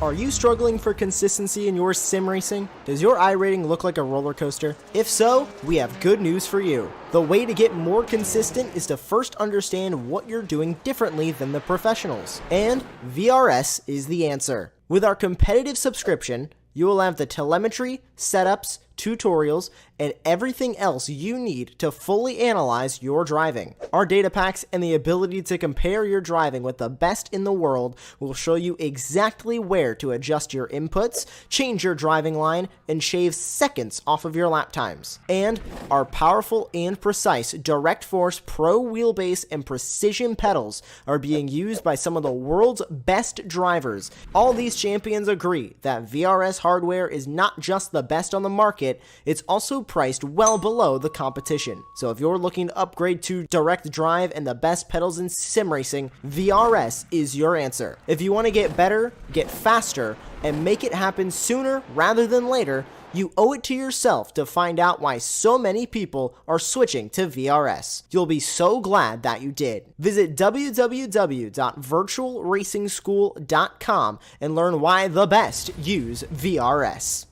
Are you struggling for consistency in your sim racing? Does your iRating look like a roller coaster? If so, we have good news for you. The way to get more consistent is to first understand what you're doing differently than the professionals. And VRS is the answer. With our competitive subscription, you will have the telemetry, setups, tutorials, and everything else you need to fully analyze your driving. Our data packs and the ability to compare your driving with the best in the world will show you exactly where to adjust your inputs, change your driving line, and shave seconds off of your lap times. And our powerful and precise Direct Force Pro wheelbase and precision pedals are being used by some of the world's best drivers. All these champions agree that VRS hardware is not just the best on the market, it's also priced well below the competition. So if you're looking to upgrade to direct drive and the best pedals in sim racing, VRS is your answer. If you want to get better, get faster, and make it happen sooner rather than later, you owe it to yourself to find out why so many people are switching to VRS. You'll be so glad that you did. Visit www.virtualracingschool.com and learn why the best use VRS.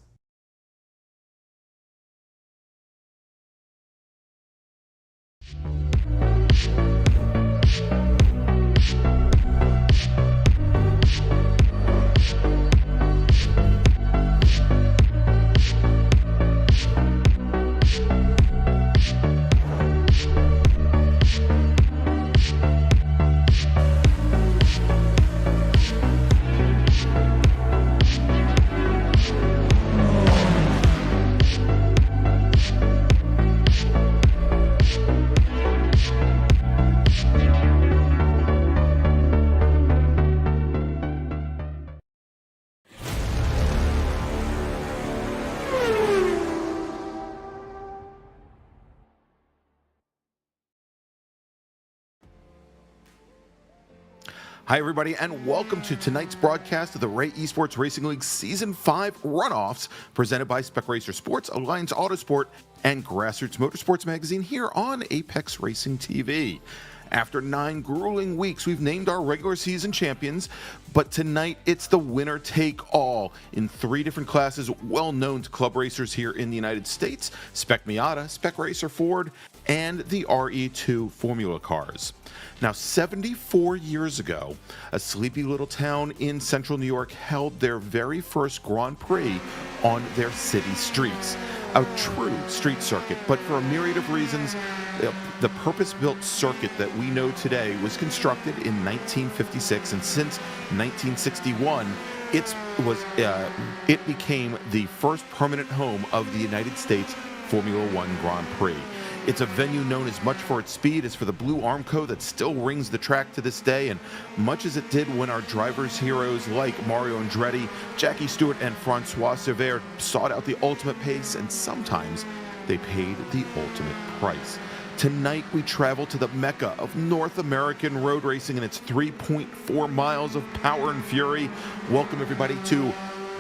Hi, everybody, and welcome to tonight's broadcast of the Ray Esports Racing League Season 5 Runoffs, presented by Spec Racer Sports, Alliance Autosport, and Grassroots Motorsports Magazine here on Apex Racing TV. After 9 grueling weeks, we've named our regular season champions, but tonight it's the winner take all in 3 different classes well known to club racers here in the United States: Spec Miata, Spec Racer Ford, and the RE2 Formula cars. Now, 74 years ago, a sleepy little town in central New York held their very first Grand Prix on their city streets. A true street circuit, but for a myriad of reasons, the purpose-built circuit that we know today was constructed in 1956, and since 1961, it became the first permanent home of the United States Formula One Grand Prix. It's a venue known as much for its speed as for the blue Armco that still rings the track to this day, and much as it did when our drivers' heroes like Mario Andretti, Jackie Stewart, and Francois Cervert sought out the ultimate pace, and sometimes they paid the ultimate price. Tonight we travel to the mecca of North American road racing and its 3.4 miles of power and fury. Welcome everybody to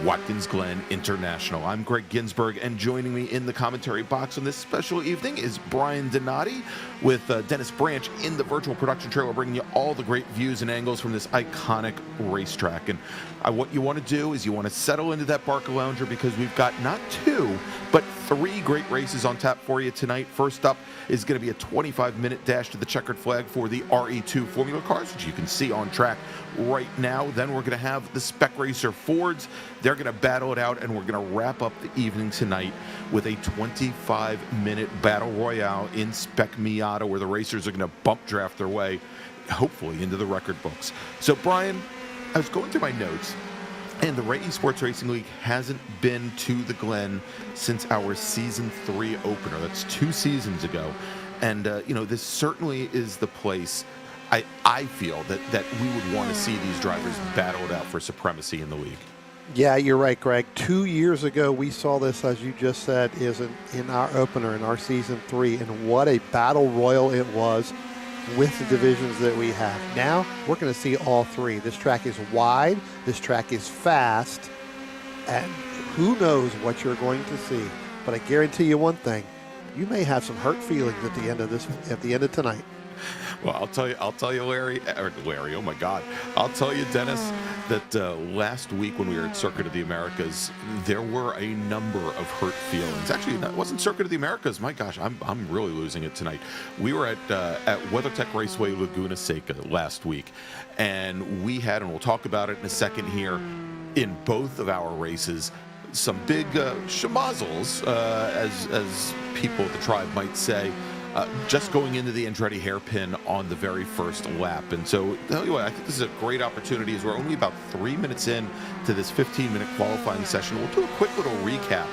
Watkins Glen International. I'm Greg Ginsberg, and joining me in the commentary box on this special evening is Brian Donati with Dennis Branch in the virtual production trailer, bringing you all the great views and angles from this iconic racetrack. And what you want to do is you want to settle into that Barca Lounger, because we've got not 2, but 3 great races on tap for you tonight. First up is going to be a 25-minute dash to the checkered flag for the RE2 Formula cars, which you can see on track right now. Then we're going to have the Spec Racer Fords. They're going to battle it out, and we're going to wrap up the evening tonight with a 25-minute battle royale in Spec Miata, where the racers are going to bump draft their way, hopefully, into the record books. So, Brian, I was going through my notes, and the Ray Esports Racing League hasn't been to the Glen since our Season 3 opener. That's 2 seasons ago. And, this certainly is the place I feel that we would want to see these drivers battle it out for supremacy in the league. Yeah, you're right, Greg. 2 years ago, we saw this, as you just said, is in our opener, in our Season 3, and what a battle royal it was with the divisions that we have. Now, we're going to see all 3. This track is wide, this track is fast, and who knows what you're going to see. But I guarantee you one thing, you may have some hurt feelings at the end of tonight. Well, I'll tell you, Larry, oh my God. I'll tell you, Dennis, that last week when we were at Circuit of the Americas, there were a number of hurt feelings. Actually, that wasn't Circuit of the Americas. My gosh, I'm really losing it tonight. We were at WeatherTech Raceway Laguna Seca last week, and we had, and we'll talk about it in a second here, in both of our races, some big schmozzles, as people of the tribe might say, just going into the Andretti hairpin on the very first lap. And so, tell you what, I think this is a great opportunity as we're only about 3 minutes in to this 15-minute qualifying session. We'll do a quick little recap.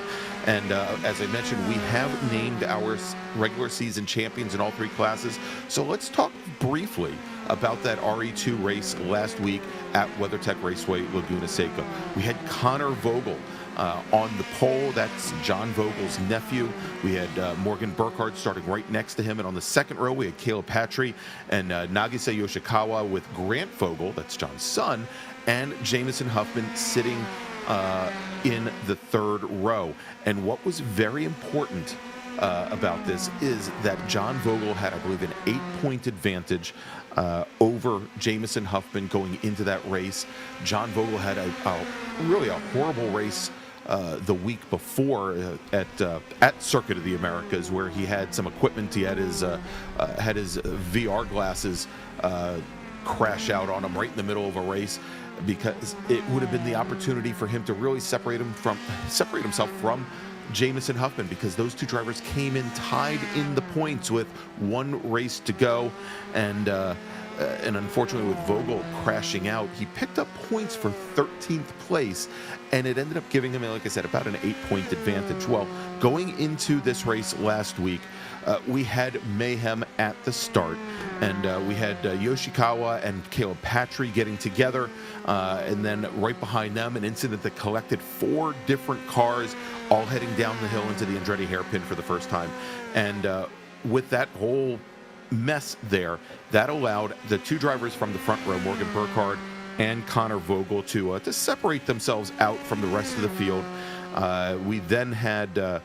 And as I mentioned, we have named our regular season champions in all three classes. So let's talk briefly about that RE2 race last week at WeatherTech Raceway Laguna Seca. We had Connor Vogel on the pole. That's John Vogel's nephew. We had Morgan Burkhardt starting right next to him. And on the second row, we had Caleb Patry and Nagisa Yoshikawa with Grant Vogel, that's John's son, and Jamison Huffman sitting in the third row. And what was very important about this is that John Vogel had, I believe, an 8-point advantage over Jamison Huffman going into that race. John Vogel had really a horrible race the week before at Circuit of the Americas, where he had some equipment. He had his VR glasses crash out on him right in the middle of a race, because it would have been the opportunity for him to really separate himself from Jamison Huffman, because those two drivers came in tied in the points with one race to go. And unfortunately, with Vogel crashing out, he picked up points for 13th place, and it ended up giving him, like I said, about an 8-point advantage. Well, going into this race last week, we had mayhem at the start, and we had Yoshikawa and Caleb Patry getting together, and then right behind them, an incident that collected 4 different cars all heading down the hill into the Andretti hairpin for the first time. And with that whole mess there, that allowed the two drivers from the front row, Morgan Burkhardt and Connor Vogel, to separate themselves out from the rest of the field. We then had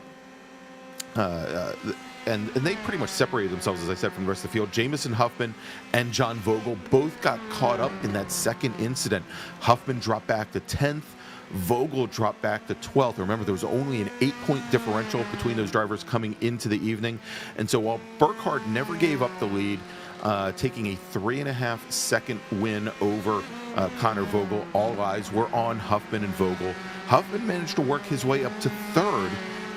and they pretty much separated themselves, as I said, from the rest of the field. Jamison Huffman and John Vogel both got caught up in that second incident. Huffman dropped back to 10th. Vogel dropped back to 12th. Remember, there was only an 8-point differential between those drivers coming into the evening. And so while Burkhardt never gave up the lead, taking a 3.5-second win over Connor Vogel, all eyes were on Huffman and Vogel. Huffman managed to work his way up to 3rd,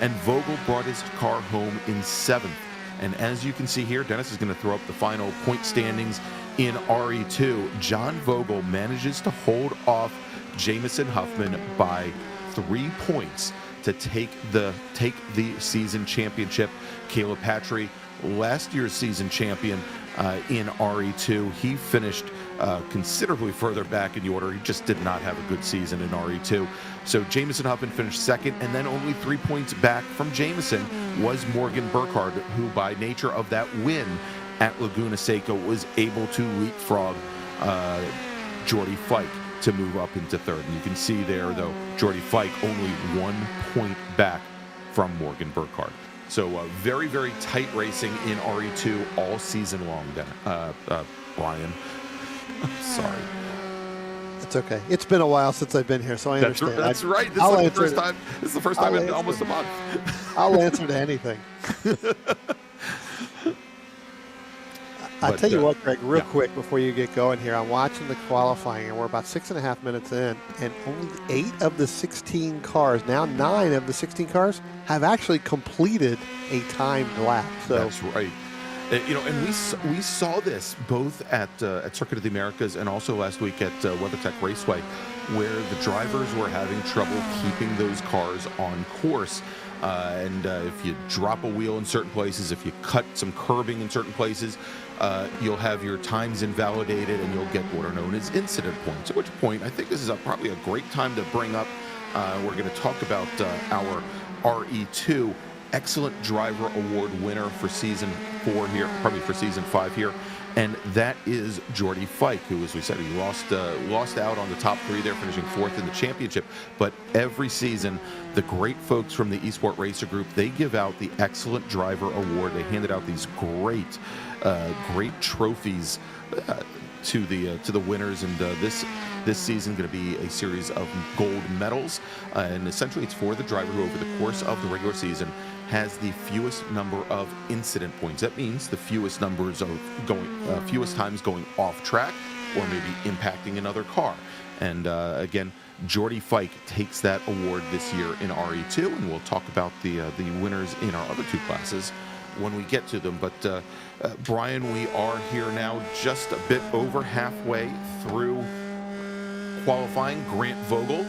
and Vogel brought his car home in 7th. And as you can see here, Dennis is going to throw up the final point standings in RE2. John Vogel manages to hold off Jamison Huffman by 3 points to take the season championship. Caleb Patry, last year's season champion in RE2, he finished considerably further back in the order. He just did not have a good season in RE2. So Jamison Huffman finished 2nd, and then only 3 points back from Jamison was Morgan Burkhardt, who by nature of that win at Laguna Seca was able to leapfrog Jordy Fike to move up into 3rd. And you can see there, though, Jordy Fike only 1 point back from Morgan Burkhardt. So very, very tight racing in RE2 all season long, Brian. Sorry. It's okay. It's been a while since I've been here, so I understand. That's right. This is the first time in almost a month. I'll answer to anything. I'll tell you what, Greg, real quick before you get going here. I'm watching the qualifying, and we're about 6.5 minutes in, and only 8 of the 16 cars, now 9 of the 16 cars, have actually completed a timed lap. So that's right. And we saw this both at Circuit of the Americas and also last week at WeatherTech Raceway, where the drivers were having trouble keeping those cars on course. And if you drop a wheel in certain places, if you cut some curbing in certain places, you'll have your times invalidated and you'll get what are known as incident points. At which point, I think this is probably a great time to bring up, we're going to talk about our RE2 Excellent Driver Award winner for Season 4 here, probably for Season 5 here, and that is Jordy Fike, who, as we said, he lost out on the top 3 there, finishing 4th in the championship. But every season, the great folks from the Esports Racer Group, they give out the Excellent Driver Award. They handed out these great trophies to the winners, and this season going to be a series of gold medals, and essentially it's for the driver who over the course of the regular season has the fewest number of incident points. That means the fewest numbers of fewest times going off track or maybe impacting another car. And again, Jordy Fike takes that award this year in RE2, and we'll talk about the winners in our other two classes when we get to them. But Brian, we are here now just a bit over halfway through qualifying. Grant Vogel,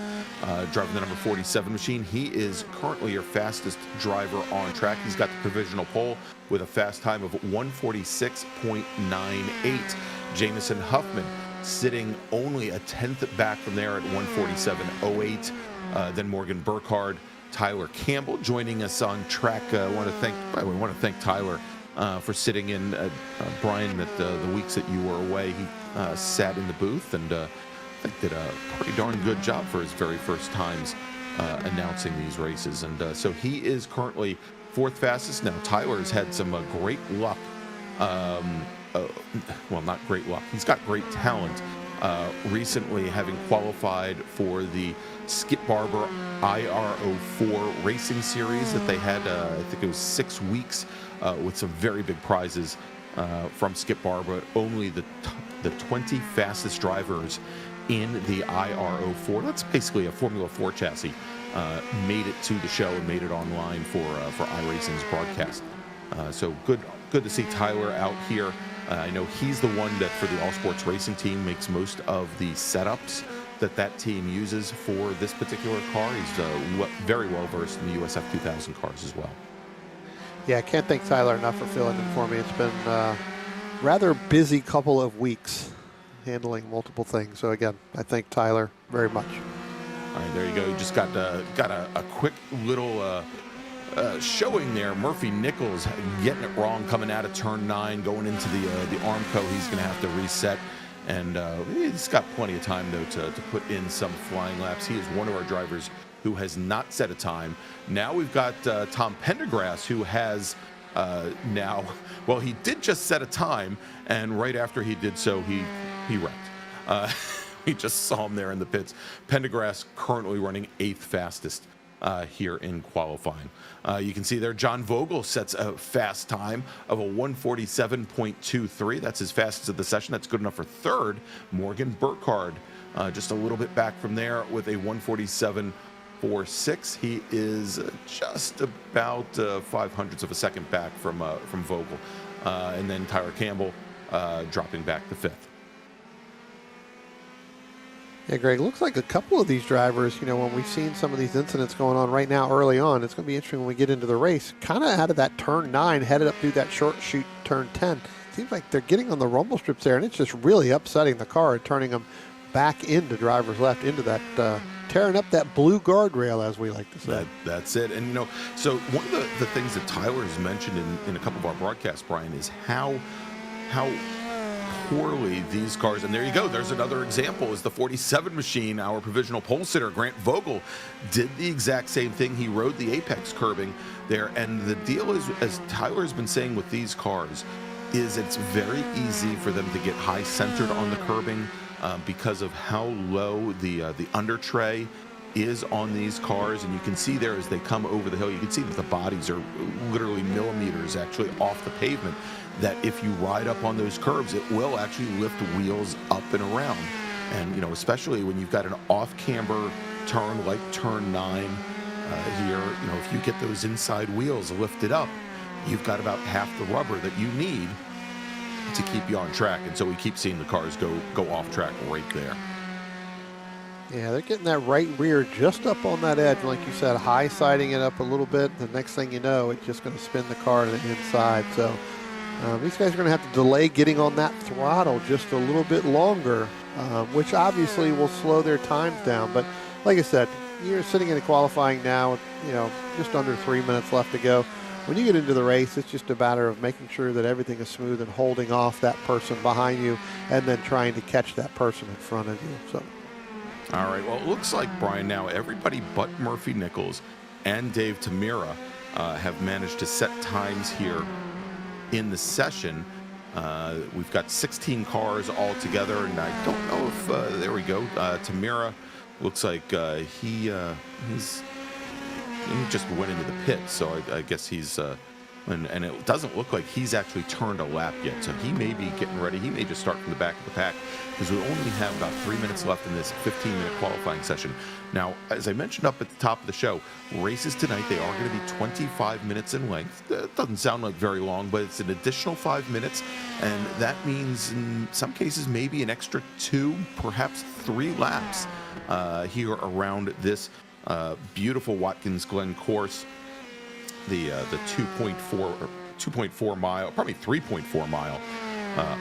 driving the number 47 machine. He is currently your fastest driver on track. He's got the provisional pole with a fast time of 146.98. Jamison Huffman sitting only a tenth back from there at 147.08. Then Morgan Burkhardt, Tyler Campbell joining us on track. I want to thank Tyler for sitting in, Brian, that the weeks that you were away. He sat in the booth and I think did a pretty darn good job for his very first times announcing these races. And so he is currently fourth fastest. Now, Tyler's had some great luck. Well, not great luck. He's got great talent. Recently, having qualified for the Skip Barber IRO4 racing series that they had, I think it was 6 weeks, with some very big prizes from Skip Barber. Only the 20 fastest drivers in the IRO4, that's basically a Formula 4 chassis, made it to the show and made it online for iRacing's broadcast. So good to see Tyler out here. I know he's the one that for the All Sports Racing team makes most of the setups that team uses for this particular car. He's very well versed in the USF 2000 cars as well. Yeah, I can't thank Tyler enough for filling in for me. It's been a rather busy couple of weeks handling multiple things. So again, I thank Tyler very much. All right, there you go. You just got a quick little showing there. Murphy Nichols getting it wrong coming out of turn 9, going into the Armco. He's going to have to reset, and he's got plenty of time though to put in some flying laps. He is one of our drivers who has not set a time. Now we've got Tom Pendergrass, who has now, well, he did just set a time, and right after he did so, he wrecked. We just saw him there in the pits. Pendergrass currently running 8th fastest here in qualifying. You can see there John Vogel sets a fast time of a 147.23. That's his fastest of the session. That's good enough for third. Morgan Burkhardt just a little bit back from there with a 147.46. He is just about 0.05 of a second back from Vogel. And then Tyler Campbell dropping back to 5th. Yeah, Greg, looks like a couple of these drivers, when we've seen some of these incidents going on right now early on, it's going to be interesting when we get into the race, kind of out of that turn 9, headed up through that short shoot turn 10. Seems like they're getting on the rumble strips there, and it's just really upsetting the car and turning them back into driver's left, into that, tearing up that blue guardrail, as we like to say. That's it. And, so one of the things that Tyler has mentioned in a couple of our broadcasts, Brian, is how poorly these cars, and there you go, there's another example, is the 47 machine. Our provisional pole sitter Grant Vogel did the exact same thing. He rode the apex curbing there, and the deal is, as Tyler has been saying with these cars, is it's very easy for them to get high centered on the curbing because of how low the under tray is on these cars. And you can see there as they come over the hill, you can see that the bodies are literally millimeters actually off the pavement, that if you ride up on those curbs, it will actually lift wheels up and around. And, especially when you've got an off-camber turn like turn 9 here, if you get those inside wheels lifted up, you've got about half the rubber that you need to keep you on track. And so we keep seeing the cars go off track right there. Yeah, they're getting that right rear just up on that edge, like you said, high siding it up a little bit. The next thing you know, it's just going to spin the car to the inside. So these guys are going to have to delay getting on that throttle just a little bit longer, which obviously will slow their times down. But like I said, you're sitting in the qualifying now, just under 3 minutes left to go. When you get into the race, it's just a matter of making sure that everything is smooth and holding off that person behind you and then trying to catch that person in front of you. So. All right, well, it looks like, Brian, now everybody but Murphy Nichols and Dave Tamira have managed to set times here in the session. We've got 16 cars all together, and I don't know if there we go. Tamira looks like he just went into the pit, so I guess he's and it doesn't look like he's actually turned a lap yet, so he may be getting ready. He may just start from the back of the pack, because we only have about 3 minutes left in this 15-minute qualifying session. Now, as I mentioned up at the top of the show, races tonight, they are going to be 25 minutes in length. That doesn't sound like very long, but it's an additional 5 minutes, and that means in some cases maybe an extra 2, perhaps 3 laps here around this beautiful Watkins Glen course. The 2.4 mile, probably 3.4 mile,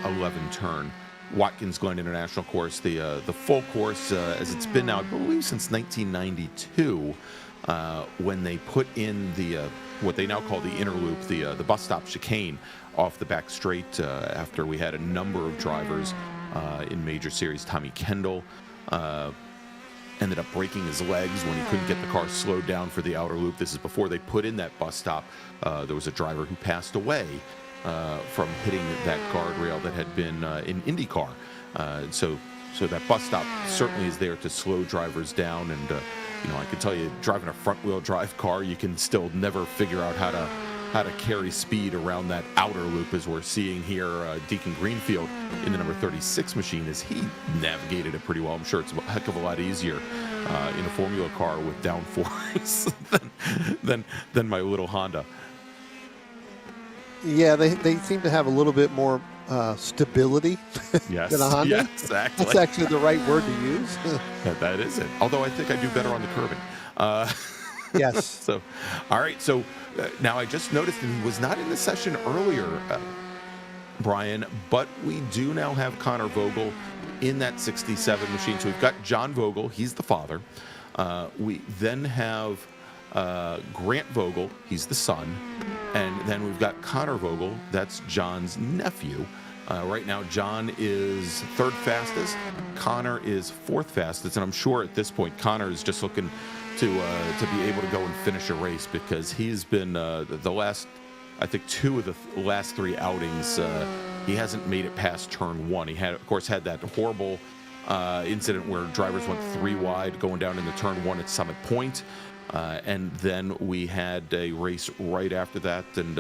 11 turn Watkins Glen International course. The full course, as it's been now, I believe since 1992, when they put in the what they now call the inner loop, the bus stop chicane off the back straight. After we had a number of drivers in major series, Tommy Kendall ended up breaking his legs when he couldn't get the car slowed down for the outer loop. This is before they put in that bus stop. There was a driver who passed away from hitting that guardrail that had been in IndyCar. So that bus stop certainly is there to slow drivers down. And I can tell you, driving a front-wheel drive car, you can still never figure out how to carry speed around that outer loop, as we're seeing here. Deacon Greenfield in the number 36 machine, as he navigated it pretty well. I'm sure it's a heck of a lot easier in a Formula car with downforce than my little Honda. Yeah, they seem to have a little bit more stability Yes, than a Honda. yeah, exactly. That's actually the right word to use. That is it. Although I think I do better on the curbing. Yes. So, all right. So now I just noticed, and he was not in the session earlier, Brian, but we do now have Connor Vogel in that 67 machine. So we've got John Vogel. He's the father. We then have Grant Vogel. He's the son. And then we've got Connor Vogel. That's John's nephew. Right now, John is 3rd fastest. Connor is 4th fastest. And I'm sure at this point, Connor is just looking to be able to go and finish a race, because he's been the last, I think, 2 of the last 3 outings, he hasn't made it past turn 1. He had, of course, had that horrible incident where drivers went 3 wide going down into turn 1 at Summit Point. And then we had a race right after that, and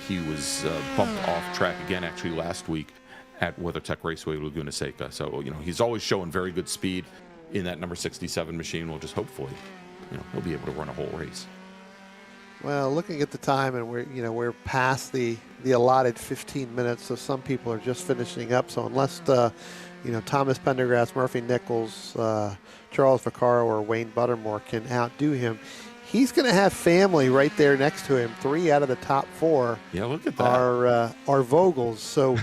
he was bumped off track again, actually last week at WeatherTech Raceway, Laguna Seca. So, he's always showing very good speed in that number 67 machine. We'll just hopefully, he'll be able to run a whole race. Well, looking at the time, and we're past the allotted 15 minutes, so some people are just finishing up. So unless Thomas Pendergrass, Murphy Nichols, Charles Vaccaro, or Wayne Buttermore can outdo him, he's going to have family right there next to him. 3 out of the top 4. Yeah, look at that. Are Vogels. So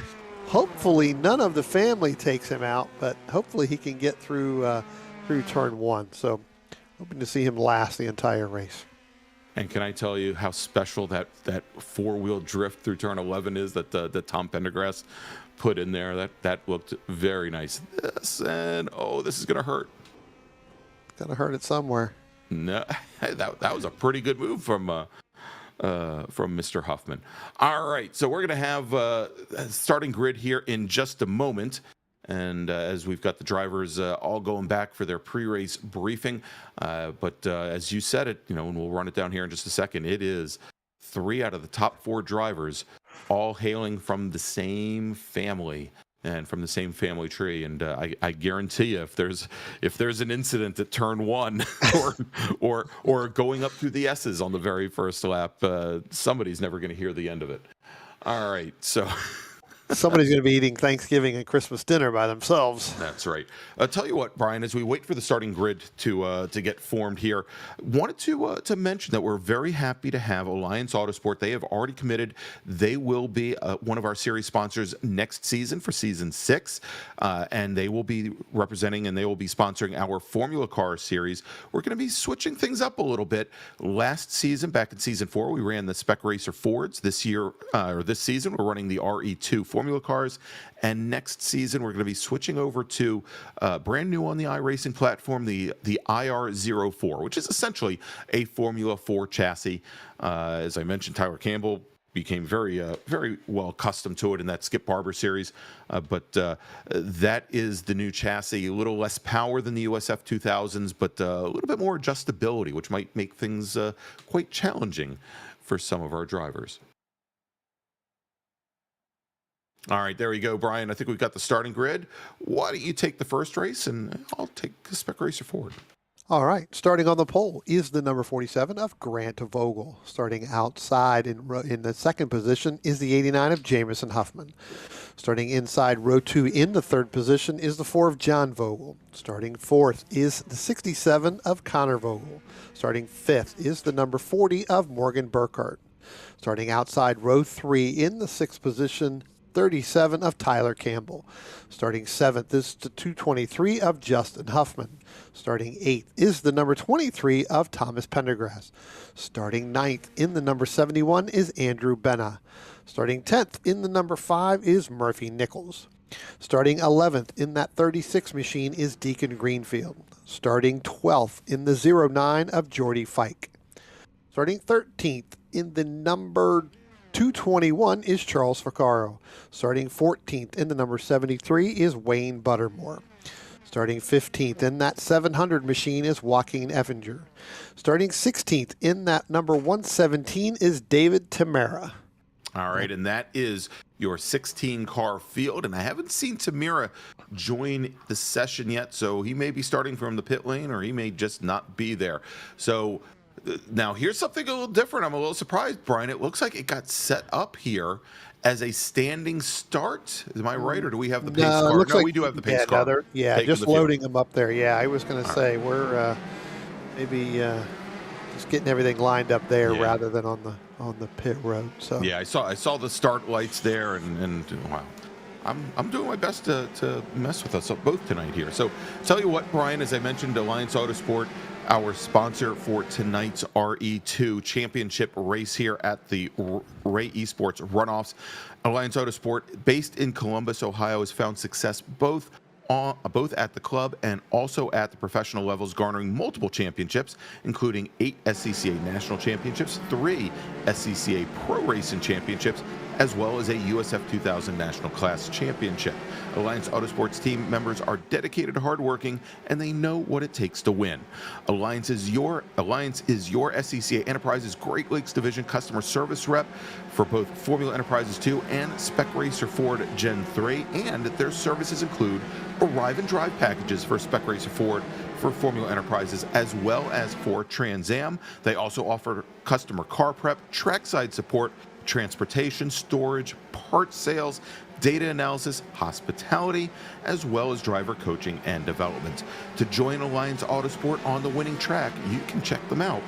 hopefully none of the family takes him out, but hopefully he can get through turn 1. So hoping to see him last the entire race. And can I tell you how special that 4-wheel drift through turn 11 is that Tom Pendergrass put in there? That looked very nice. This is going to hurt. Going to hurt it somewhere. No, that was a pretty good move from Mr. Huffman. All right, so we're going to have a starting grid here in just a moment. And as we've got the drivers all going back for their pre-race briefing. But as you said it, and we'll run it down here in just a second, it is 3 out of the top 4 drivers all hailing from the same family and from the same family tree. And I guarantee you, if there's an incident at turn 1 or going up through the S's on the very first lap, somebody's never going to hear the end of it. All right, so... Somebody's going to be eating Thanksgiving and Christmas dinner by themselves. That's right. I'll tell you what, Brian, as we wait for the starting grid to get formed here, wanted to mention that we're very happy to have Alliance Autosport. They have already committed. They will be one of our series sponsors next season for season 6, and they will be representing and they will be sponsoring our Formula Car series. We're going to be switching things up a little bit. Last season, back in season 4, we ran the Spec Racer Fords. This season, we're running the RE2 Formula cars, and next season we're going to be switching over to brand new on the iRacing platform, the IR04, which is essentially a Formula 4 chassis. As I mentioned, Tyler Campbell became very well accustomed to it in that Skip Barber series. But that is the new chassis. A little less power than the USF 2000s, but a little bit more adjustability, which might make things quite challenging for some of our drivers. All right, there we go, Brian. I think we've got the starting grid. Why don't you take the first race, and I'll take Spec Racer Ford. All right, starting on the pole is the number 47 of Grant Vogel. Starting outside in the second position is the 89 of Jamison Huffman. Starting inside row 2 in the third position is the 4 of John Vogel. Starting fourth is the 67 of Connor Vogel. Starting fifth is the number 40 of Morgan Burkhart. Starting outside row 3 in the sixth position, 37 of Tyler Campbell. Starting 7th is the 223 of Justin Huffman. Starting 8th is the number 23 of Thomas Pendergrass. Starting 9th in the number 71 is Andrew Benna. Starting 10th in the number 5 is Murphy Nichols. Starting 11th in that 36 machine is Deacon Greenfield. Starting 12th in the 09 of Jordy Fike. Starting 13th in the number 221 is Charles Vaccaro. Starting 14th in the number 73 is Wayne Buttermore. Starting 15th in that 700 machine is Joaquin Effinger. Starting 16th in that number 117 is David Tamara. All right, and that is your 16-car field, and I haven't seen Tamara join the session yet, so he may be starting from the pit lane, or he may just not be there. So now here's something a little different. I'm a little surprised, Brian. It looks like it got set up here as a standing start. Am I right, or do we have the pace car? No, We do have the pace car. Just loading them up there. Yeah, I was going to say we're maybe just getting everything lined up there rather than on the pit road. So yeah, I saw the start lights there, and wow. I'm doing my best to mess with us both tonight here. So tell you what, Brian, as I mentioned, Alliance Autosport, our sponsor for tonight's RE2 championship race here at the Ray Esports Runoffs. Alliance Autosport, based in Columbus, Ohio, has found success both at the club and also at the professional levels, garnering multiple championships, including 8 SCCA National Championships, 3 SCCA Pro Racing Championships, as well as a USF 2000 National Class Championship. Alliance Autosports team members are dedicated, hardworking, and they know what it takes to win. Alliance is your SCCA Enterprises Great Lakes Division customer service rep for both Formula Enterprises 2 and Spec Racer Ford Gen 3, and their services include arrive and drive packages for Spec Racer Ford for Formula Enterprises as well as for Trans Am. They also offer customer car prep, trackside support, transportation, storage, parts sales, data analysis, hospitality, as well as driver coaching and development. To join Alliance Autosport on the winning track, you can check them out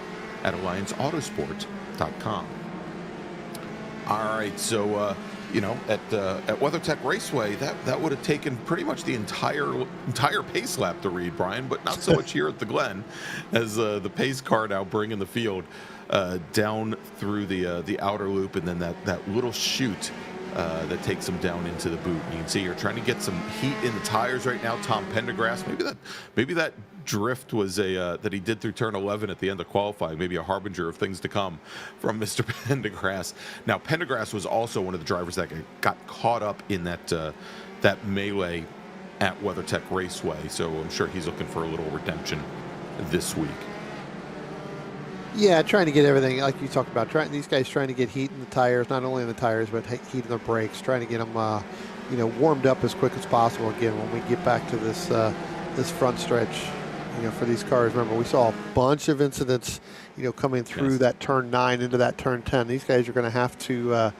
at allianceautosport.com. All right, so at WeatherTech Raceway, that would have taken pretty much the entire pace lap to read, Brian, but not so much here at the Glen, as the pace car now bringing the field down through the outer loop, and then that little chute that takes them down into the boot. And you can see you're trying to get some heat in the tires right now. Tom Pendergrass, maybe that drift was that he did through turn 11 at the end of qualifying, maybe a harbinger of things to come from Mr. Pendergrass. Now, Pendergrass was also one of the drivers that got caught up in that melee at WeatherTech Raceway, so I'm sure he's looking for a little redemption this week. Yeah, trying to get everything, like you talked about, these guys trying to get heat in the tires, not only in the tires, but heat in the brakes, trying to get them, warmed up as quick as possible. Again, when we get back to this front stretch, for these cars, remember, we saw a bunch of incidents, coming through that turn 9 into that turn 10. These guys are going to have to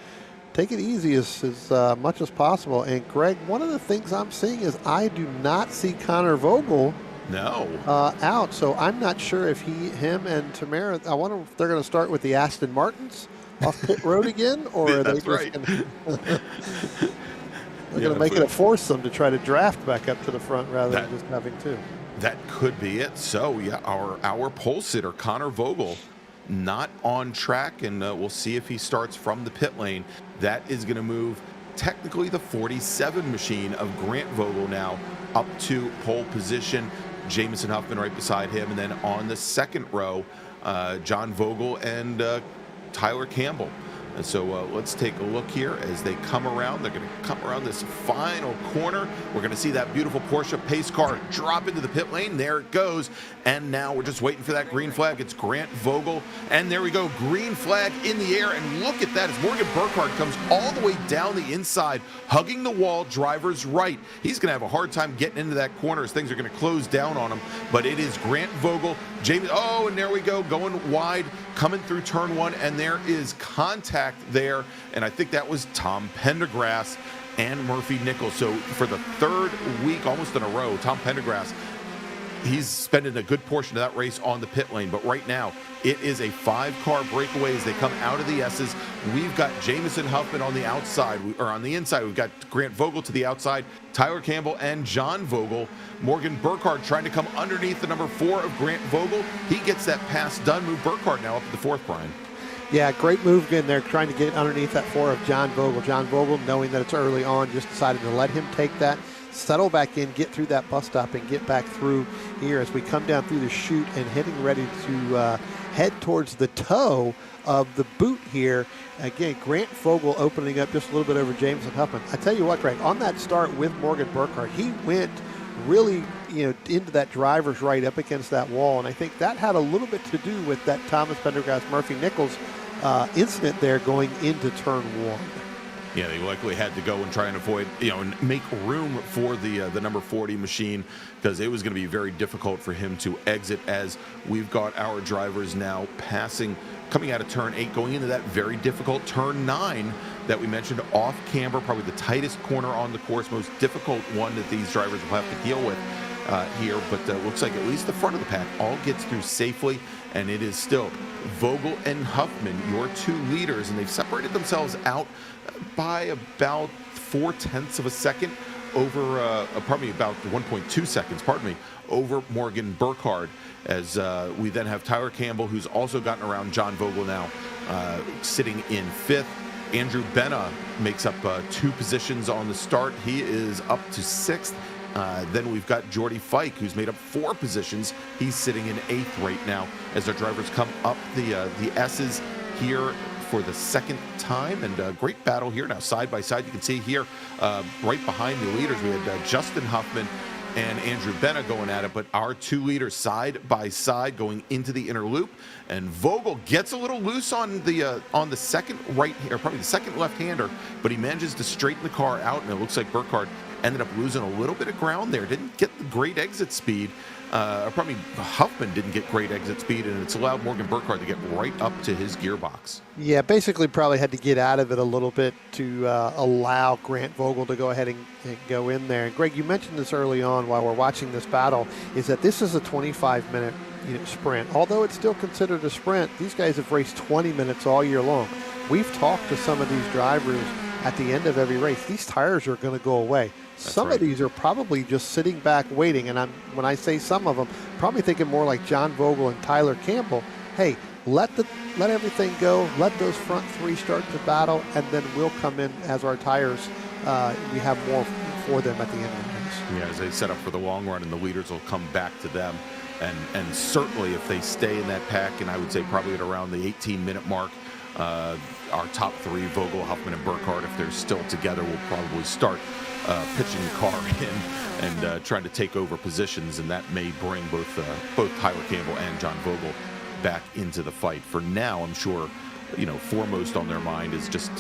take it easy as much as possible. And Greg, one of the things I'm seeing is I do not see Connor Vogel out, so I'm not sure if him and Tamara, I wonder if they're going to start with the Aston Martins off pit road again, or are they just going to make it a foursome to try to draft back up to the front rather than just having two? That could be it. So yeah, our pole sitter Connor Vogel not on track, and we'll see if he starts from the pit lane. That is going to move technically the 47 machine of Grant Vogel now up to pole position. Jamison Huffman right beside him, and then on the second row, John Vogel and Tyler Campbell. And so let's take a look here as they come around. They're going to come around this final corner. We're going to see that beautiful Porsche pace car drop into the pit lane. There it goes. And now we're just waiting for that green flag. It's Grant Vogel. And there we go. Green flag in the air. And look at that as Morgan Burkhardt comes all the way down the inside, hugging the wall, driver's right. He's going to have a hard time getting into that corner as things are going to close down on him. But it is Grant Vogel. And there we go, going wide, coming through turn one, and there is contact there, and I think that was Tom Pendergrass and Murphy Nichols. So for the third week, almost in a row, Tom Pendergrass, he's spending a good portion of that race on the pit lane, but right now it is a 5-car breakaway as they come out of the S's. We've got Jamison Huffman on the outside, or on the inside. We've got Grant Vogel to the outside, Tyler Campbell and John Vogel. Morgan Burkhardt trying to come underneath the number 4 of Grant Vogel. He gets that pass done. Move Burkhardt now up to the 4th, Brian. Yeah, great move again there, trying to get underneath that 4 of John Vogel. John Vogel, knowing that it's early on, just decided to let him take that, settle back in, get through that bus stop, and get back through here as we come down through the chute and heading ready to head towards the toe of the boot here. Again, Grant Vogel opening up just a little bit over Jameson Huffman. I tell you what, Greg, on that start with Morgan Burkhardt, he went really into that driver's right up against that wall, and I think that had a little bit to do with that Thomas Pendergrass Murphy Nichols incident there going into turn one. Yeah, they likely had to go and try and avoid, and make room for the number 40 machine, because it was going to be very difficult for him to exit, as we've got our drivers now coming out of turn 8, going into that very difficult turn 9 that we mentioned, off camber, probably the tightest corner on the course, most difficult one that these drivers will have to deal with here. But looks like at least the front of the pack all gets through safely, and it is still Vogel and Huffman, your 2 leaders, and they've separated themselves out by about 0.4 of a second over, about 1.2 seconds, over Morgan Burkhardt, as we then have Tyler Campbell, who's also gotten around John Vogel now, sitting in 5th. Andrew Benna makes up 2 positions on the start. He is up to 6th. Then we've got Jordy Fike, who's made up 4 positions. He's sitting in 8th right now as our drivers come up the S's here for the 2nd time, and a great battle here now, side by side. You can see here, right behind the leaders, we had Justin Huffman and Andrew Benna going at it, but our 2 leaders side by side going into the inner loop, and Vogel gets a little loose on the second right, or probably the second left-hander, but he manages to straighten the car out, and it looks like Burkhardt ended up losing a little bit of ground there. Didn't get the great exit speed. Probably Huffman didn't get great exit speed, and it's allowed Morgan Burkhardt to get right up to his gearbox. Yeah, basically probably had to get out of it a little bit to allow Grant Vogel to go ahead and go in there. And Greg, you mentioned this early on while we're watching this battle, is that this is a 25-minute sprint. Although it's still considered a sprint, these guys have raced 20 minutes all year long. We've talked to some of these drivers at the end of every race. These tires are going to go away. Some of these are probably just sitting back waiting, and when I say some of them, probably thinking more like John Vogel and Tyler Campbell. Hey, let everything go, let those front 3 start to battle, and then we'll come in as our tires. We have more for them at the end of the race. Yeah, as they set up for the long run, and the leaders will come back to them, and certainly if they stay in that pack, and I would say probably at around the 18-minute mark, our top 3, Vogel, Huffman, and Burkhardt, if they're still together, will probably start pitching the car in and trying to take over positions, and that may bring both Tyler Campbell and John Vogel back into the fight. For now, I'm sure, foremost on their mind is just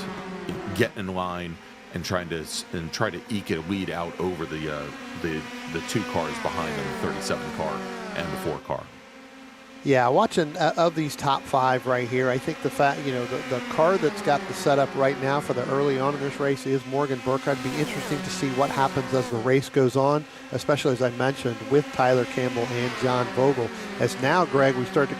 get in line and try to eke a lead out over the 2 cars behind them, the 37 car and the 4 car. Yeah, watching of these top 5 right here, I think the car that's got the setup right now for the early on in this race is Morgan Burkhardt. It'd be interesting to see what happens as the race goes on, especially as I mentioned with Tyler Campbell and John Vogel. As now, Greg, we start to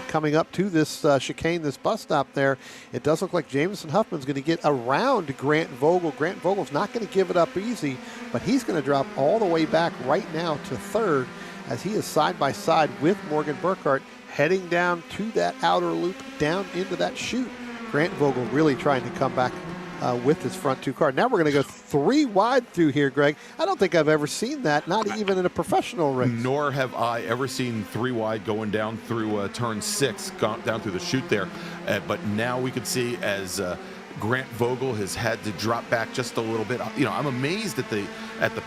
coming up to this chicane, this bus stop there. It does look like Jameson Huffman's going to get around Grant Vogel. Grant Vogel's not going to give it up easy, but he's going to drop all the way back right now to 3rd, as he is side by side with Morgan Burkhardt, heading down to that outer loop, down into that chute. Grant Vogel really trying to come back with his front two car. Now we're going to go 3 wide through here, Greg. I don't think I've ever seen that, not even in a professional race. Nor have I ever seen 3 wide going down through turn 6, down through the chute there. But now we could see as Grant Vogel has had to drop back just a little bit. You know, I'm amazed at the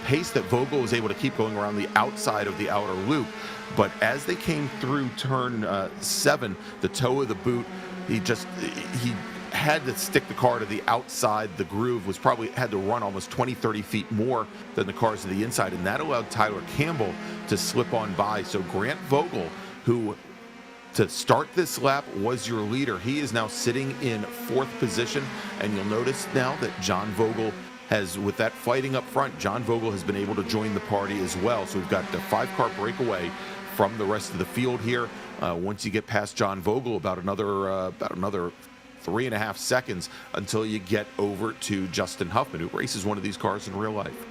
pace that Vogel was able to keep going around the outside of the outer loop. But as they came through turn 7, the toe of the boot, he had to stick the car to the outside. The groove was probably had to run almost 20-30 feet more than the cars to the inside, and that allowed Tyler Campbell to slip on by. So Grant Vogel, who to start this lap was your leader, he is now sitting in 4th position, and you'll notice now that John Vogel has, with that fighting up front, John Vogel has been able to join the party as well. So we've got the 5-car breakaway from the rest of the field here. Once you get past John Vogel, about another 3.5 seconds until you get over to Justin Huffman, who races one of these cars in real life.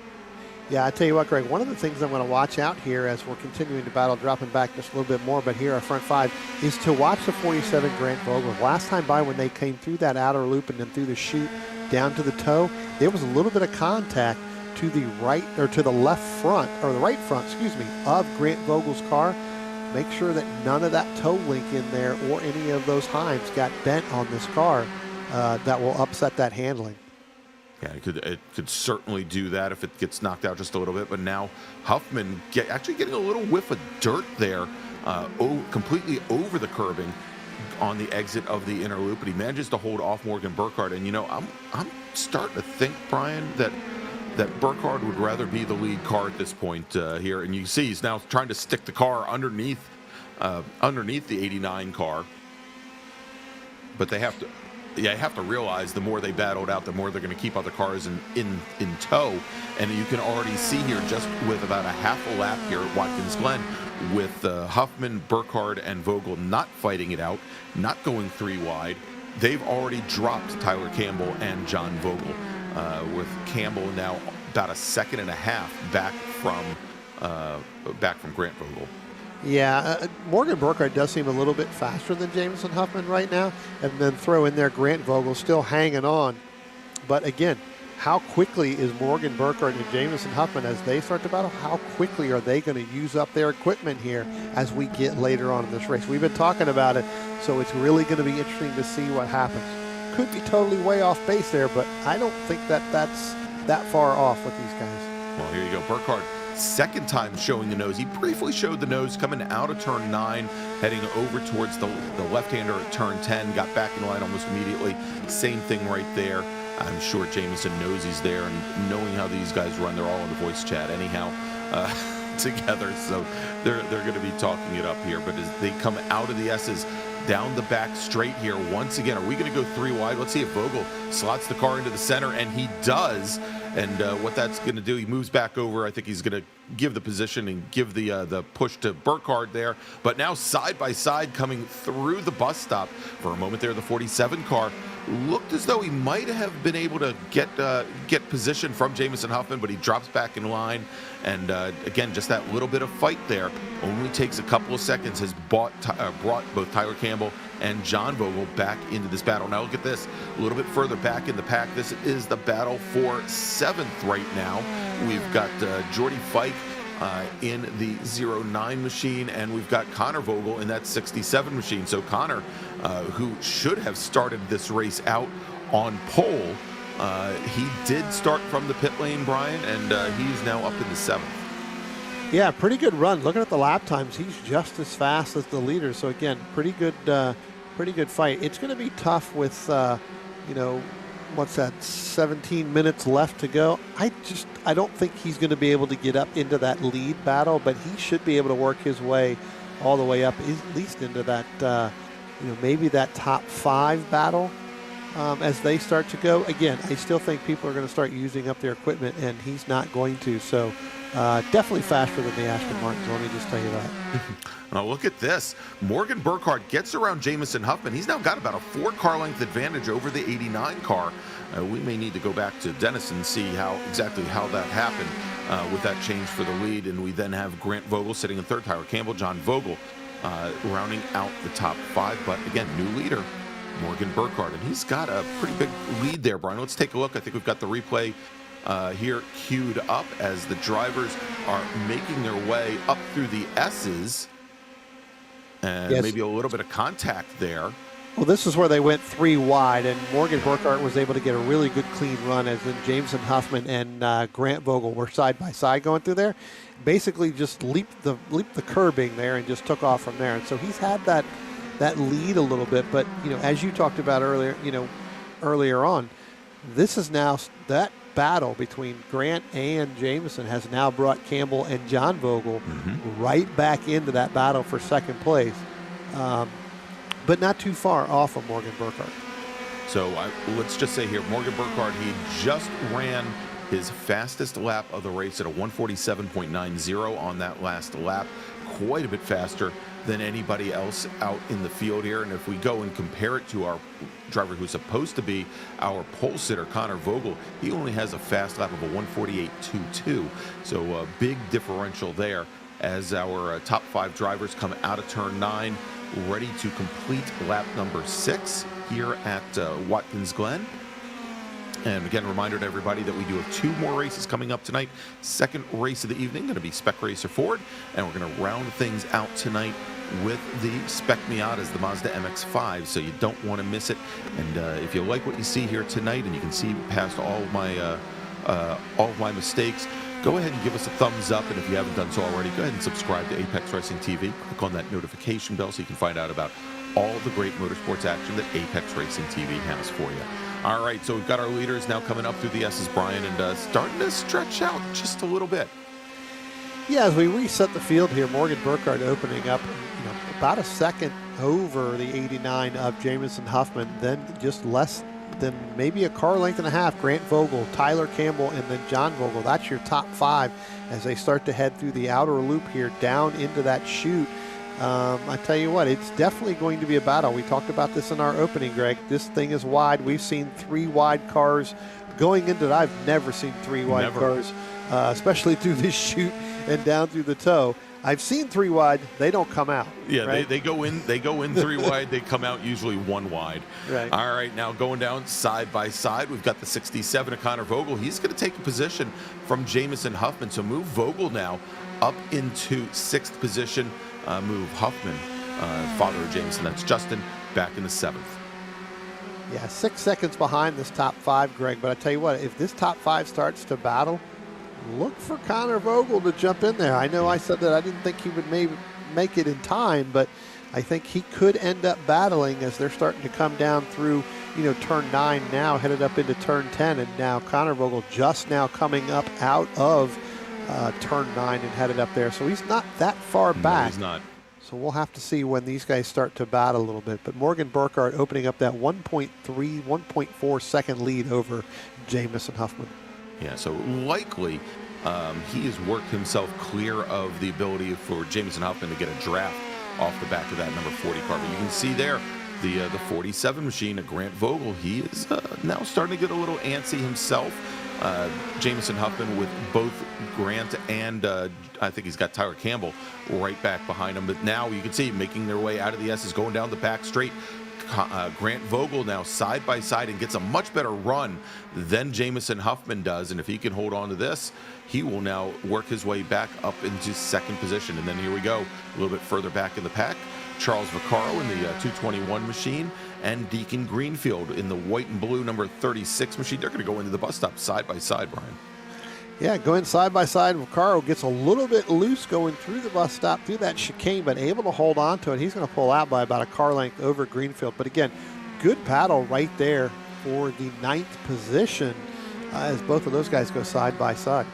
Yeah, I tell you what, Greg, one of the things I'm going to watch out here as we're continuing to battle, dropping back just a little bit more, but here our front 5, is to watch the 47 Grant Vogel. Last time by, when they came through that outer loop and then through the chute down to the toe, there was a little bit of contact to the right, or to the left front, or the right front, excuse me, of Grant Vogel's car. Make sure that none of that toe link in there or any of those heims got bent on this car. That will upset that handling. Yeah, it could certainly do that if it gets knocked out just a little bit. But now Huffman actually getting a little whiff of dirt there, completely over the curbing on the exit of the inner loop, but he manages to hold off Morgan Burkhardt. And you know, I'm starting to think, Brian, that Burkhardt would rather be the lead car at this point here. And you see he's now trying to stick the car underneath the 89 car. But they have to. Yeah, you have to realize the more they battled out, the more they're going to keep other cars in tow. And you can already see here, just with about a half a lap here at Watkins Glen, with Huffman, Burkhardt, and Vogel not fighting it out, not going 3 wide, they've already dropped Tyler Campbell and John Vogel, with Campbell now about 1.5 seconds back from Grant Vogel. Yeah, Morgan Burkhardt does seem a little bit faster than Jamison Huffman right now, and then throw in there Grant Vogel still hanging on. But again, how quickly is Morgan Burkhardt and Jamison Huffman, as they start to battle, how quickly are they going to use up their equipment here as we get later on in this race? We've been talking about it, so it's really going to be interesting to see what happens. Could be totally way off base there, but I don't think that's that far off with these guys. Well, here you go. Burkhardt, second time showing the nose. He briefly showed the nose coming out of turn 9, heading over towards the left-hander at turn 10, got back in line almost immediately. Same thing right there. I'm sure Jamison knows he's there, and knowing how these guys run, they're all in the voice chat anyhow together, so they're going to be talking it up here. But as they come out of the S's, down the back straight here once again, are we going to go 3 wide? Let's see if Vogel slots the car into the center, and he does. And what that's going to do, he moves back over. I think he's going to give the position and give the push to Burkhardt there. But now side by side coming through the bus stop. For a moment there, the 47 car looked as though he might have been able to get position from Jamison Huffman, but he drops back in line. And again, just that little bit of fight there only takes a couple of seconds, has brought both Tyler Campbell and John Vogel back into this battle. Now look at this, a little bit further back in the pack. This is the battle for 7th right now. We've got Jordy Fike in the 09 machine, and we've got Connor Vogel in that 67 machine. So Connor, who should have started this race out on pole, he did start from the pit lane, Brian, and he's now up in the 7th. Yeah, pretty good run. Looking at the lap times, he's just as fast as the leader. So again, pretty good fight. It's going to be tough with, what's that, 17 minutes left to go. I don't think he's going to be able to get up into that lead battle, but he should be able to work his way all the way up, at least into that, maybe that top 5 battle as they start to go. Again, I still think people are going to start using up their equipment, and he's not going to. So definitely faster than the Aston Martins, let me just tell you that. Now look at this. Morgan Burkhardt gets around Jamison Huffman. He's now got about a 4-car length advantage over the 89 car. We may need to go back to Dennis and see exactly how that happened with that change for the lead. And we then have Grant Vogel sitting in 3rd, Tyler Campbell, John Vogel rounding out the top 5. But again, new leader. Morgan Burkhardt, and he's got a pretty big lead there, Brian. Let's take a look. I think we've got the replay here queued up as the drivers are making their way up through the S's, and maybe a little bit of contact there. Well, this is where they went 3 wide, and Morgan Burkhardt was able to get a really good clean run, as then Jameson Huffman and Grant Vogel were side by side going through there. Basically just leaped the curbing there and just took off from there. And so he's had that lead a little bit, but as you talked about earlier on, this is now that battle between Grant and Jameson has now brought Campbell and John Vogel right back into that battle for second place. But not too far off of Morgan Burkhardt. So let's just say here, Morgan Burkhardt, he just ran his fastest lap of the race at a 147.90 on that last lap, quite a bit faster than anybody else out in the field here. And if we go and compare it to our driver who's supposed to be our pole sitter, Connor Vogel, he only has a fast lap of a 148.22. So a big differential there as our top 5 drivers come out of turn 9, ready to complete lap number 6 here at Watkins Glen. And again, reminder to everybody that we do have 2 more races coming up tonight. Second race of the evening going to be Spec Racer Ford, and we're going to round things out tonight with the Spec Miatas, the Mazda MX-5, so you don't want to miss it. And if you like what you see here tonight, and you can see past all of my mistakes, go ahead and give us a thumbs up, and if you haven't done so already, go ahead and subscribe to Apex Racing TV. Click on that notification bell so you can find out about all the great motorsports action that Apex Racing TV has for you. All right, so we've got our leaders now coming up through the S's, Brian, and starting to stretch out just a little bit. Yeah, as we reset the field here, Morgan Burkhardt opening up about a second over the 89 of Jameson Huffman, then just less than maybe a car length and a half, Grant Vogel, Tyler Campbell, and then John Vogel. That's your top 5 as they start to head through the outer loop here down into that chute. I tell you what, it's definitely going to be a battle. We talked about this in our opening, Greg. This thing is wide. We've seen 3 wide cars going into it. I've never seen 3 wide cars, especially through this chute and down through the toe. I've seen 3 wide. They don't come out. Yeah, right? they go in 3 wide. They come out usually 1 wide. Right. All right, now going down side by side, we've got the 67 of Connor Vogel. He's going to take a position from Jameson Huffman. So move Vogel now up into 6th position. Move Huffman, father of Jameson, that's Justin, back in the 7th. Yeah, 6 seconds behind this top 5, Greg. But I tell you what, if this top 5 starts to battle, look for Connor Vogel to jump in there. I know I said that I didn't think he would maybe make it in time, but I think he could end up battling as they're starting to come down through, turn 9 now, headed up into turn 10, and now Connor Vogel just now coming up out of turn 9 and headed up there. So he's not that far back. No, he's not. So we'll have to see when these guys start to battle a little bit. But Morgan Burkhardt opening up that 1.3, 1.4 second lead over Jameson Huffman. Yeah, so likely he has worked himself clear of the ability for Jameson Huffman to get a draft off the back of that number 40 car. But you can see there the 47 machine of Grant Vogel. He is now starting to get a little antsy himself. Jameson Huffman with both Grant and I think he's got Tyler Campbell right back behind him. But now you can see making their way out of the S's, going down the back straight. Grant Vogel now side by side and gets a much better run than Jameson Huffman does. And if he can hold on to this, he will now work his way back up into 2nd position. And then here we go, a little bit further back in the pack. Charles Vaccaro in the 221 machine, and Deacon Greenfield in the white and blue number 36 machine. They're going to go into the bus stop side by side, Brian. Yeah, going side by side. Vaccaro gets a little bit loose going through the bus stop, through that chicane, but able to hold on to it. He's going to pull out by about a car length over Greenfield. But again, good battle right there for the 9th position as both of those guys go side by side.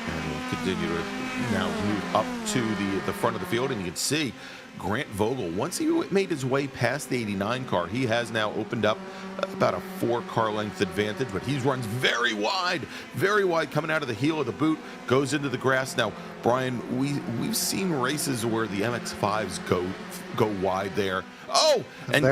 And we'll continue to now move up to the front of the field, and you can see Grant Vogel, once he made his way past the 89 car, he has now opened up about a 4 car length advantage, but he runs very wide coming out of the heel of the boot, goes into the grass. Now, Brian, we've seen races where the MX-5s go wide there. Oh, and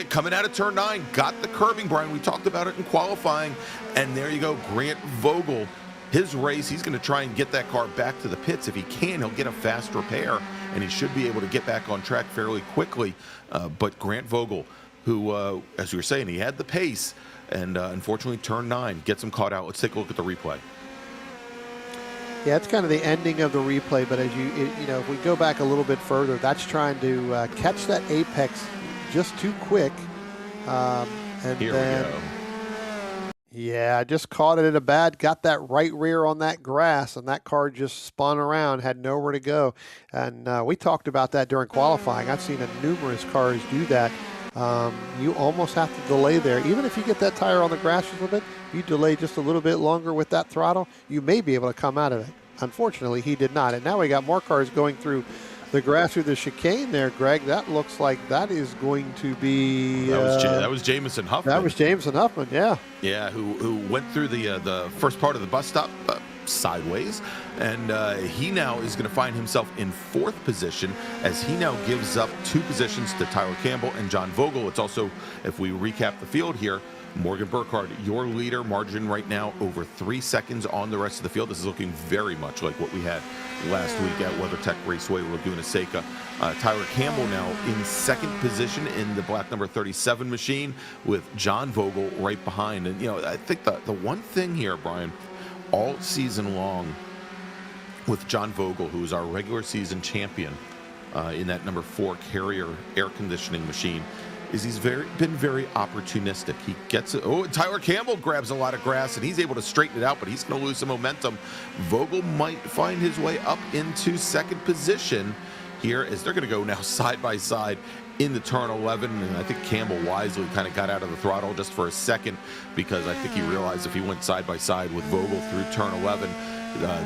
coming out of turn 9, got the curbing, Brian. We talked about it in qualifying, and there you go, Grant Vogel his race. He's going to try and get that car back to the pits. If he can, he'll get a fast repair, and he should be able to get back on track fairly quickly. But Grant Vogel, who, as you were saying, he had the pace, and unfortunately, turn 9 gets him caught out. Let's take a look at the replay. Yeah, it's kind of the ending of the replay, but as if we go back a little bit further, that's trying to catch that apex just too quick. And Here then, we go. Yeah, just caught it at a bad, got that right rear on that grass, and that car just spun around, had nowhere to go. And we talked about that during qualifying. I've seen numerous cars do that. You almost have to delay there. Even if you get that tire on the grass a little bit, you delay just a little bit longer with that throttle, you may be able to come out of it. Unfortunately, he did not. And now we got more cars going through the grass through the chicane there, Greg. That looks like that is going to be... That was Jamison Huffman. That was Jamison Huffman, yeah. Yeah, who went through the first part of the bus stop sideways, and he now is going to find himself in 4th position as he now gives up 2 positions to Tyler Campbell and John Vogel. It's also, if we recap the field here, Morgan Burkhardt, your leader, margin right now over 3 seconds on the rest of the field. This is looking very much like what we had last week at WeatherTech Raceway, Laguna Seca. Tyler Campbell now in 2nd position in the black number 37 machine with John Vogel right behind. And, I think the one thing here, Brian, all season long with John Vogel, who's our regular season champion in that number 4 Carrier air conditioning machine, is he's been very opportunistic. He gets it. Oh, Tyler Campbell grabs a lot of grass, and he's able to straighten it out, but he's going to lose some momentum. Vogel might find his way up into 2nd position here as they're going to go now side by side in the turn 11, and I think Campbell wisely kind of got out of the throttle just for a second because I think he realized if he went side by side with Vogel through turn 11,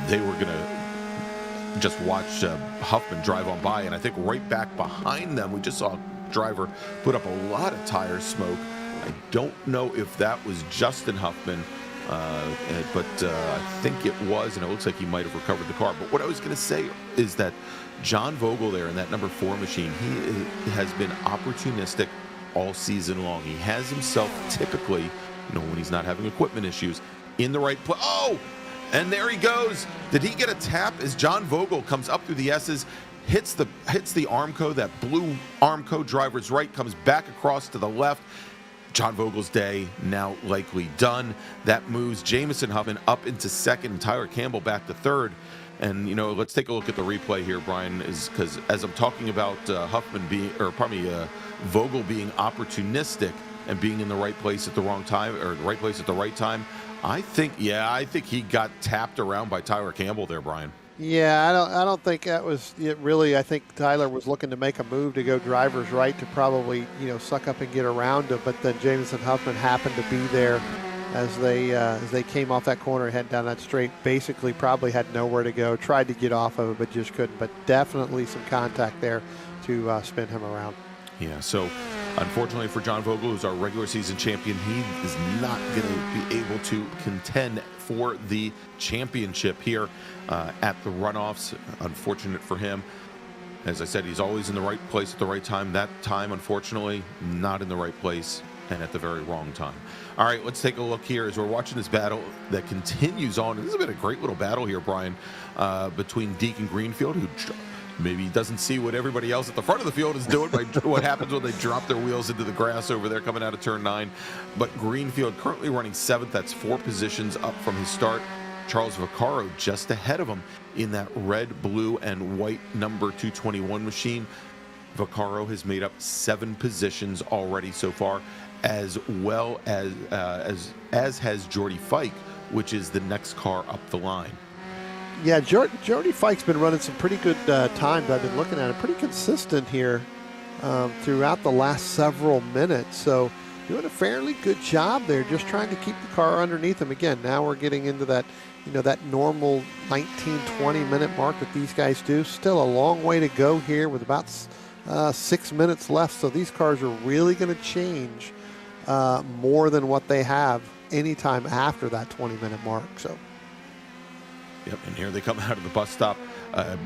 they were going to just watch Huffman drive on by, and I think right back behind them, we just saw driver put up a lot of tire smoke. I don't know if that was Justin Huffman, but I think it was, and it looks like he might have recovered the car. But what I was going to say is that John Vogel there in that number 4 machine, he has been opportunistic all season long. He has himself typically, when he's not having equipment issues, in the right place. Oh, and there he goes. Did he get a tap as John Vogel comes up through the S's? Hits the Armco, that blue Armco driver's right, comes back across to the left. John Vogel's day now likely done. That moves Jamison Huffman up into 2nd and Tyler Campbell back to 3rd. And, let's take a look at the replay here, Brian, is because as I'm talking about Vogel being opportunistic and being in the right place at the wrong time, or the right place at the right time, I think he got tapped around by Tyler Campbell there, Brian. Yeah, I don't think that was it really. I think Tyler was looking to make a move to go driver's right to probably, suck up and get around him. But then Jamison Huffman happened to be there as they came off that corner and head down that straight. Basically, probably had nowhere to go. Tried to get off of it, but just couldn't. But definitely some contact there to spin him around. Yeah, so unfortunately for John Vogel, who's our regular season champion, he is not going to be able to contend for the championship here at the runoffs. Unfortunate for him. As I said, he's always in the right place at the right time. That time, unfortunately, not in the right place and at the very wrong time. All right, let's take a look here as we're watching this battle that continues on. This has been a great little battle here, Brian, between Deacon Greenfield, who maybe doesn't see what everybody else at the front of the field is doing by what happens when they drop their wheels into the grass over there coming out of turn 9. But Greenfield currently running 7th. That's 4 positions up from his start. Charles Vaccaro just ahead of him in that red, blue, and white number 221 machine. Vaccaro has made up 7 positions already so far, as well as has Jordy Fike, which is the next car up the line. Yeah, Jordy Fike's been running some pretty good times. I've been looking at it. Pretty consistent here throughout the last several minutes. So doing a fairly good job there, just trying to keep the car underneath him. Again, now we're getting into that, that normal 19, 20-minute mark that these guys do. Still a long way to go here with about 6 minutes left. So these cars are really going to change more than what they have anytime after that 20-minute mark. So. Yep, and here they come out of the bus stop.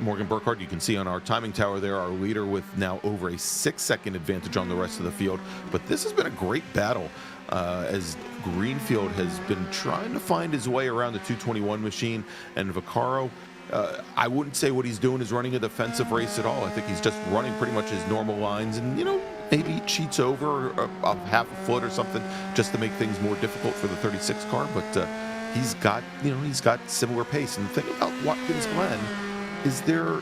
Morgan Burkhardt, you can see on our timing tower there, our leader with now over a 6-second advantage on the rest of the field. But this has been a great battle as Greenfield has been trying to find his way around the 221 machine, and Vaccaro, I wouldn't say what he's doing is running a defensive race at all. I think he's just running pretty much his normal lines, and maybe he cheats over a half a foot or something just to make things more difficult for the 36 car. But he's got similar pace. And the thing about Watkins Glen is there,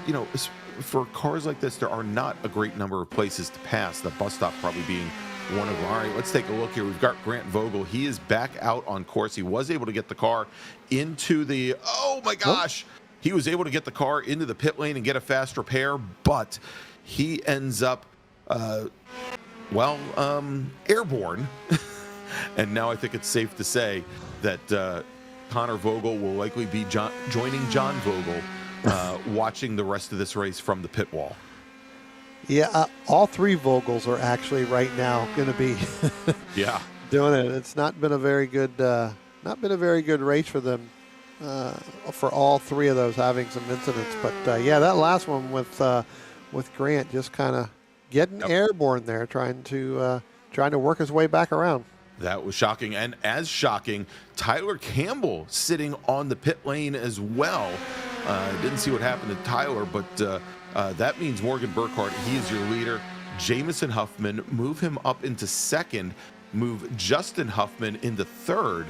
for cars like this, there are not a great number of places to pass. The bus stop probably being one of them. All right, let's take a look here. We've got Grant Vogel. He is back out on course. He was able to get the car into the, oh my gosh. He was able to get the car into the pit lane and get a fast repair, but he ends up, airborne. And now I think it's safe to say that Connor Vogel will likely be joining John Vogel, watching the rest of this race from the pit wall. Yeah, all three Vogels are actually right now going to be doing it. It's not been a very good race for them, for all three of those having some incidents. But that last one with Grant just kind of getting airborne there, trying to work his way back around. That was shocking. And as shocking, Tyler Campbell sitting on the pit lane as well. Didn't see what happened to Tyler, but that means Morgan Burkhardt, he is your leader. Jamison Huffman, move him up into second. Move Justin Huffman into third.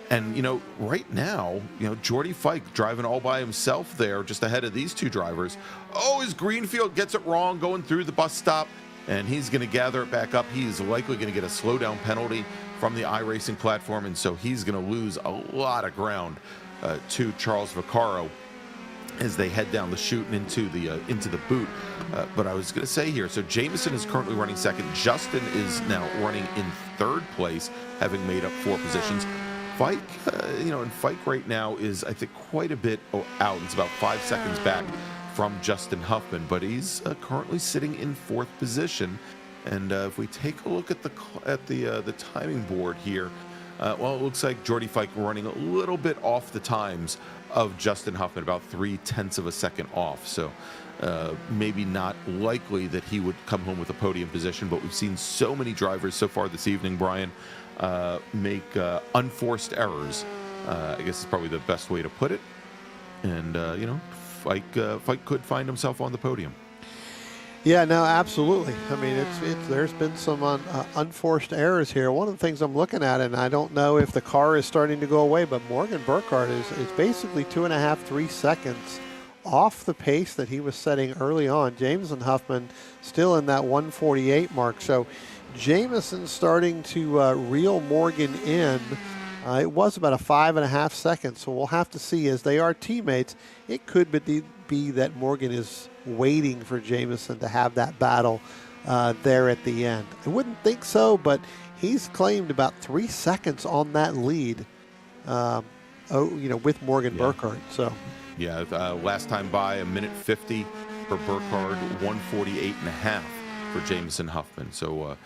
And, right now, Jordy Fike driving all by himself there, just ahead of these two drivers. Oh, as Greenfield gets it wrong going through the bus stop, and he's going to gather it back up. He's likely going to get a slowdown penalty from the iRacing platform, and so he's going to lose a lot of ground to Charles Vaccaro as they head down the chute and into the boot. But I was going to say here, so Jamison is currently running second. Justin is now running in third place, having made up 4 positions. Fike, and Fike right now is, I think, quite a bit out. It's about 5 seconds back from Justin Huffman, but he's currently sitting in 4th position. And if we take a look at the timing board here, it looks like Jordy Fike running a little bit off the times of Justin Huffman, about 0.3 of a second off. So maybe not likely that he would come home with a podium position, but we've seen so many drivers so far this evening, Brian, make unforced errors. I guess is probably the best way to put it. And, Fike could find himself on the podium. Yeah, no, absolutely. I mean, there's been some unforced errors here. One of the things I'm looking at, and I don't know if the car is starting to go away, but Morgan Burkhardt is basically 2.5, 3 seconds off the pace that he was setting early on. Jamison Huffman still in that 1:48 mark. So Jamison starting to reel Morgan in. It was about a 5.5 seconds, so we'll have to see. As they are teammates, it could be that Morgan is waiting for Jamison to have that battle there at the end. I wouldn't think so, but he's claimed about 3 seconds on that lead, with Morgan Burkhardt. So, last time by 1:50 for Burkhardt, 1:48.5 for Jamison Huffman. So,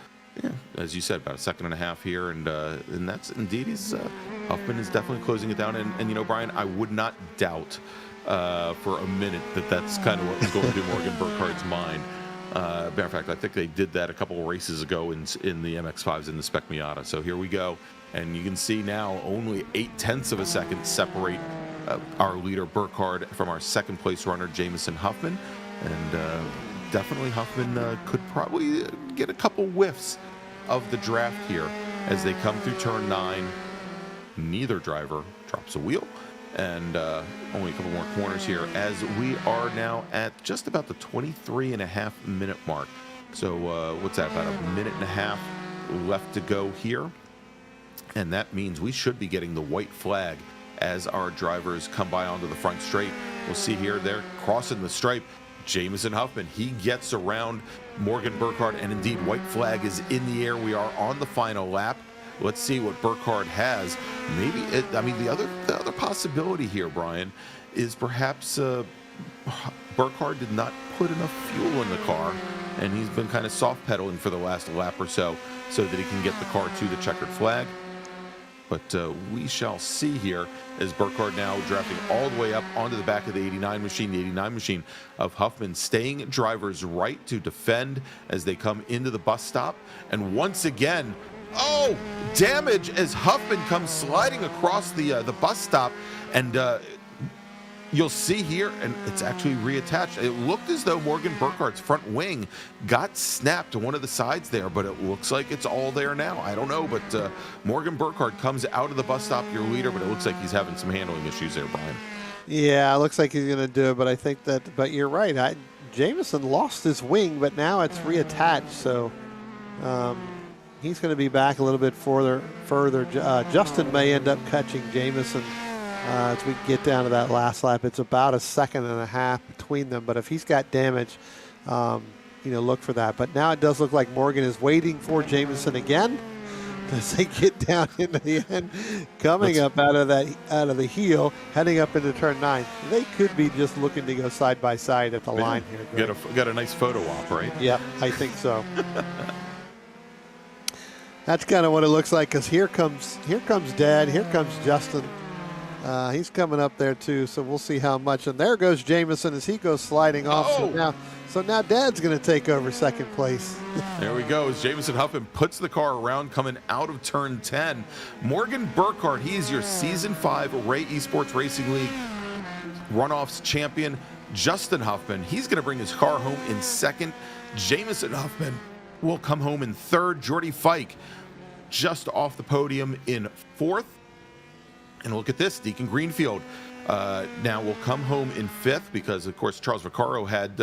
as you said, about 1.5 seconds here, and that's indeed Huffman is definitely closing it down. And Brian, I would not doubt for a minute that's kind of what was going through Morgan Burkhardt's mind. Matter of fact, I think they did that a couple of races ago in the MX-5s in the Spec Miata. So here we go, and you can see now only 0.8 of a second separate our leader Burkhardt from our second place runner Jamison Huffman, and definitely Huffman could probably get a couple whiffs of the draft here as they come through turn 9. Neither driver drops a wheel, and only a couple more corners here as we are now at just about the 23.5 minute mark. So what's that, about 1.5 minutes left to go here, and that means we should be getting the white flag as our drivers come by onto the front straight. We'll see here, they're crossing the stripe. Jamison Huffman, he gets around Morgan Burkhardt, and indeed white flag is in the air. We are on the final lap. Let's see what Burkhardt has. Maybe the other possibility here, Brian, is perhaps Burkhardt did not put enough fuel in the car, and he's been kind of soft pedaling for the last lap or so that he can get the car to the checkered flag. But we shall see here as Burkhardt now drafting all the way up onto the back of the 89 machine. The 89 machine of Huffman staying driver's right to defend as they come into the bus stop. And once again, oh, damage as Huffman comes sliding across the bus stop. And you'll see here, and it's actually reattached. It looked as though Morgan Burkhardt's front wing got snapped to one of the sides there, but it looks like it's all there now. I don't know, but Morgan Burkhardt comes out of the bus stop, your leader, but it looks like he's having some handling issues there, Brian. Yeah, it looks like he's going to do it, but I think that, but you're right. Jameson lost his wing, but now it's reattached, so he's going to be back a little bit further. Justin may end up catching Jameson as we get down to that last lap. It's about a second and a half between them, but if he's got damage, look for that. But now it does look like Morgan is waiting for Jameson again as they get down into the end, coming up out of the heel, heading up into turn 9. They could be just looking to go side by side at the line here. Got a nice photo op, right? Yep, I think so. That's kind of what it looks like, because here comes Dad, here comes Justin. He's coming up there too, so we'll see how much. And there goes Jameson as he goes sliding off. Oh. So now Dad's going to take over second place. There we go. As Jameson Huffman puts the car around coming out of turn 10. Morgan Burkhardt, he is your Season 5 Ray Esports Racing League Runoffs champion. Justin Huffman, he's going to bring his car home in second. Jameson Huffman will come home in third. Jordy Fike just off the podium in fourth. And look at this, Deacon Greenfield now will come home in fifth because, of course, Charles Vaccaro had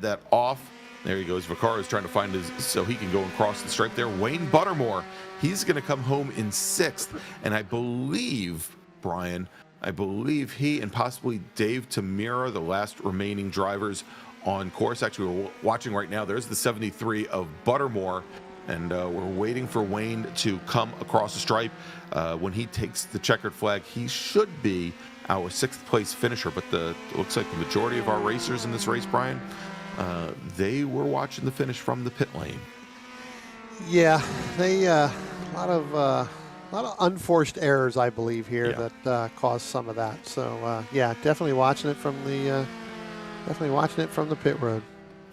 that off. There he goes. Vaccaro's trying to find so he can go and cross the stripe there. Wayne Buttermore, he's going to come home in sixth. And I believe, Brian, he and possibly Dave Tamira, the last remaining drivers on course. Actually, we're watching right now. There's the 73 of Buttermore. And we're waiting for Wayne to come across the stripe. When he takes the checkered flag, he should be our sixth place finisher. But it looks like the majority of our racers in this race, Brian, they were watching the finish from the pit lane. Yeah, they a lot of unforced errors, I believe, here that caused some of that. So definitely watching it from the pit road.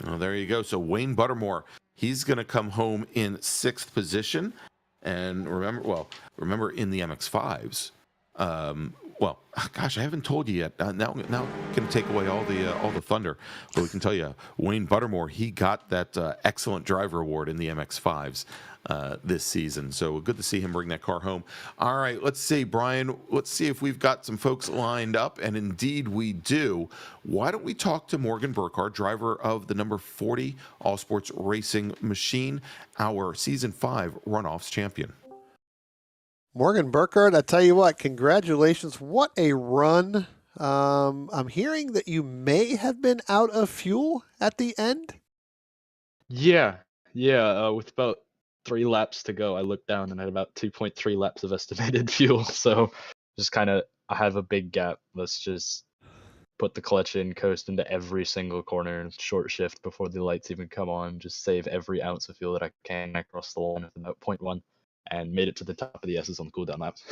Oh, there you go. So Wayne Buttermore, he's going to come home in sixth position. And remember in the MX-5s, I haven't told you yet. Now going to take away all the thunder. But we can tell you, Wayne Buttermore, he got that excellent driver award in the MX-5s this season. So good to see him bring that car home. All right, let's see, Brian. Let's see if we've got some folks lined up, and indeed we do. Why don't we talk to Morgan Burkhardt, driver of the number 40 All Sports Racing Machine, our Season 5 Runoffs champion. Morgan Burkhardt, I tell you what, congratulations. What a run. I'm hearing that you may have been out of fuel at the end. Yeah. With about 3 laps to go, I looked down and had about 2.3 laps of estimated fuel. So just I have a big gap. Let's just put the clutch in, coast into every single corner, and short shift before the lights even come on. Just save every ounce of fuel that I can across the line with about 0.1. And made it to the top of the S's on the cooldown laps.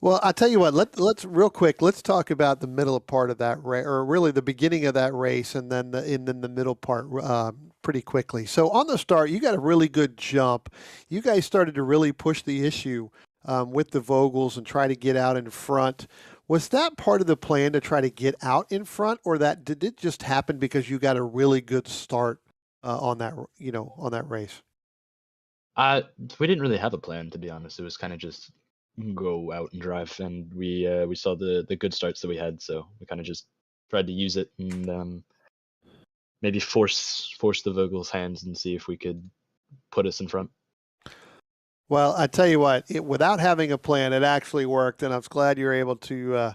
Well, I tell you what, let's real quick, let's talk about the middle part of that race, or really the beginning of that race, and then the middle part pretty quickly. So on the start, you got a really good jump. You guys started to really push the issue with the Vogels and try to get out in front. Was that part of the plan to try to get out in front, or did it just happen because you got a really good start on that race? We didn't really have a plan, to be honest. It was kind of just go out and drive, and we saw the good starts that we had, so we kind of just tried to use it and maybe force the Vogel's hands and see if we could put us in front. Well, I tell you what, without having a plan, it actually worked, and I was glad you're able to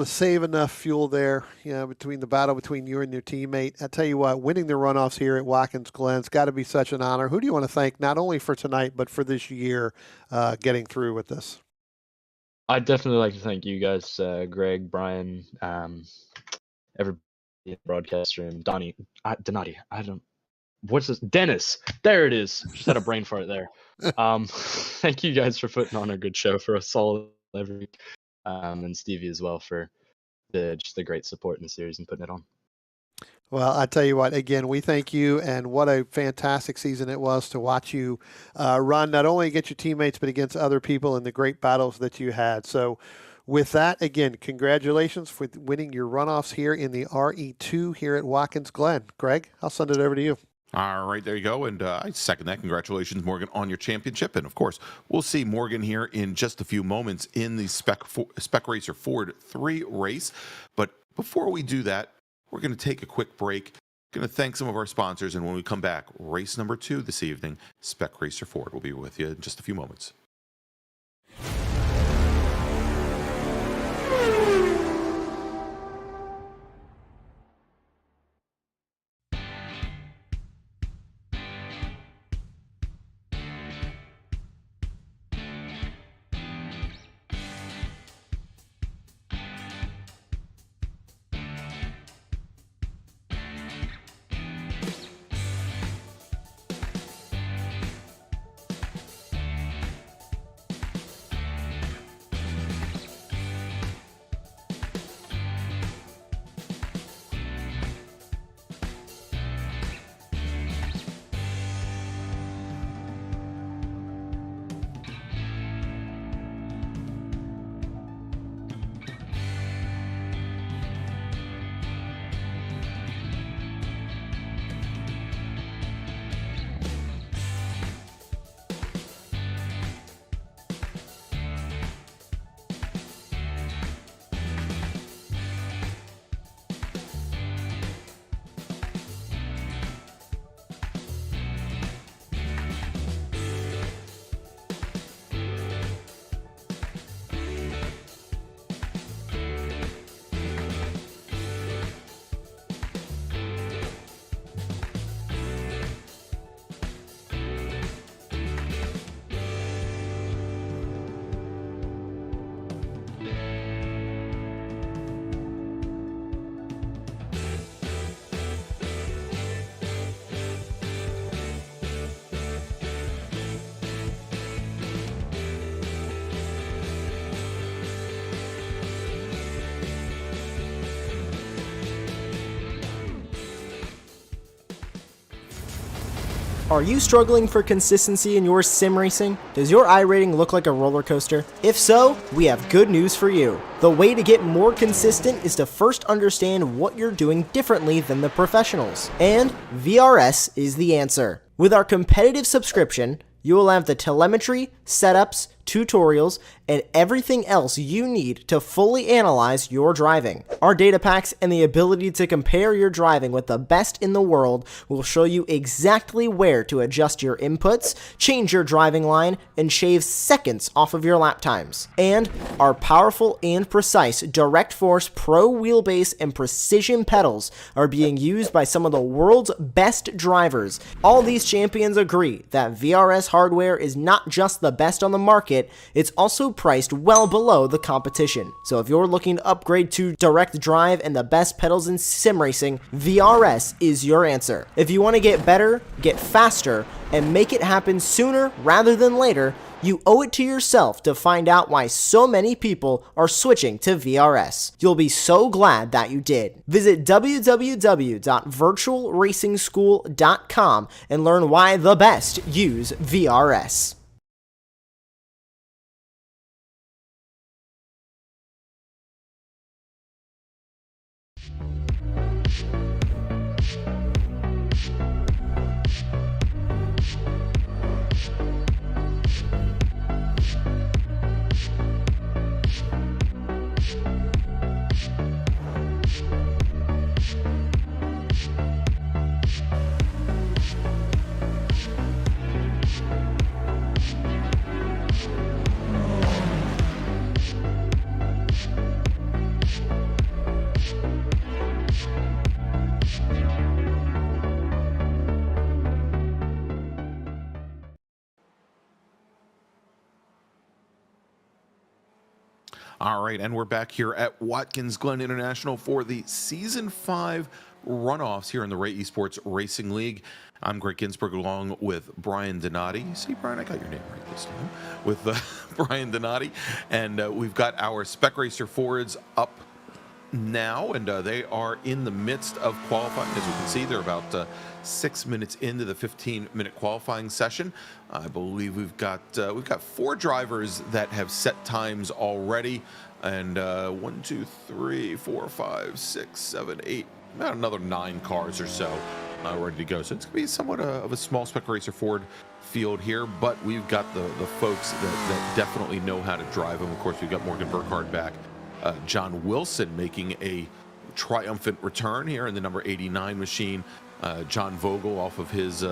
save enough fuel there, between the battle between you and your teammate. I tell you what, winning the runoffs here at Watkins Glen's got to be such an honor. Who do you want to thank, not only for tonight, but for this year getting through with this? I'd definitely like to thank you guys, Greg, Brian, everybody, broadcaster, and Donnie, Donati. What's this? Dennis. There it is. Just had a brain fart there. Thank you guys for putting on a good show for us all every week, and Stevie as well for just the great support in the series and putting it on. Well, I tell you what, again, we thank you, and what a fantastic season it was to watch you run, not only against your teammates, but against other people and the great battles that you had. So with that, again, congratulations for winning your runoffs here in the RE2 here at Watkins Glen. Greg, I'll send it over to you. All right, there you go. And I second that. Congratulations, Morgan, on your championship. And of course, we'll see Morgan here in just a few moments in the Spec Racer Ford 3 race. But before we do that, we're going to take a quick break. Going to thank some of our sponsors. And when we come back, race number 2 this evening, Spec Racer Ford will be with you in just a few moments. Are you struggling for consistency in your sim racing? Does your iRating look like a roller coaster? If so, we have good news for you. The way to get more consistent is to first understand what you're doing differently than the professionals. And VRS is the answer. With our competitive subscription, you will have the telemetry, setups, tutorials, and everything else you need to fully analyze your driving. Our data packs and the ability to compare your driving with the best in the world will show you exactly where to adjust your inputs, change your driving line, and shave seconds off of your lap times. And our powerful and precise Direct Force Pro wheelbase and precision pedals are being used by some of the world's best drivers. All these champions agree that VRS hardware is not just the best on the market, it's also priced well below the competition. So if you're looking to upgrade to direct drive and the best pedals in sim racing, VRS is your answer. If you want to get better, get faster, and make it happen sooner rather than later, you owe it to yourself to find out why so many people are switching to VRS. You'll be so glad that you did. Visit www.virtualracingschool.com and learn why the best use VRS. All right, and we're back here at Watkins Glen International for the Season 5 Runoffs here in the Ray Esports Racing League. I'm Greg Ginsburg along with Brian Donati. See, Brian, I got your name right this time. With Brian Donati. And we've got our Spec Racer Fords up now, and they are in the midst of qualifying. As you can see, they're about 6 minutes into the 15-minute qualifying session. I believe we've got 4 drivers that have set times already, and 1, 2, 3, 4, 5, 6, 7, 8, about another 9 cars or so ready to go. So it's gonna be somewhat of a small Spec Racer Ford field here, but we've got the folks that definitely know how to drive them. Of course, we've got Morgan Burkhardt back. John Wilson making a triumphant return here in the number 89 machine. John Vogel off of his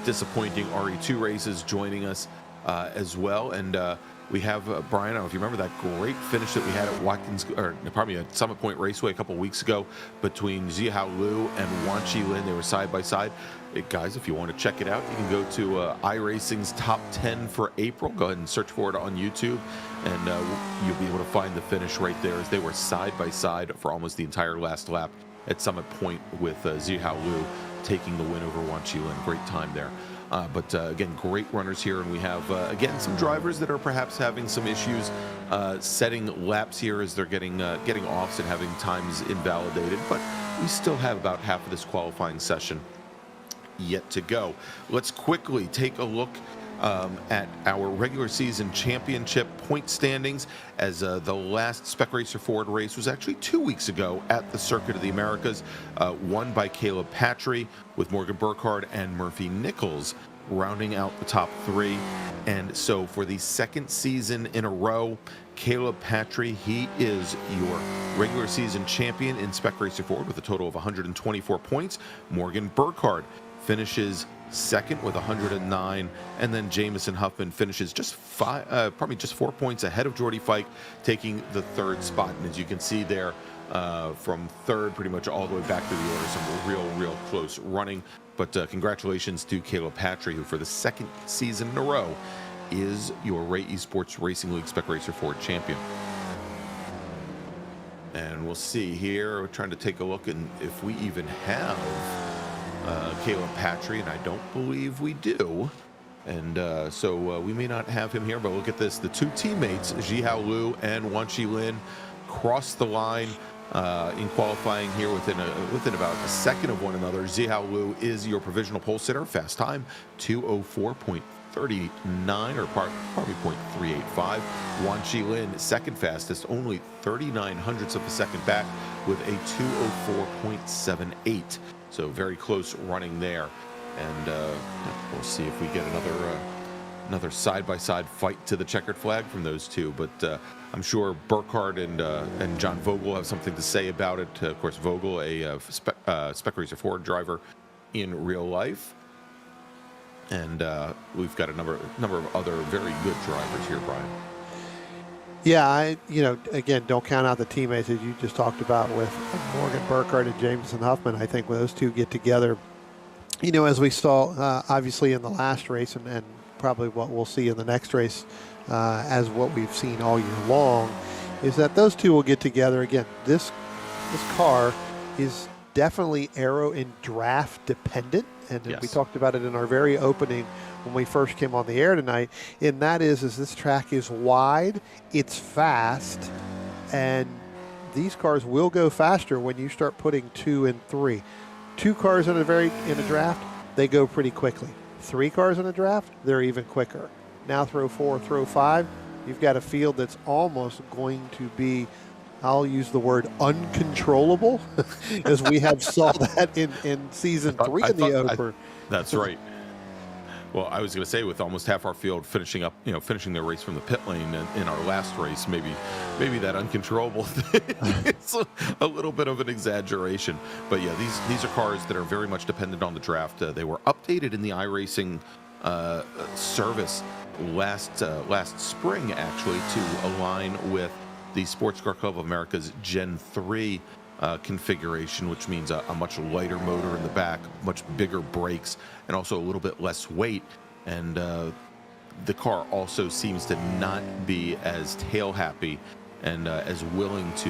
disappointing RE2 races joining us as well. And we have Brian, I don't know if you remember that great finish that we had at Summit Point Raceway a couple weeks ago between Zihao Liu and Wan Chi Lin. They were side by side. Guys, if you want to check it out, you can go to iRacing's Top 10 for April. Go ahead and search for it on YouTube, and you'll be able to find the finish right there as they were side by side for almost the entire last lap at Summit Point, with Zihao Liu taking the win over Wan Chi Lin. Great time there. But again, great runners here, and we have again some drivers that are perhaps having some issues setting laps here as they're getting offs and having times invalidated. But we still have about half of this qualifying session yet to go. Let's quickly take a look at our regular season championship point standings, as the last Spec Racer Ford race was actually 2 weeks ago at the Circuit of the Americas, won by Caleb Patry, with Morgan Burkhardt and Murphy Nichols rounding out the top 3. And so for the second season in a row, Caleb Patry, he is your regular season champion in Spec Racer Ford with a total of 124 points. Morgan Burkhardt finishes second with 109, and then Jamison Huffman finishes just 4 points ahead of Jordy Fike, taking the 3rd spot. And as you can see there, from 3rd pretty much all the way back to the order, some real close running. But congratulations to Caleb Patry, who for the second season in a row is your Ray Esports Racing League Spec Racer Ford champion. And we'll see here, we're trying to take a look and if we even have Caleb Patry, and I don't believe we do. And so we may not have him here, but look at this. The 2 teammates, Zihao Liu and Wan Chi Lin, crossed the line in qualifying here within about a second of one another. Zihao Liu is your provisional pole sitter, fast time 2:04.39, or probably 0.385. Wan Chi Lin, second fastest, only 39 hundredths of a second back with a 2:04.78. So very close running there, and we'll see if we get another side-by-side fight to the checkered flag from those two. But I'm sure Burkhardt and John Vogel have something to say about it. Of course, Vogel, a Spec Racer Ford driver in real life, and we've got a number of other very good drivers here, Brian. Yeah, again, don't count out the teammates as you just talked about with Morgan Burkhardt and Jamison Huffman. I think when those two get together, as we saw obviously in the last race, and probably what we'll see in the next race, as what we've seen all year long, is that those two will get together again. This car is definitely aero and draft dependent, and yes, we talked about it in our very opening when we first came on the air tonight, and that is this track is wide, it's fast, and these cars will go faster when you start putting 2 and 3. 2 cars in a draft, they go pretty quickly. 3 cars in a draft, they're even quicker. Now throw 4, throw 5, you've got a field that's almost going to be, I'll use the word uncontrollable, as we have saw that in season 3 in the Oper. That's right. Well, I was going to say, with almost half our field finishing their race from the pit lane in our last race, maybe that uncontrollable thing is a little bit of an exaggeration. But yeah, these are cars that are very much dependent on the draft. They were updated in the iRacing service last spring, actually, to align with the Sports Car Club of America's Gen 3 configuration, which means a much lighter motor in the back, much bigger brakes, and also a little bit less weight. And the car also seems to not be as tail happy and as willing to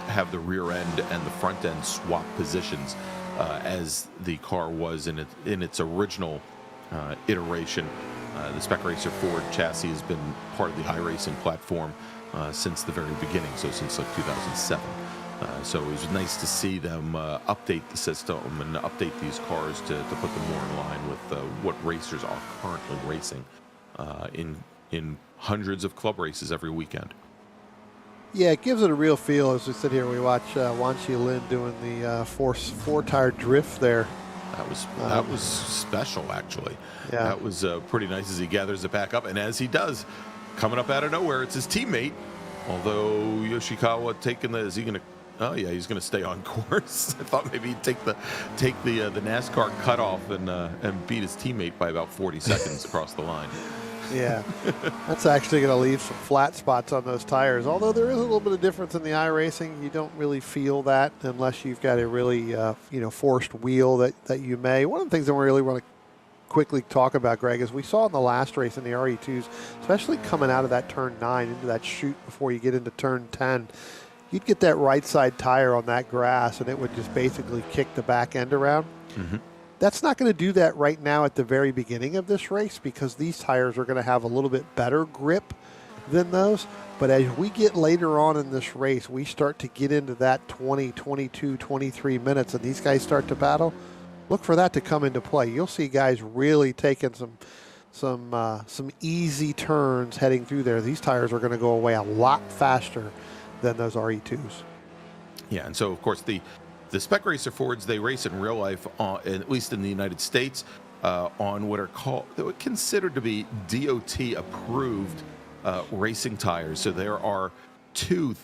have the rear end and the front end swap positions as the car was in its original iteration. The Spec Racer Ford chassis has been part of the iRacing platform since the very beginning, so since like 2007. So it was nice to see them update the system and update these cars to put them more in line with what racers are currently racing in hundreds of club races every weekend. Yeah, it gives it a real feel. As we sit here, we watch Wan Chi Lin doing the four-tire drift there. That was special, actually. Yeah. That was pretty nice as he gathers it back up, and as he does, coming up out of nowhere, it's his teammate. Although Yoshikawa taking the, is he going to? Oh yeah, he's going to stay on course. I thought maybe he'd take the NASCAR cutoff and beat his teammate by about 40 seconds across the line. Yeah, that's actually going to leave some flat spots on those tires. Although there is a little bit of difference in the iRacing, you don't really feel that unless you've got a really forced wheel that you may. One of the things that we really want to quickly talk about, Greg, is we saw in the last race in the RE2s, especially coming out of that turn 9 into that chute before you get into turn 10, you'd get that right side tire on that grass and it would just basically kick the back end around. Mm-hmm. That's not going to do that right now at the very beginning of this race because these tires are going to have a little bit better grip than those. But as we get later on in this race, we start to get into that 20, 22, 23 minutes and these guys start to battle. Look for that to come into play. You'll see guys really taking some easy turns heading through there. These tires are going to go away a lot faster than those RE2s. Yeah, and so of course the Spec Racer Fords, they race in real life, at least in the United States, on what are considered to be DOT approved racing tires. So there are two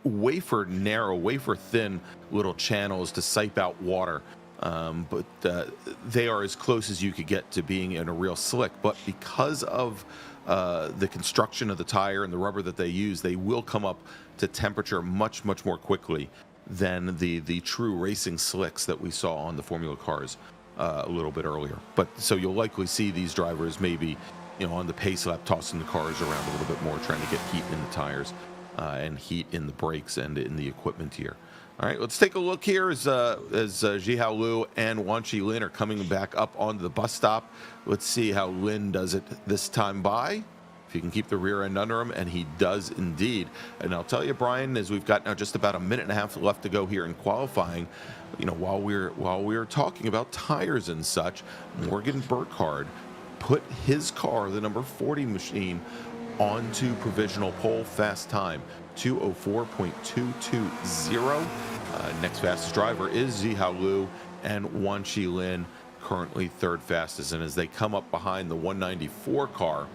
wafer thin little channels to sipe out water. But they are as close as you could get to being in a real slick. But because of the construction of the tire and the rubber that they use, they will come up to temperature much more quickly than the true racing slicks that we saw on the Formula cars a little bit earlier. But so you'll likely see these drivers maybe on the pace lap tossing the cars around a little bit more, trying to get heat in the tires and heat in the brakes and in the equipment here. All right, let's take a look here as Jihao Liu and Wan Chi Lin are coming back up onto the bus stop. Let's see how Lin does it this time by. If he can keep the rear end under him, and he does indeed. And I'll tell you, Brian, as we've got now just about a minute and a half left to go here in qualifying, while we're talking about tires and such, Morgan Burkhardt put his car, the number 40 machine, onto provisional pole fast time. 204.220. Next fastest driver is Jihao Liu, and Wan Chi Lin currently third fastest. And as they come up behind the 194 car,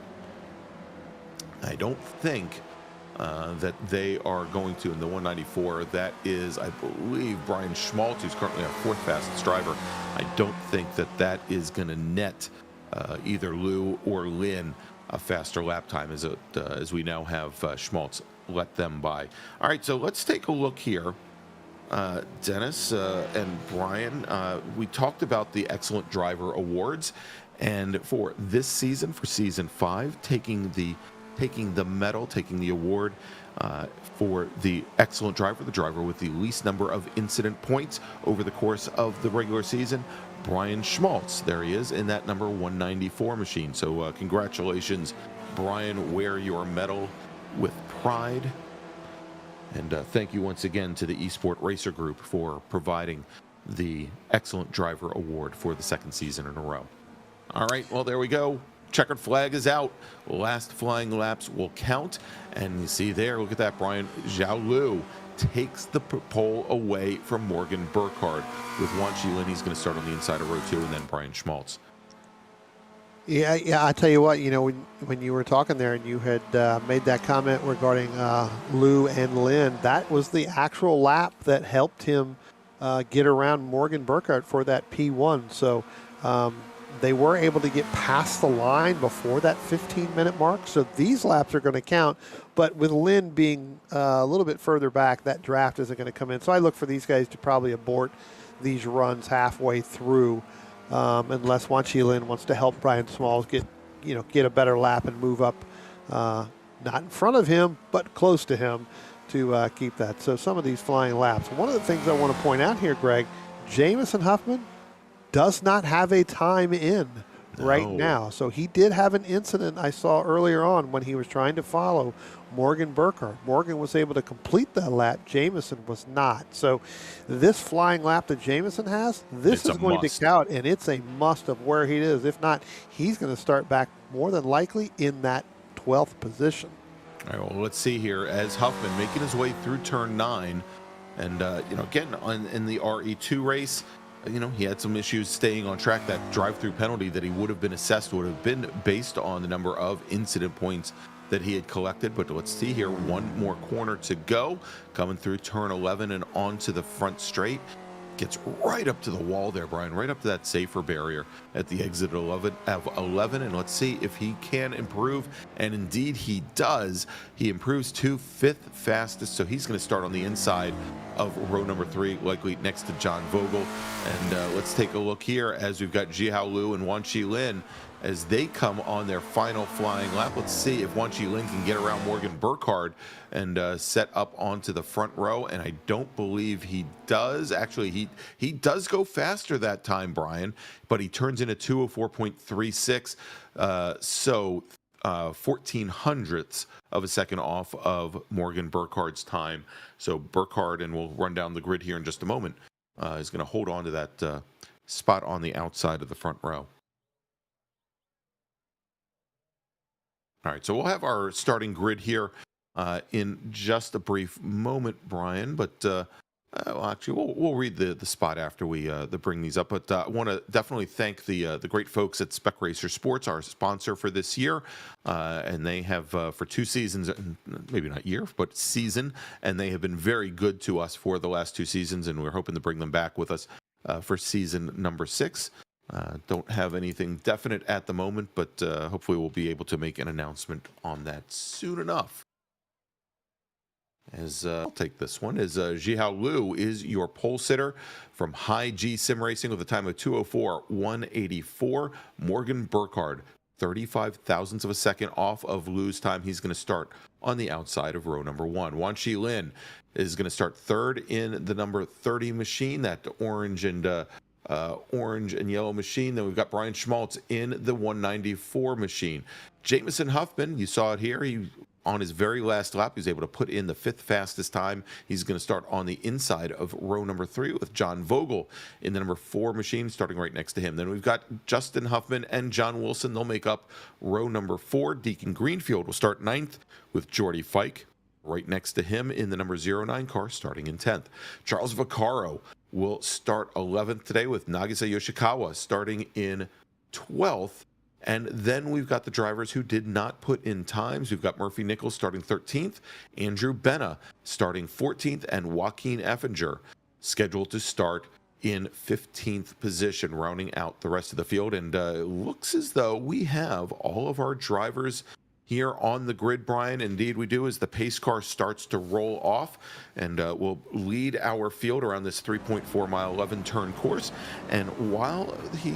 I don't think that they are going to, in the 194, that is, I believe, Brian Schmaltz, who's currently our fourth fastest driver. I don't think that is going to net either Liu or Lin a faster lap time, as we now have Schmaltz let them by. All right, so let's take a look here. Dennis and Brian, we talked about the Excellent Driver Awards, and for this season, for season 5, taking the medal, taking the award for the excellent driver, the driver with the least number of incident points over the course of the regular season, Brian Schmaltz. There he is in that number 194 machine. So congratulations, Brian. Wear your medal with pride. And thank you once again to the Esports Racer Group for providing the Excellent Driver Award for the second season in a row. All right, well, there we go. Checkered flag is out. Last flying laps will count. And you see there, look at that, Brian. Zhao Liu takes the pole away from Morgan Burkhardt. With Wan Chi Lin, he's going to start on the inside of row 2, and then Brian Schmaltz. Yeah, I tell you what, when you were talking there and you had made that comment regarding Liu and Lin, that was the actual lap that helped him get around Morgan Burkhardt for that P1. So they were able to get past the line before that 15-minute mark. So these laps are going to count. But with Lin being a little bit further back, that draft isn't going to come in. So I look for these guys to probably abort these runs halfway through, unless Wan Chi Lin wants to help Brian Smalls get a better lap and move up, not in front of him, but close to him, to keep that. So some of these flying laps. One of the things I want to point out here, Greg, Jamison Huffman does not have a time in right now. So he did have an incident I saw earlier on when he was trying to follow Morgan Burkhardt. Morgan was able to complete that lap. Jamison was not. So this flying lap that Jamison has, this is going to count, and it's a must of where he is. If not, he's going to start back more than likely in that 12th position. All right, well, let's see here as Huffman making his way through turn 9. And, again, in the RE2 race, he had some issues staying on track. That drive-through penalty that he would have been assessed would have been based on the number of incident points that he had collected. But let's see here, one more corner to go. Coming through turn 11 and onto the front straight. Gets right up to the wall there, Brian, right up to that safer barrier at the exit of 11. And let's see if he can improve. And indeed he does. He improves to 5th fastest. So he's going to start on the inside of row number 3, likely next to John Vogel. And let's take a look here as we've got Jihao Liu and Wan Chi Lin as they come on their final flying lap. Let's see if Wan Chi Lin can get around Morgan Burkhardt and set up onto the front row. And I don't believe he does. Actually, he does go faster that time, Brian, but he turns in a 2:04.36. So 14 hundredths of a second off of Morgan Burkhardt's time. So Burkhardt, and we'll run down the grid here in just a moment, is going to hold on to that spot on the outside of the front row. All right, so we'll have our starting grid here in just a brief moment, Brian. But well, actually, we'll read the spot after we bring these up. But I want to definitely thank the great folks at Spec Racer Sports, our sponsor for this year, and they have for 2 seasons, maybe not year, but season, and they have been very good to us for the last 2 seasons, and we're hoping to bring them back with us for season number 6. Don't have anything definite at the moment, but hopefully we'll be able to make an announcement on that soon enough. As I'll take this one, as Jihao Liu is your pole sitter from High G Sim Racing with a time of 2:04.184. Morgan Burkhardt, 35 thousandths of a second off of Liu's time. He's going to start on the outside of row number 1. Wan Chi Lin is going to start 3rd in the number 30 machine, that orange and yellow machine. Then we've got Brian Schmaltz in the 194 machine. Jamison Huffman, you saw it here. He, on his very last lap, he was able to put in the 5th fastest time. He's going to start on the inside of row number 3 with John Vogel in the number 4 machine, starting right next to him. Then we've got Justin Huffman and John Wilson. They'll make up row number 4. Deacon Greenfield will start 9th with Jordy Fike right next to him in the number 09 car, starting in 10th. Charles Vaccaro will start 11th today with Nagisa Yoshikawa starting in 12th. And then we've got the drivers who did not put in times. We've got Murphy Nichols starting 13th, Andrew Benna starting 14th, and Joaquin Effinger scheduled to start in 15th position, rounding out the rest of the field. And looks as though we have all of our drivers here on the grid, Brian. Indeed we do, as the pace car starts to roll off, and will lead our field around this 3.4 mile 11 turn course. And while he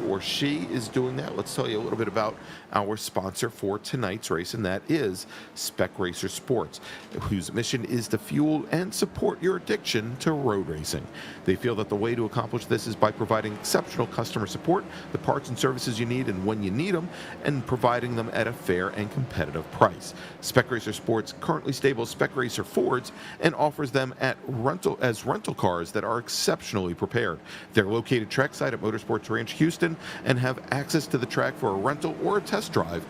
or she is doing that, let's tell you a little bit about our sponsor for tonight's race, and that is Spec Racer Sports, whose mission is to fuel and support your addiction to road racing. They feel that the way to accomplish this is by providing exceptional customer support, the parts and services you need and when you need them, and providing them at a fair and competitive price. Spec Racer Sports currently stables Spec Racer Fords and offers them as rental cars that are exceptionally prepared. They're located trackside at Motorsports Ranch Houston and have access to the track for a rental or a test drive.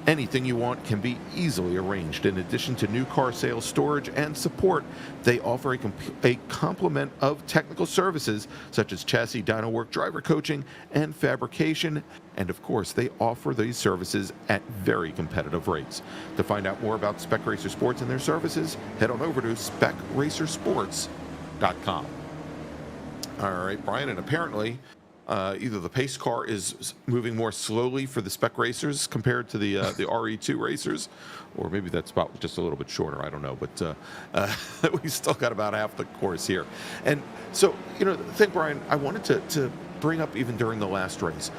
Anything you want can be easily arranged. In addition to new car sales, storage, and support, they offer a complement of technical services such as chassis dyno work, driver coaching, and fabrication. And of course, they offer these services at very competitive rates. To find out more about Spec Racer Sports and their services, head on over to specracersports.com. All right, Brian, and apparently either the pace car is moving more slowly for the Spec Racers compared to the RE2 racers, or maybe that's about just a little bit shorter. I don't know, but we still got about half the course here. And so, the thing, Brian, I wanted to bring up even during the last race,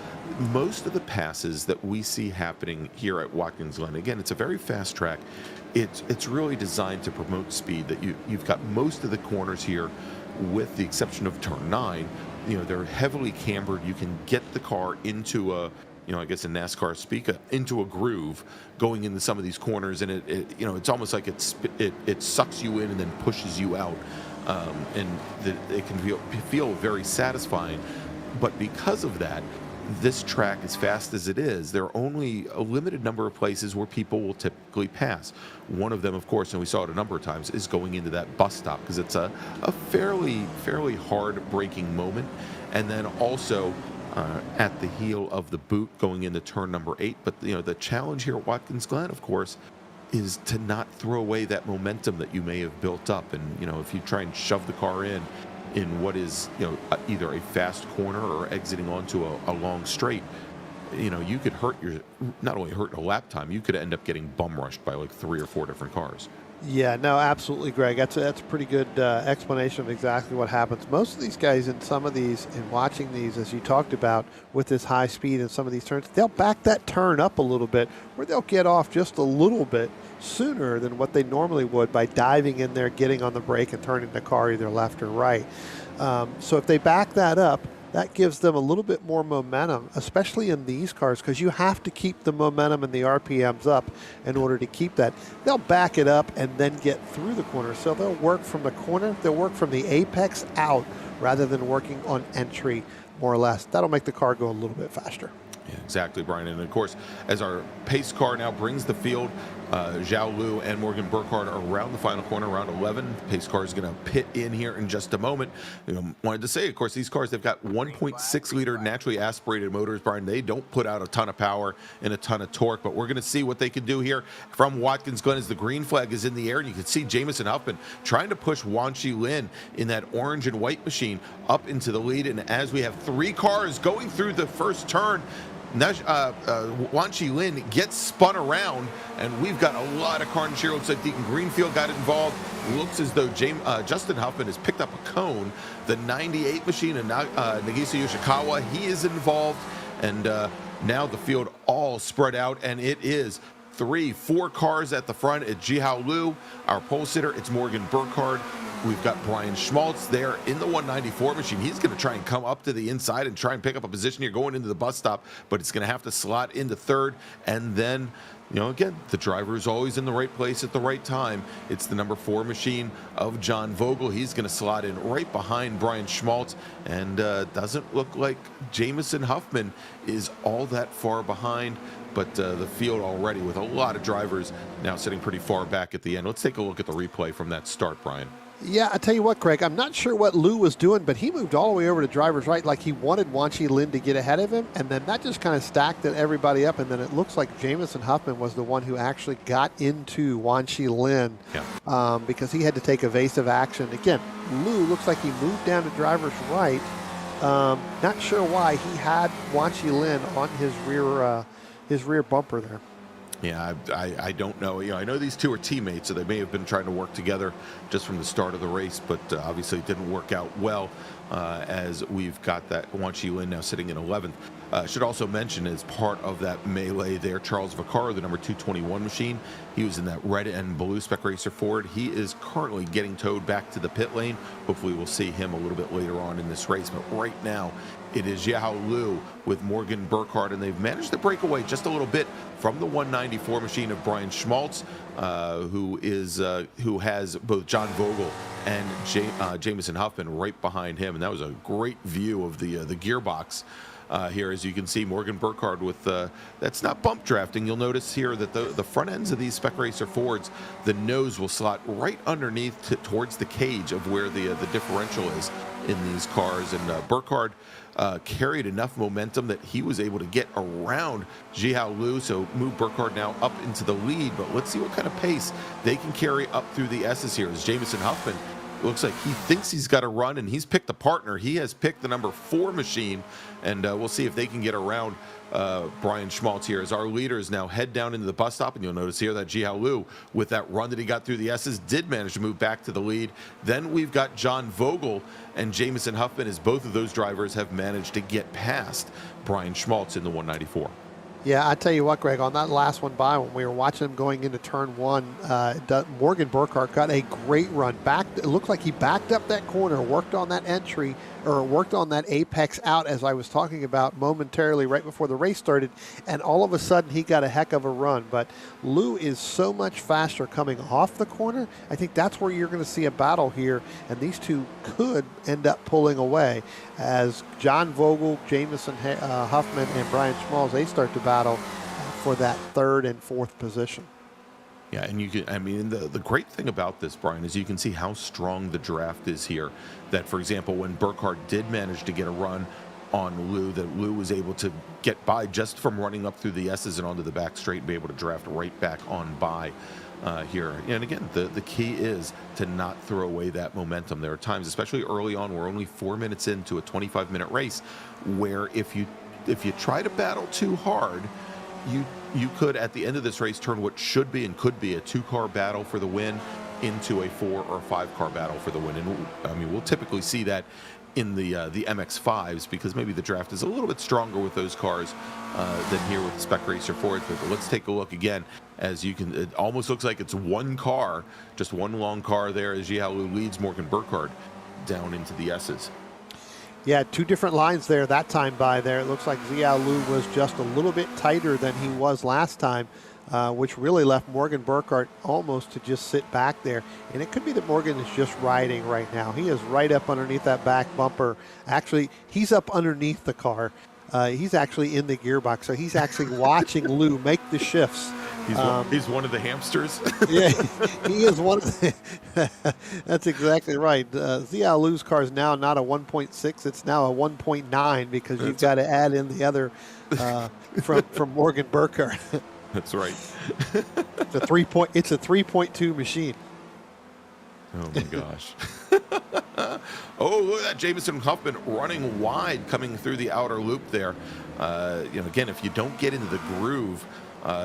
most of the passes that we see happening here at Watkins Glen, again, it's a very fast track. it's really designed to promote speed. That you've got most of the corners here, with the exception of turn 9. They're heavily cambered. You can get the car into a, I guess in NASCAR speak, into a groove going into some of these corners, and it's almost like it sucks you in and then pushes you out, it can feel very satisfying. But because of that, this track, as fast as it is, there are only a limited number of places where people will typically pass. One of them, of course, and we saw it a number of times, is going into that bus stop, because it's a fairly hard braking moment. And then also at the heel of the boot going into turn number 8. But the challenge here at Watkins Glen, of course, is to not throw away that momentum that you may have built up. And if you try and shove the car in what is either a fast corner or exiting onto a long straight, you could not only hurt a lap time, you could end up getting bum rushed by like 3 or 4 different cars. Yeah, no, absolutely, Greg. That's a pretty good explanation of exactly what happens. Most of these guys in some of these, in watching these, as you talked about, with this high speed in some of these turns, they'll back that turn up a little bit, where they'll get off just a little bit sooner than what they normally would by diving in there, getting on the brake, and turning the car either left or right. So if they back that up, that gives them a little bit more momentum, especially in these cars, because you have to keep the momentum and the RPMs up in order to keep that. They'll back it up and then get through the corner. So they'll work from the corner, they'll work from the apex out rather than working on entry, more or less. That'll make the car go a little bit faster. Yeah, exactly, Brian. And of course, as our pace car now brings the field, Zhao Lu and Morgan Burkhardt are around the final corner, around 11. Pace car is going to pit in here in just a moment. Wanted to say, of course, these cars, they've got 1.6 liter naturally aspirated motors, Brian. They don't put out a ton of power and a ton of torque, but we're going to see what they can do here from Watkins Glen as the green flag is in the air. And you can see Jamison Huffman trying to push Wan Chi Lin in that orange and white machine up into the lead. And as we have 3 cars going through the first turn, Wan Chi Lin gets spun around, and we've got a lot of carnage here. Looks like Deacon Greenfield got involved. Looks as though Justin Huffman has picked up a cone. The 98 machine and Nagisa Yoshikawa, he is involved. And now the field all spread out, and it is 3-4 cars at the front. It's Jihao Lu, our pole sitter. It's Morgan Burkhardt. We've got Brian Schmaltz there in the 194 machine. He's going to try and come up to the inside and try and pick up a position here going into the bus stop, but it's going to have to slot into third. And then, again, the driver is always in the right place at the right time. It's the number 4 machine of John Vogel. He's going to slot in right behind Brian Schmaltz, and doesn't look like Jamison Huffman is all that far behind. But the field already with a lot of drivers now sitting pretty far back at the end. Let's take a look at the replay from that start, Brian. Yeah, I tell you what, Greg, I'm not sure what Lou was doing, but he moved all the way over to driver's right like he wanted Wan Chi Lin to get ahead of him, and then that just kind of stacked everybody up, and then it looks like Jamison Huffman was the one who actually got into Wan Chi Lin because he had to take evasive action. Again, Lou looks like he moved down to driver's right. Not sure why he had Wan Chi Lin on his rear bumper there. Yeah, I don't know. I know these two are teammates, so they may have been trying to work together just from the start of the race, but obviously it didn't work out well as we've got that Wan Chi Lin now sitting in 11th. Should also mention, as part of that melee there, Charles Vaccaro, the number 221 machine. He was in that red and blue Spec Racer Ford. He is currently getting towed back to the pit lane. Hopefully we'll see him a little bit later on in this race, but right now it is Yahao Lu with Morgan Burkhardt, and they've managed to break away just a little bit from the 194 machine of Brian Schmaltz, who has both John Vogel and Jamison Huffman right behind him, and that was a great view of the gearbox. Here, as you can see, Morgan Burkhardt with that's not bump drafting. You'll notice here that the front ends of these Spec Racer Fords, the nose will slot right underneath towards the cage of where the differential is in these cars. And Burkhardt carried enough momentum that he was able to get around Jihao Lu, so move Burkhardt now up into the lead. But let's see what kind of pace they can carry up through the S's here. As Jamison Huffman, it looks like he thinks he's got a run, and he's picked a partner. He has picked the number 4 machine, and we'll see if they can get around Brian Schmaltz here as our leaders now head down into the bus stop. And you'll notice here that Jihao Lu, with that run that he got through the S's, did manage to move back to the lead. Then we've got John Vogel and Jamison Huffman, as both of those drivers have managed to get past Brian Schmaltz in the 194. Yeah, I tell you what, Greg, on that last one by, when we were watching him going into turn one, Morgan Burkhart got a great run. It looked like he backed up that corner, worked on that entry, or worked on that apex out, as I was talking about momentarily right before the race started, and all of a sudden he got a heck of a run. But Lou is so much faster coming off the corner. I think that's where you're going to see a battle here, and these two could end up pulling away as John Vogel, Jamison Huffman, and Brian Schmalz, they start to battle for that third and fourth position. Yeah, and you can, I mean, the great thing about this, Brian, is you can see how strong the draft is here. That, for example, when Burkhart did manage to get a run on Lou, that Lou was able to get by just from running up through the S's and onto the back straight and be able to draft right back on by here. And again, the key is to not throw away that momentum. There are times, especially early on, we're only 4 minutes into a 25-minute race, where if you try to battle too hard, you could, at the end of this race, turn what should be and could be a 2-car battle for the win into a 4 or 5-car battle for the win. And I mean, we'll typically see that in the MX-5s, because maybe the draft is a little bit stronger with those cars than here with the Spec Racer Fords. But let's take a look again. As you can, it almost looks like it's one car, just one long car there, as Jialu leads Morgan Burkhart down into the S's. Yeah, two different lines there that time by there. It looks like Jialu was just a little bit tighter than he was last time, which really left Morgan Burkhart almost to just sit back there. And it could be that Morgan is just riding right now. He is right up underneath that back bumper. Actually, he's up underneath the car. He's actually in the gearbox, so he's actually watching Lou make the shifts. He's one of the hamsters. Yeah, he is one of the that's exactly right. Jialu's car is now not a 1.6, it's now a 1.9, because you've got to add in the other from Morgan Burkhart. That's right. It's a 3.2 machine. Oh my gosh. Oh, look at that, Jamison Huffman running wide, coming through the outer loop there. Again, if you don't get into the groove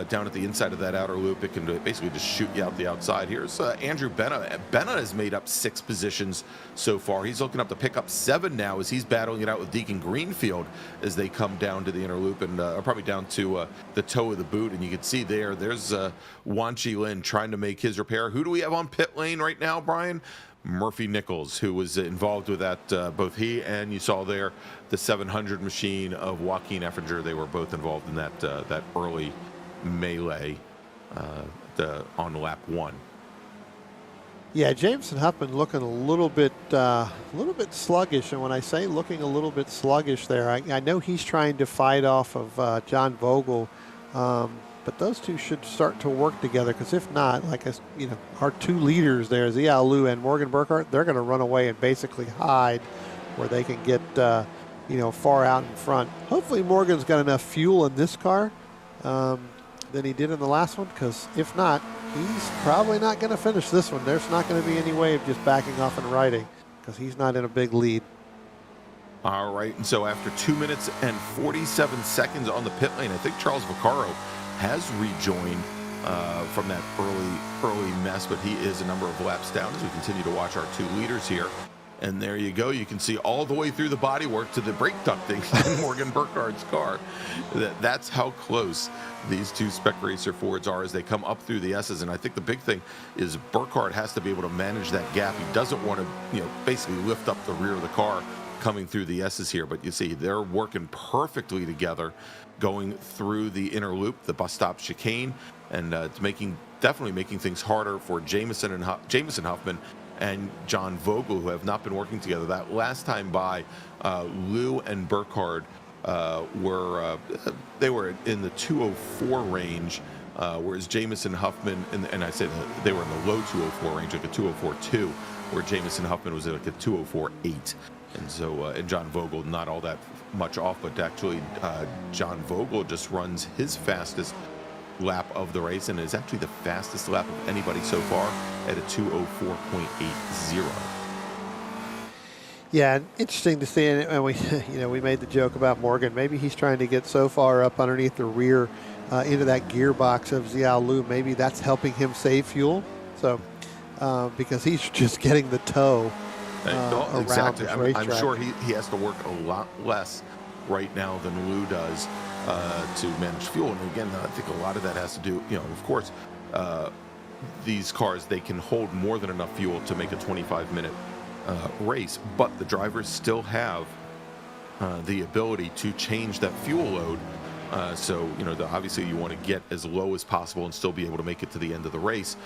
down at the inside of that outer loop, it can basically just shoot you out the outside. Here's Andrew Benna. Benna has made up 6 positions so far. He's looking up to pick up 7 now, as he's battling it out with Deacon Greenfield as they come down to the inner loop and probably down to the toe of the boot. And you can see there's Wanchi Lin trying to make his repair. Who do we have on pit lane right now, Brian? Murphy Nichols, who was involved with that, both he and you saw there the 700 machine of Joaquin Effinger. They were both involved in that early melee on lap 1. Yeah, Jameson Huffman looking a little bit sluggish, and when I say looking a little bit sluggish there, I know he's trying to fight off of John Vogel, but those two should start to work together, because if not, our two leaders there, Jialu and Morgan Burkhart, they're going to run away and basically hide where they can get far out in front. Hopefully Morgan's got enough fuel in this car than he did in the last one, because if not, he's probably not going to finish this one. There's not going to be any way of just backing off and riding, because he's not in a big lead. All right, and so after 2 minutes and 47 seconds on the pit lane, I think Charles Vaccaro has rejoined from that early mess, but he is a number of laps down as we continue to watch our two leaders here. And there you go. You can see all the way through the bodywork to the brake ducting in Morgan Burkhart's car. That's how close these two Spec Racer Fords are as they come up through the S's. And I think the big thing is Burkhart has to be able to manage that gap. He doesn't want to, basically lift up the rear of the car coming through the S's here. But you see, they're working perfectly together, going through the inner loop, the bus stop chicane, and it's definitely making things harder for Jamison Huffman and John Vogel, who have not been working together. That last time by, Lou and Burkhart were in the 204 range, whereas Jamison Huffman, and I said they were in the low 204 range, like a 204.2, where Jamison Huffman was like a 204.8. And so, and John Vogel, not all that much off, but actually John Vogel just runs his fastest lap of the race, and is actually the fastest lap of anybody so far at a 204.80. Yeah, interesting to see. And we made the joke about Morgan. Maybe he's trying to get so far up underneath the rear into that gearbox of Jialu. Maybe that's helping him save fuel. So because he's just getting the tow around exactly. the racetrack. I'm sure he has to work a lot less right now than Lou does to manage fuel. And again, I think a lot of that has to do, of course, these cars, they can hold more than enough fuel to make a 25-minute race, but the drivers still have the ability to change that fuel load. So, obviously you want to get as low as possible and still be able to make it to the end of the race,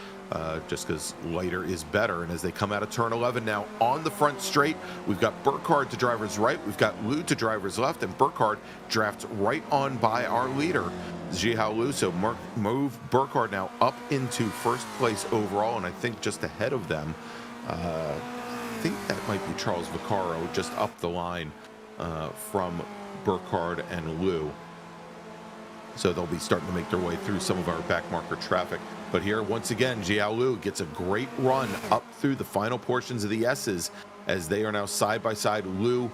just because lighter is better. And as they come out of turn 11 now on the front straight, we've got Burkhardt to driver's right, we've got Liu to driver's left, and Burkhardt drafts right on by our leader, Zhihao Liu. So move Burkhardt now up into first place overall, and I think just ahead of them, I think that might be Charles Vaccaro just up the line from Burkhardt and Liu. So they'll be starting to make their way through some of our backmarker traffic. But here, once again, Zhihao Liu gets a great run up through the final portions of the S's as they are now side by side. Liu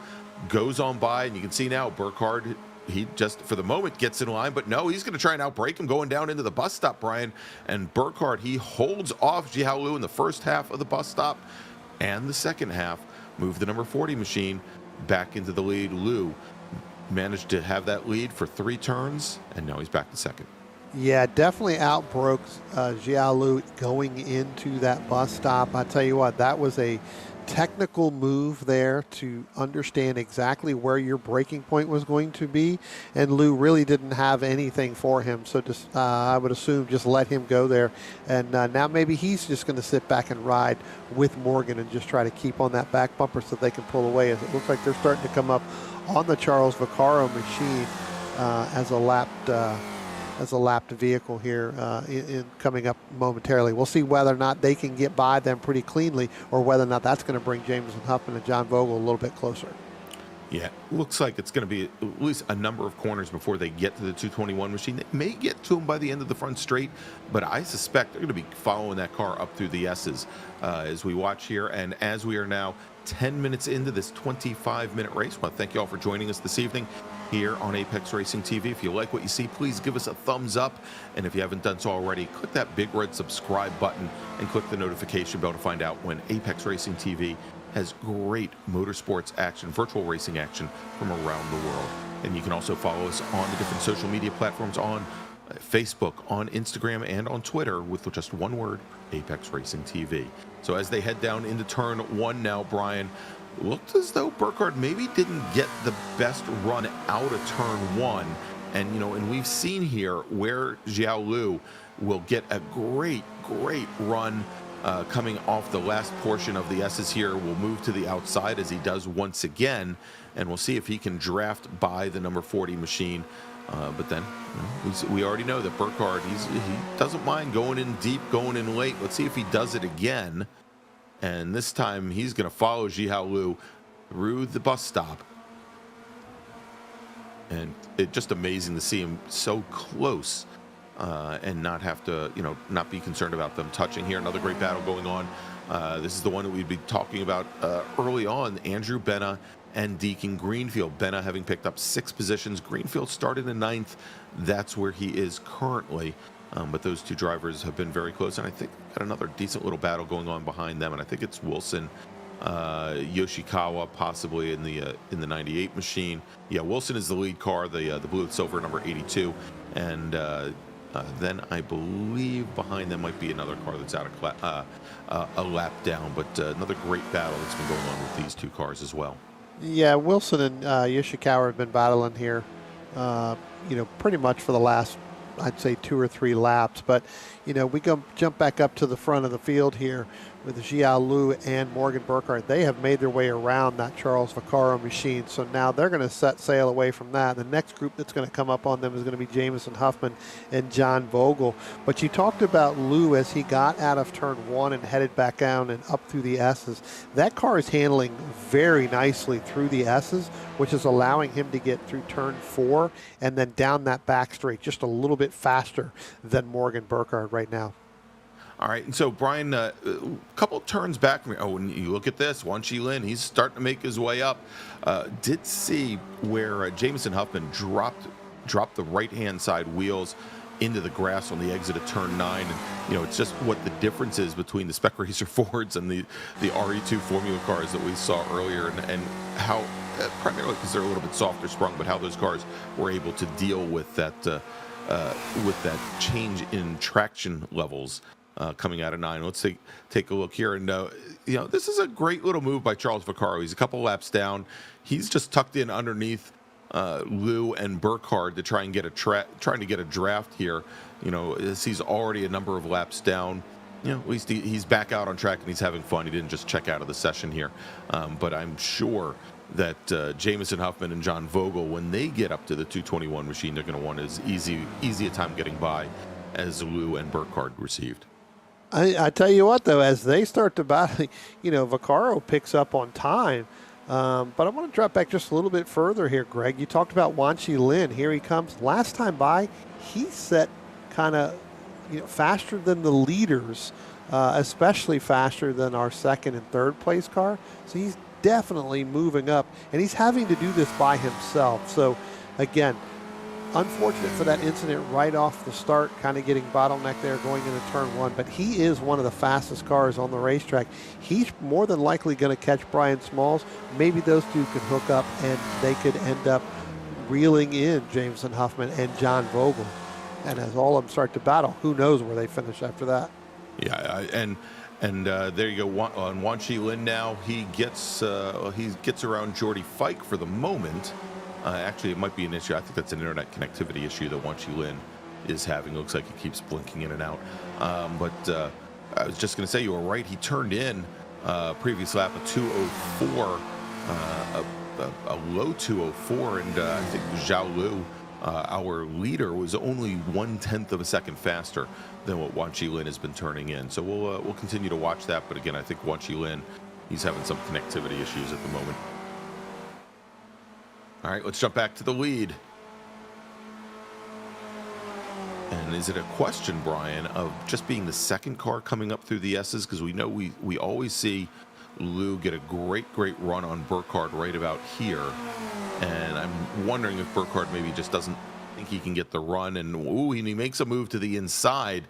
goes on by, and you can see now Burkhardt, he just for the moment gets in line, but no, he's going to try and outbrake him going down into the bus stop, Brian. And Burkhardt, he holds off Zhihao Liu in the first half of the bus stop, and the second half moved the number 40 machine back into the lead. Liu managed to have that lead for 3 turns, and now he's back to second. Yeah, definitely outbroke Zhihao Liu going into that bus stop. I tell you what, that was a technical move there to understand exactly where your braking point was going to be, and Liu really didn't have anything for him, so just I would assume just let him go there, and now maybe he's just going to sit back and ride with Morgan and just try to keep on that back bumper so they can pull away, as it looks like they're starting to come up on the Charles Vaccaro machine as a lapped vehicle here in coming up momentarily. We'll see whether or not they can get by them pretty cleanly, or whether or not that's going to bring Jameson Huffman and John Vogel a little bit closer. Yeah, looks like it's going to be at least a number of corners before they get to the 221 machine. They may get to them by the end of the front straight, but I suspect they're going to be following that car up through the S's as we watch here. And as we are now 10 minutes into this 25-minute race, I want to thank you all for joining us this evening here on Apex Racing TV. If you like what you see, please give us a thumbs up. And if you haven't done so already, click that big red subscribe button and click the notification bell to find out when Apex Racing TV has great motorsports action, virtual racing action from around the world. And you can also follow us on the different social media platforms on Facebook, on Instagram, and on Twitter with just one word, Apex Racing TV. So as they head down into turn 1 now, Brian, looked as though Burkhardt maybe didn't get the best run out of turn 1. And, and we've seen here where Zhihao Liu will get a great run coming off the last portion of the S's here. Will move to the outside as he does once again, and we'll see if he can draft by the number 40 machine. But then we already know that Burkhardt, he doesn't mind going in deep, going in late. Let's see if he does it again. And this time he's going to follow Zhihao Liu through the bus stop. And it's just amazing to see him so close and not have to, not be concerned about them touching here. Another great battle going on. This is the one that we'd be talking about early on. Andrew Benna and Deacon Greenfield. Benna having picked up 6 positions. Greenfield started in 9th. That's where he is currently. But those two drivers have been very close, and I think got another decent little battle going on behind them. And I think it's Wilson, Yoshikawa possibly in the 98 machine. Yeah, Wilson is the lead car, the blue and silver number 82, and then I believe behind them might be another car that's out of a lap down. But another great battle that's been going on with these two cars as well. Yeah, Wilson and Yoshikawa have been battling here, pretty much for the last, I'd say, 2 or 3 laps. But, we jump back up to the front of the field here with Zhihao Liu and Morgan Burkhardt. They have made their way around that Charles Vaccaro machine, so now they're going to set sail away from that. The next group that's going to come up on them is going to be Jameson Huffman and John Vogel. But you talked about Liu as he got out of turn 1 and headed back down and up through the S's. That car is handling very nicely through the S's, which is allowing him to get through turn 4 and then down that back straight just a little bit faster than Morgan Burkhardt right now. All right, and so Brian, a couple turns back from me. Oh, and you look at this, Wan Chi Lin, he's starting to make his way up. Did see where Jameson Huffman dropped the right-hand side wheels into the grass on the exit of turn 9, and it's just what the difference is between the Spec Racer Fords and the RE2 Formula cars that we saw earlier, and how primarily because they're a little bit softer sprung, but how those cars were able to deal with that change in traction levels coming out of 9. Let's take a look here, and this is a great little move by Charles Vaccaro. He's a couple laps down. He's just tucked in underneath Lou and Burkhardt to try and get trying to get a draft here. As he's already a number of laps down. At least he's back out on track and he's having fun. He didn't just check out of the session here. But I'm sure that Jamison Huffman and John Vogel, when they get up to the 221 machine, they're going to want as easy a time getting by as Lou and Burkhardt received. I tell you what, though, as they start to battle, Vaccaro picks up on time. But I want to drop back just a little bit further here, Greg. You talked about Wanchi Lin. Here he comes. Last time by, he set kind of faster than the leaders, especially faster than our second and third place car. So he's definitely moving up, and he's having to do this by himself. So again, unfortunate for that incident right off the start, kind of getting bottlenecked there going into turn 1, but he is one of the fastest cars on the racetrack. He's more than likely going to catch Brian Smalls. Maybe those two could hook up and they could end up reeling in Jameson Huffman and John Vogel. And as all of them start to battle, who knows where they finish after that. Yeah, and there you go on Wanchi Lin now. He gets around Jordy Fike for the moment. Actually, it might be an issue. I think that's an internet connectivity issue that Wanchi Lin is having. Looks like it keeps blinking in and out. But I was just going to say, you were right. He turned in previous lap a 204, a low 204, and I think Zhao Lu, our leader, was only 1/10 of a second faster than what Wanchi Lin has been turning in. So we'll continue to watch that. But again, I think Wanchi Lin, he's having some connectivity issues at the moment. All right, let's jump back to the lead. And is it a question, Brian, of just being the second car coming up through the S's? Because we know we always see Lou get a great run on Burkhardt right about here. And I'm wondering if Burkhardt maybe just doesn't think he can get the run. And he makes a move to the inside.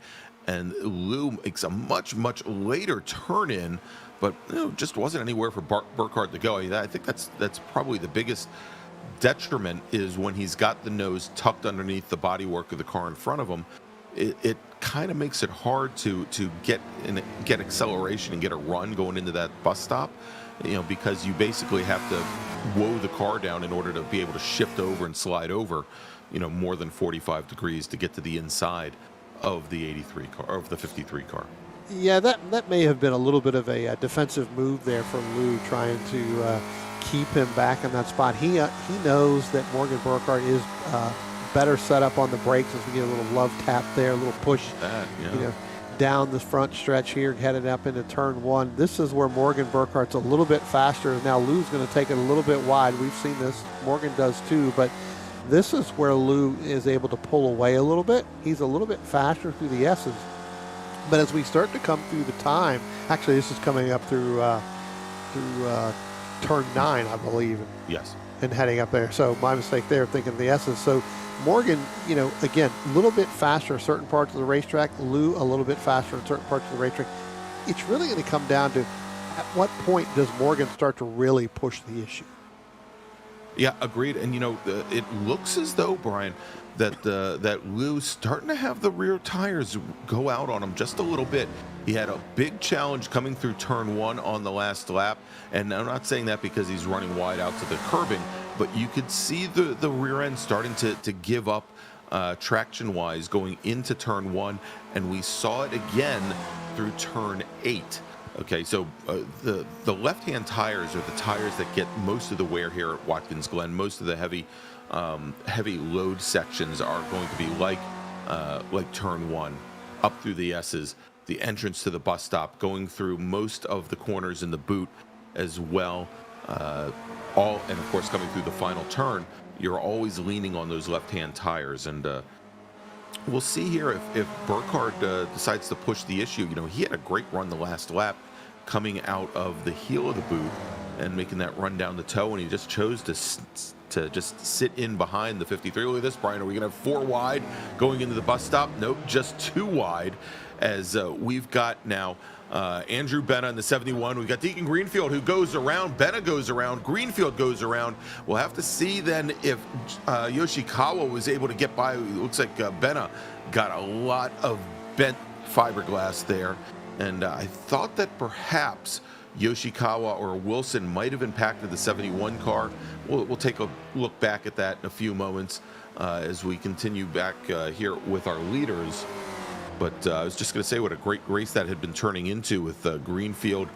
And Lou makes a much later turn in. But just wasn't anywhere for Burkhardt to go. I think that's probably the biggest detriment, is when he's got the nose tucked underneath the bodywork of the car in front of him. It kind of makes it hard to get acceleration and get a run going into that bus stop, because you basically have to woe the car down in order to be able to shift over and slide over, more than 45 degrees to get to the inside of the 83 car, of the 53 car. Yeah, that may have been a little bit of a defensive move there from Lou, trying to keep him back in that spot. He knows that Morgan Burkhardt is better set up on the brakes as we get a little love tap there, a little push, down the front stretch here, headed up into turn 1. This is where Morgan Burkhardt's a little bit faster. Now Lou's going to take it a little bit wide. We've seen this. Morgan does too, but this is where Lou is able to pull away a little bit. He's a little bit faster through the S's. But as we start to come through the time, actually this is coming up through turn 9, I believe. Yes. And heading up there. So my mistake there, thinking the S's. So Morgan, again, a little bit faster in certain parts of the racetrack. Lou, a little bit faster in certain parts of the racetrack. It's really going to come down to, at what point does Morgan start to really push the issue? Yeah, agreed. And, it looks as though, Brian, that Lou's starting to have the rear tires go out on him just a little bit. He had a big challenge coming through turn 1 on the last lap, and I'm not saying that because he's running wide out to the curbing, but you could see the rear end starting to give up traction-wise going into turn 1, and we saw it again through turn 8. Okay, so the left-hand tires are the tires that get most of the wear here at Watkins Glen. Most of the heavy load sections are going to be like turn 1, up through the S's, the entrance to the bus stop, going through most of the corners in the boot as well. And of course, coming through the final turn, you're always leaning on those left-hand tires. And we'll see here if Burkhardt decides to push the issue. He had a great run the last lap coming out of the heel of the boot and making that run down the toe, and he just chose to just sit in behind the 53. Look at this, Brian. Are we going to have 4 wide going into the bus stop? Nope, just 2 wide, as we've got now Andrew Benna in the 71. We've got Deacon Greenfield who goes around. Benna goes around. Greenfield goes around. We'll have to see then if Yoshikawa was able to get by. It looks like Benna got a lot of bent fiberglass there. And I thought that perhaps Yoshikawa or Wilson might have impacted the 71 car. We'll take a look back at that in a few moments as we continue back here with our leaders. But I was just going to say what a great race that had been turning into with Greenfield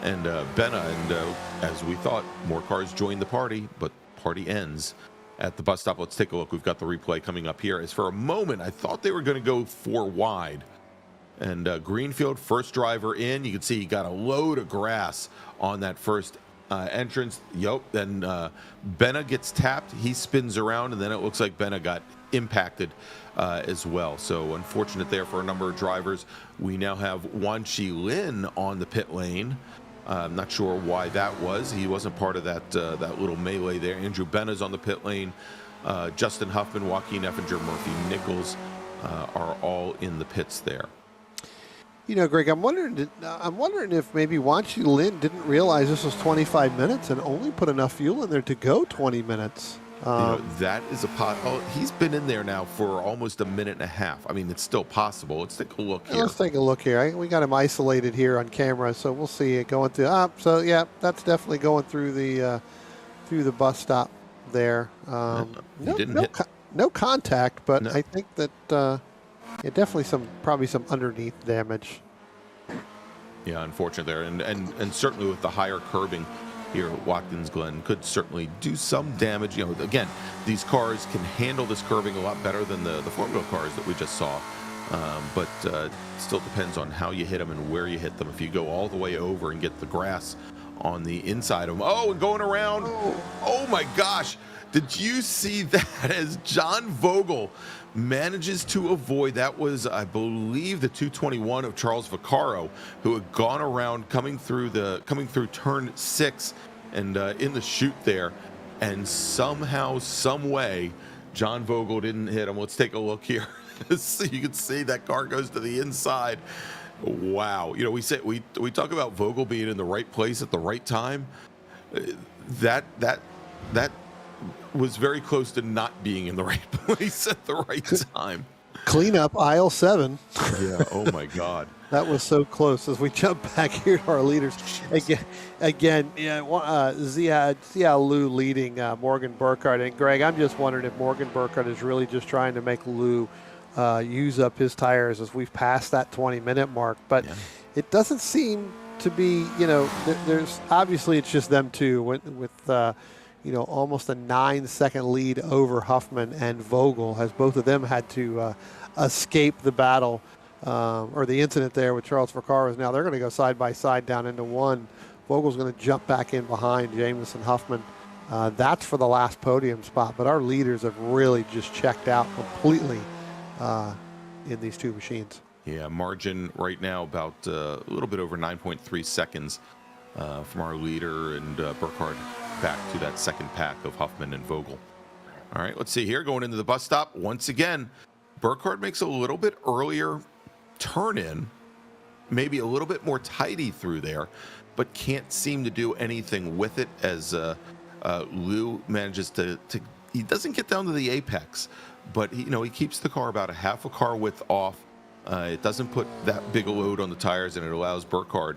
and Benna. And as we thought, more cars joined the party, but party ends at the bus stop. Let's take a look. We've got the replay coming up here. As for a moment, I thought they were going to go 4 wide. And Greenfield, first driver in. You can see he got a load of grass on that first entrance. Then Benna gets tapped. He spins around, and then it looks like Benna got impacted as well. So unfortunate there for a number of drivers. We now have Wanchi Lin on the pit lane. I'm not sure why that was. He wasn't part of that little melee there. Andrew Benna's on the pit lane. Justin Huffman, Joaquin Effinger, Murphy Nichols are all in the pits there. You know, Greg, I'm wondering if maybe Wanchi Lin didn't realize this was 25 minutes and only put enough fuel in there to go 20 minutes. That is a he's been in there now for almost a minute and a half. I mean, it's still possible. Let's take a look here. Let's take a look here. We got him isolated here on camera, so we'll see it going through. So yeah, that's definitely going through the bus stop there. No contact, but no. I think that. Yeah, definitely probably some underneath damage. Yeah, unfortunate there, and certainly with the higher curbing here at Watkins Glen could certainly do some damage. You know, again, these cars can handle this curbing a lot better than the Formula cars that we just saw. But it still depends on how you hit them and where you hit them. If you go all the way over and get the grass on the inside of them, and going around, oh my gosh. Did you see that as John Vogel manages to avoid? That was, I believe, the 221 of Charles Vaccaro, who had gone around coming through turn 6 and in the chute there, and somehow, some way, John Vogel didn't hit him. Let's take a look here. So you can see that car goes to the inside. Wow. You know, we talk about Vogel being in the right place at the right time. That was very close to not being in the right place at the right time. Clean up aisle 7. Yeah. Oh my God. That was so close. As we jump back here to our leaders again. Yeah. Zia Lu leading Morgan Burkhardt, and Greg, I'm just wondering if Morgan Burkhardt is really just trying to make Lu use up his tires as we've passed that 20-minute mark. But it doesn't seem to be. You know, there's obviously it's just them two with almost a 9-second lead over Huffman and Vogel, as both of them had to escape the battle or the incident there with Charles Vaccaro. Now they're going to go side by side down into one. Vogel's going to jump back in behind Jameson Huffman. That's for the last podium spot, but our leaders have really just checked out completely in these two machines. Yeah, margin right now about a little bit over 9.3 seconds from our leader and Burkhardt back to that second pack of Huffman and Vogel. All right, let's see here. Going into the bus stop once again, Burkhardt makes a little bit earlier turn in, maybe a little bit more tidy through there, but can't seem to do anything with it as Lou manages to he doesn't get down to the apex, but he keeps the car about a half a car width off. It doesn't put that big a load on the tires, and it allows Burkhardt,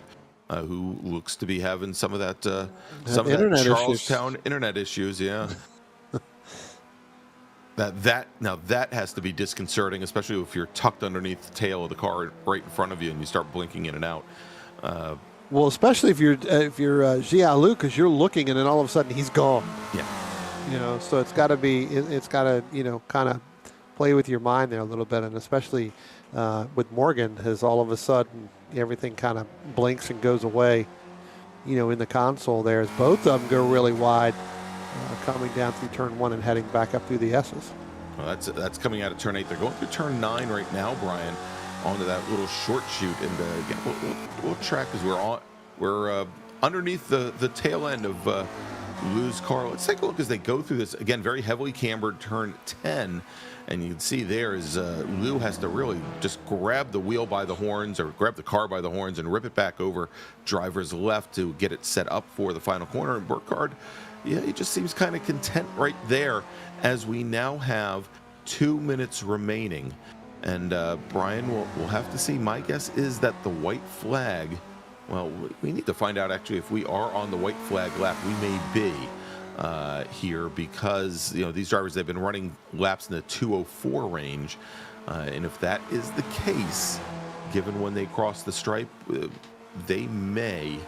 who looks to be having some of that Charlestown internet issues, yeah. that has to be disconcerting, especially if you're tucked underneath the tail of the car right in front of you and you start blinking in and out. Well, especially if you're Jia Lu, because you're looking and then all of a sudden he's gone. Yeah. So it's got to kind of play with your mind there a little bit, and especially with Morgan, as all of a sudden everything kind of blinks and goes away, in the console there, as both of them go really wide, coming down through turn 1 and heading back up through the S's. Well, that's coming out of turn 8. They're going through turn 9 right now, Brian, onto that little short chute, and again, we'll track as we're underneath the tail end of Lou's car. Let's take a look as they go through this. Again, very heavily cambered turn 10. And you can see there is Lou has to really just grab the wheel by the horns or grab the car by the horns and rip it back over driver's left to get it set up for the final corner. And Burkhardt, yeah, he just seems kind of content right there as we now have 2 minutes remaining. And Brian, we'll have to see. My guess is that the white flag, well, we need to find out actually if we are on the white flag lap. We may be here because, you know, these drivers, they've been running laps in the 2:04 range. And if that is the case, given when they cross the stripe, they may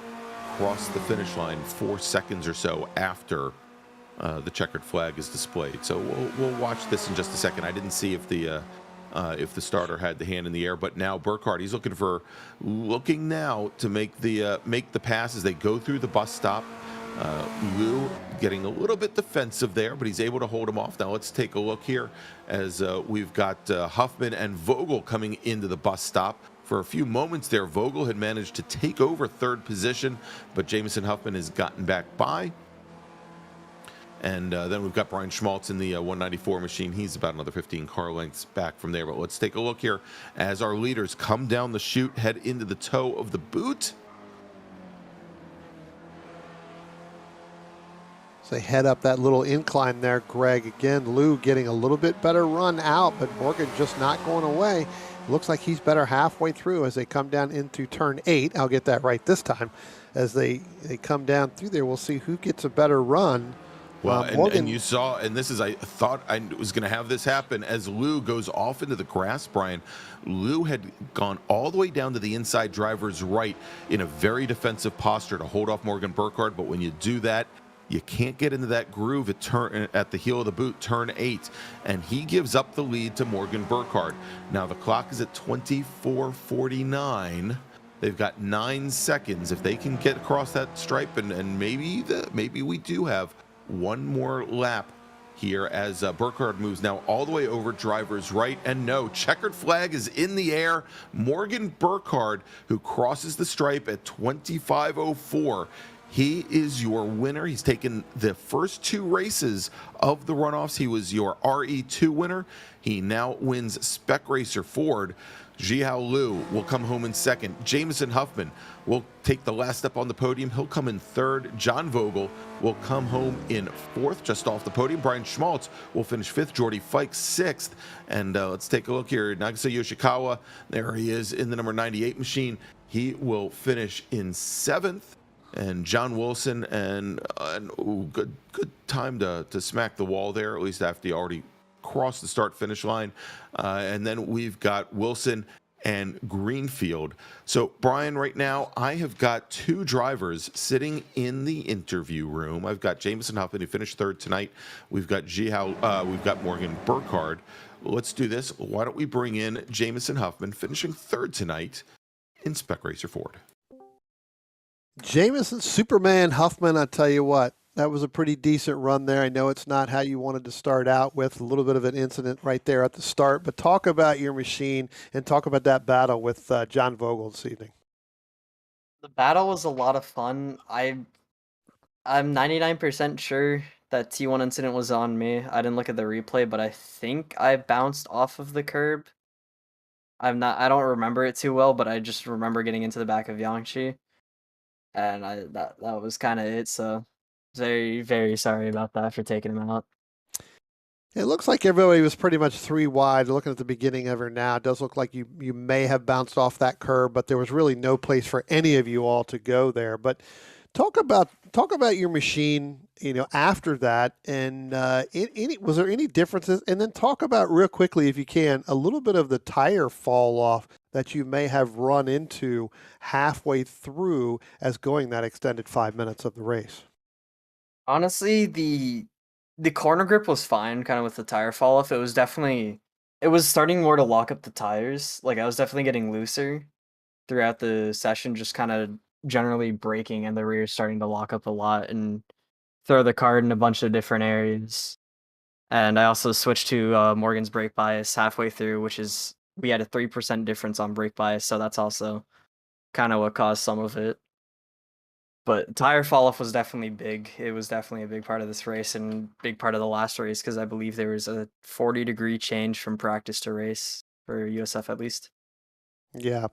cross the finish line 4 seconds or so after the checkered flag is displayed. So we'll watch this in just a second. I didn't see if the starter had the hand in the air, but now Burkhardt, he's looking now to make the pass as they go through the bus stop. Lou getting a little bit defensive there, but he's able to hold him off. Now let's take a look here as we've got Huffman and Vogel coming into the bus stop. For a few moments there, Vogel had managed to take over third position, but Jamison Huffman has gotten back by. And then we've got Brian Schmaltz in the 194 machine. He's about another 15 car lengths back from there. But let's take a look here as our leaders come down the chute, head into the toe of the boot. So they head up that little incline there, Greg. Again, Lou getting a little bit better run out, but Morgan just not going away. Looks like he's better halfway through as they come down into turn 8. I'll get that right this time. As they come down through there, we'll see who gets a better run. Well, and you saw, and this is, I thought I was going to have this happen as Lou goes off into the grass, Brian. Lou had gone all the way down to the inside driver's right in a very defensive posture to hold off Morgan Burkhardt, but when you do that, you can't get into that groove at the heel of the boot, turn 8, and he gives up the lead to Morgan Burkhardt. Now the clock is at 24:49. They've got 9 seconds. If they can get across that stripe, and maybe we do have one more lap here as Burkhardt moves now all the way over driver's right, and no, checkered flag is in the air. Morgan Burkhardt, who crosses the stripe at 25:04. He is your winner. He's taken the first 2 races of the runoffs. He was your RE2 winner. He now wins Spec Racer Ford. Jihao Liu will come home in second. Jamison Huffman will take the last step on the podium. He'll come in third. John Vogel will come home in fourth, just off the podium. Brian Schmaltz will finish fifth. Jordy Fikes sixth. And let's take a look here. Nagisa Yoshikawa, there he is in the number 98 machine. He will finish in seventh. And John Wilson, good time to smack the wall there, at least after he already crossed the start-finish line. And then we've got Wilson and Greenfield. So, Brian, right now, I have got 2 drivers sitting in the interview room. I've got Jamison Huffman, who finished third tonight. We've got we've got Morgan Burkhardt. Let's do this. Why don't we bring in Jamison Huffman, finishing third tonight in Spec Racer Ford. Jamison Superman Huffman, I tell you what, that was a pretty decent run there. I know it's not how you wanted to start out with, a little bit of an incident right there at the start, but talk about your machine and talk about that battle with John Vogel this evening. The battle was a lot of fun. I'm 99% sure that T1 incident was on me. I didn't look at the replay, but I think I bounced off of the curb. I don't remember it too well, but I just remember getting into the back of Yangshi. And that was kind of it, so very, very sorry about that for taking him out. It looks like everybody was pretty much 3 wide. Looking at the beginning of her now, it does look like you may have bounced off that curb, but there was really no place for any of you all to go there. But talk about your machine, after that, and was there any differences? And then talk about real quickly, if you can, a little bit of the tire fall off that you may have run into halfway through as going that extended 5 minutes of the race. Honestly, the corner grip was fine, kind of with the tire fall off. It was starting more to lock up the tires. Like, I was definitely getting looser throughout the session, just kind of generally braking, and the rear starting to lock up a lot and throw the car in a bunch of different areas. And I also switched to Morgan's brake bias halfway through, we had a 3% difference on brake bias, so that's also kind of what caused some of it. But tire fall off was definitely big. It was definitely a big part of this race and big part of the last race because I believe there was a 40-degree change from practice to race for USF at least. Yeah.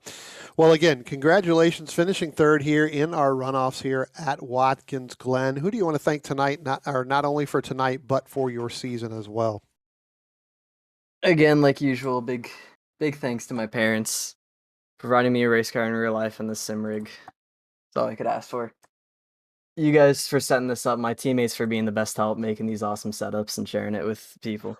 Well, again, congratulations finishing third here in our runoffs here at Watkins Glen. Who do you want to thank tonight, not only for tonight, but for your season as well? Again, like usual, big thanks to my parents providing me a race car in real life and the sim rig. That's all I could ask for. You guys for setting this up, my teammates for being the best help making these awesome setups and sharing it with people.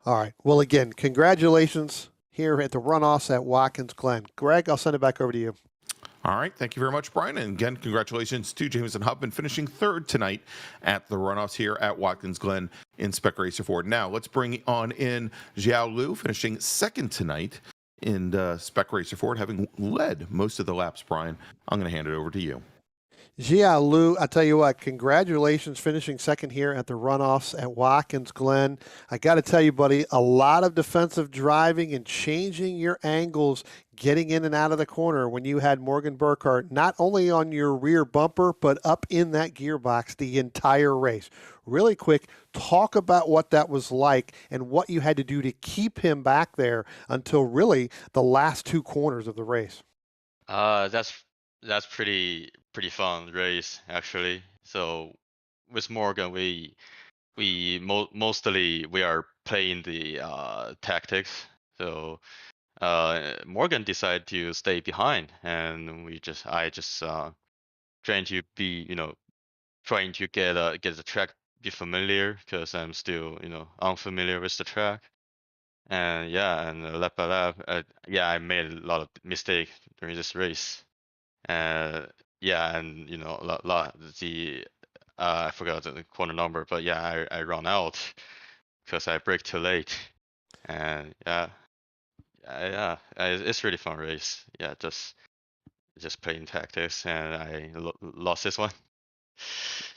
All right. Well, again, congratulations here at the runoffs at Watkins Glen. Greg, I'll send it back over to you. All right. Thank you very much, Brian. And again, congratulations to Jameson Hubman finishing third tonight at the runoffs here at Watkins Glen in Spec Racer Ford. Now, let's bring on in Xiao Lu finishing second tonight in Spec Racer Ford, having led most of the laps, Brian. I'm going to hand it over to you. Jia Lu, I tell you what, congratulations finishing second here at the runoffs at Watkins Glen. I got to tell you, buddy, a lot of defensive driving and changing your angles, getting in and out of the corner when you had Morgan Burkhart, not only on your rear bumper, but up in that gearbox the entire race. Really quick, talk about what that was like and what you had to do to keep him back there until really the last two corners of the race. That's pretty fun race actually. So with Morgan, mostly we are playing the tactics. So Morgan decided to stay behind, and I just trying to be trying to get the track, be familiar, because I'm still unfamiliar with the track. And yeah, and lap by lap, I made a lot of mistakes during this race. Yeah, and I forgot the corner number, but yeah, I run out because I brake too late, and it's really fun race. Yeah, just playing tactics, and I lost this one.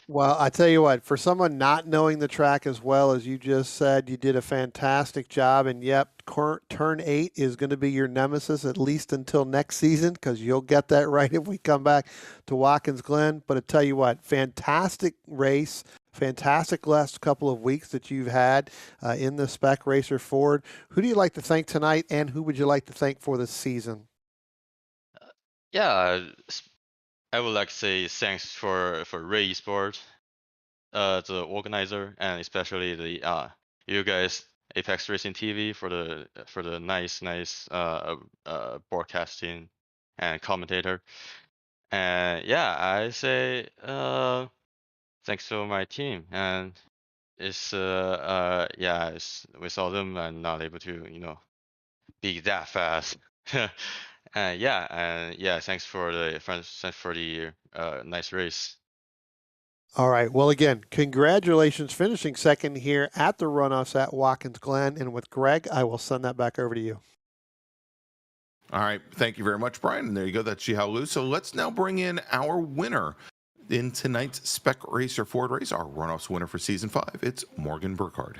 Well, I tell you what, for someone not knowing the track as well as you just said, you did a fantastic job. And yep, turn 8 is going to be your nemesis at least until next season, because you'll get that right if we come back to Watkins Glen. But I tell you what, fantastic race, fantastic last couple of weeks that you've had in the Spec Racer Ford. Who do you like to thank tonight, and who would you like to thank for this season? Yeah, I would like to say thanks for Ray Esports, the organizer, and especially the you guys, Apex Racing TV, for the nice broadcasting and commentator. And yeah, I say thanks to my team, and it's without them I'm not able to be that fast. Thanks for the nice race. All right. Well, again, congratulations finishing second here at the runoffs at Watkins Glen. And with Greg, I will send that back over to you. All right. Thank you very much, Brian. And there you go. That's Jihao Lu. So let's now bring in our winner in tonight's Spec Racer Ford race, our runoffs winner for season 5. It's Morgan Burkhart.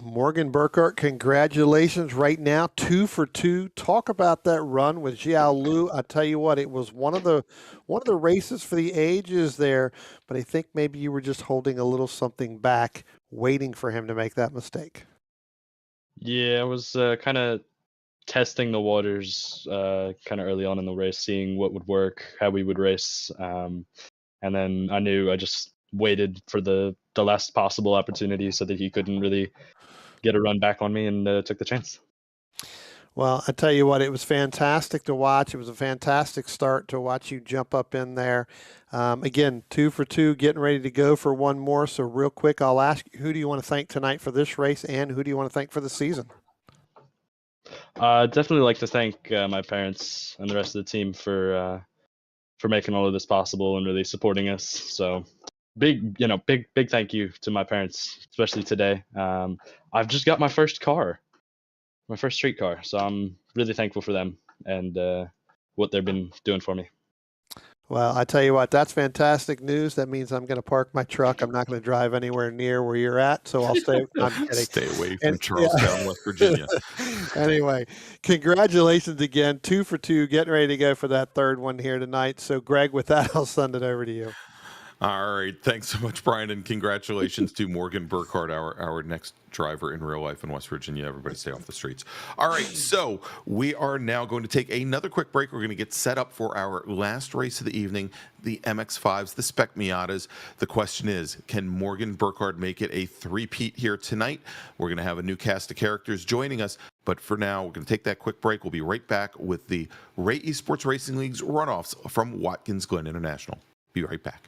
Morgan Burkhart, congratulations right now, 2 for 2. Talk about that run with Xiao Lu. I tell you what, it was one of the races for the ages there, but I think maybe you were just holding a little something back, waiting for him to make that mistake. Yeah, I was kind of testing the waters kind of early on in the race, seeing what would work, how we would race, and then I knew I just waited for the last possible opportunity so that he couldn't really get a run back on me, and took the chance. Well, I tell you what, it was fantastic to watch. It was a fantastic start to watch you jump up in there. Again, 2 for 2, getting ready to go for one more. So real quick, I'll ask you, who do you want to thank tonight for this race, and who do you want to thank for the season? Definitely like to thank my parents and the rest of the team for making all of this possible and really supporting us. So big thank you to my parents, especially today. I've just got my first car, my first street car, so I'm really thankful for them and what they've been doing for me. Well, I tell you what, that's fantastic news. That means I'm going to park my truck. I'm not going to drive anywhere near where you're at, so I'll stay. I'm kidding. Stay away from And- Charlestown, West Virginia. Anyway, congratulations again. 2 for 2, getting ready to go for that third one here tonight. So, Greg, with that, I'll send it over to you. All right. Thanks so much, Brian, and congratulations to Morgan Burkhardt, our next driver in real life in West Virginia. Everybody stay off the streets. All right, so we are now going to take another quick break. We're going to get set up for our last race of the evening, the MX-5s, the Spec Miatas. The question is, can Morgan Burkhardt make it a three-peat here tonight? We're going to have a new cast of characters joining us, but for now, we're going to take that quick break. We'll be right back with the Ray Esports Racing League's runoffs from Watkins Glen International. Be right back.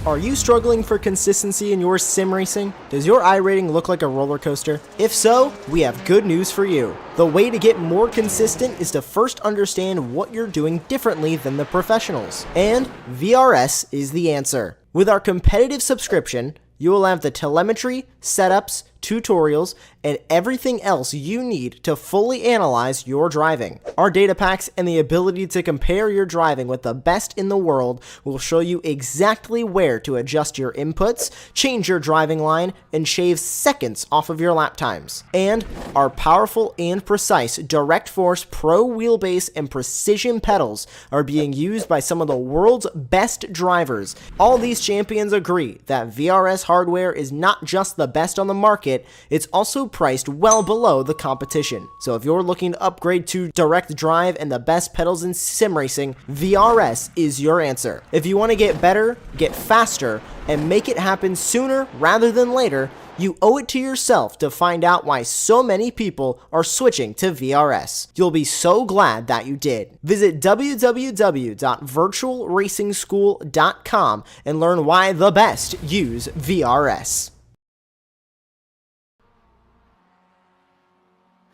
Are you struggling for consistency in your sim racing? Does your iRating look like a roller coaster? If so, we have good news for you. The way to get more consistent is to first understand what you're doing differently than the professionals. And VRS is the answer. With our competitive subscription, you will have the telemetry, setups, tutorials, and everything else you need to fully analyze your driving. Our data packs and the ability to compare your driving with the best in the world will show you exactly where to adjust your inputs, change your driving line, and shave seconds off of your lap times. And our powerful and precise Direct Force Pro wheelbase and precision pedals are being used by some of the world's best drivers. All these champions agree that VRS hardware is not just the best on the market, it's also priced well below the competition. So if you're looking to upgrade to direct drive and the best pedals in sim racing, VRS is your answer. If you want to get better, get faster, and make it happen sooner rather than later, you owe it to yourself to find out why so many people are switching to VRS. You'll be so glad that you did. Visit www.virtualracingschool.com and learn why the best use VRS.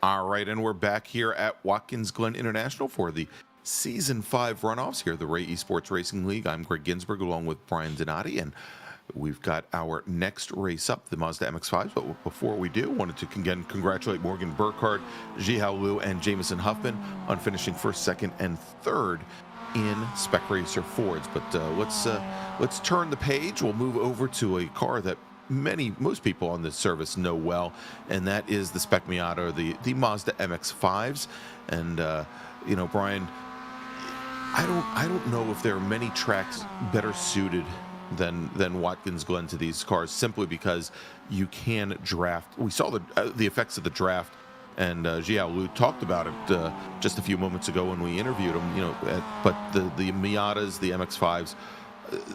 All right, and we're back here at Watkins Glen International for the Season 5 runoffs here at the Ray Esports Racing League. I'm Greg Ginsberg along with Brian Donati, and we've got our next race up, the Mazda MX-5s. But before we do, wanted to again congratulate Morgan Burkhardt, Jihao Liu, and Jamison Huffman on finishing first, second, and third in Spec Racer Fords. But let's turn the page. We'll move over to a car that most people on this service know well, and that is the Spec Miata, the Mazda MX-5s. And Brian, I don't know if there are many tracks better suited than Watkins Glen to these cars, simply because you can draft. We saw the effects of the draft, and Jihao Liu talked about it just a few moments ago when we interviewed him. But the Miatas, the MX-5s,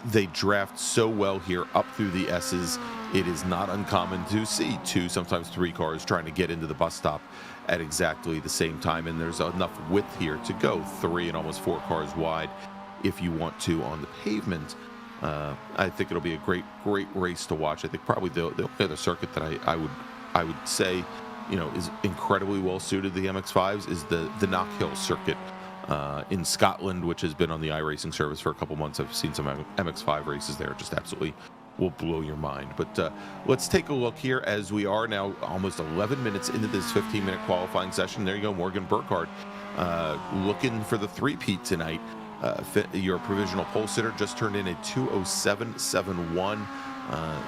they draft so well here up through the S's. It is not uncommon to see 2, sometimes 3 cars trying to get into the bus stop at exactly the same time, and there's enough width here to go 3 and almost 4 cars wide if you want to on the pavement. I think it'll be a great race to watch. I think probably the only other circuit that I would say, is incredibly well suited to the MX-5s is the Knock Hill circuit in Scotland, which has been on the iRacing service for a couple months. I've seen some MX-5 races there, just absolutely will blow your mind. But let's take a look here as we are now almost 11 minutes into this 15-minute qualifying session. There you go, Morgan Burkhardt looking for the three-peat tonight. Your provisional pole sitter just turned in a 2:07.71.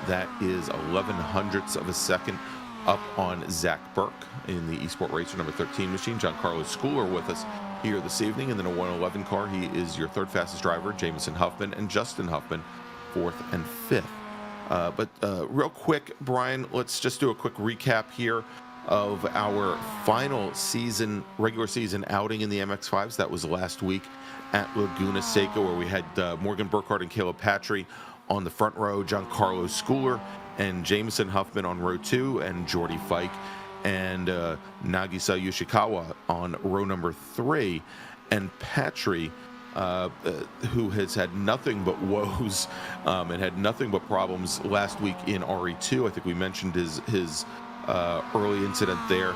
That is 11/100ths of a second up on Zach Burke in the Esports Racer number 13 machine. Giancarlo Schooler with us here this evening. And then a 111 car, he is your third fastest driver, Jamison Huffman, and Justin Huffman, 4th and 5th. But real quick, Brian, let's just do a quick recap here of our final regular season outing in the MX-5s. That was last week at Laguna Seca, where we had Morgan Burkhardt and Caleb Patry on the front row, Giancarlo Schooler and Jamison Huffman on row 2, and Jordy Fike and Nagisa Yoshikawa on row number 3. And Patry, who has had nothing but woes and had nothing but problems last week in RE2. I think we mentioned his early incident there.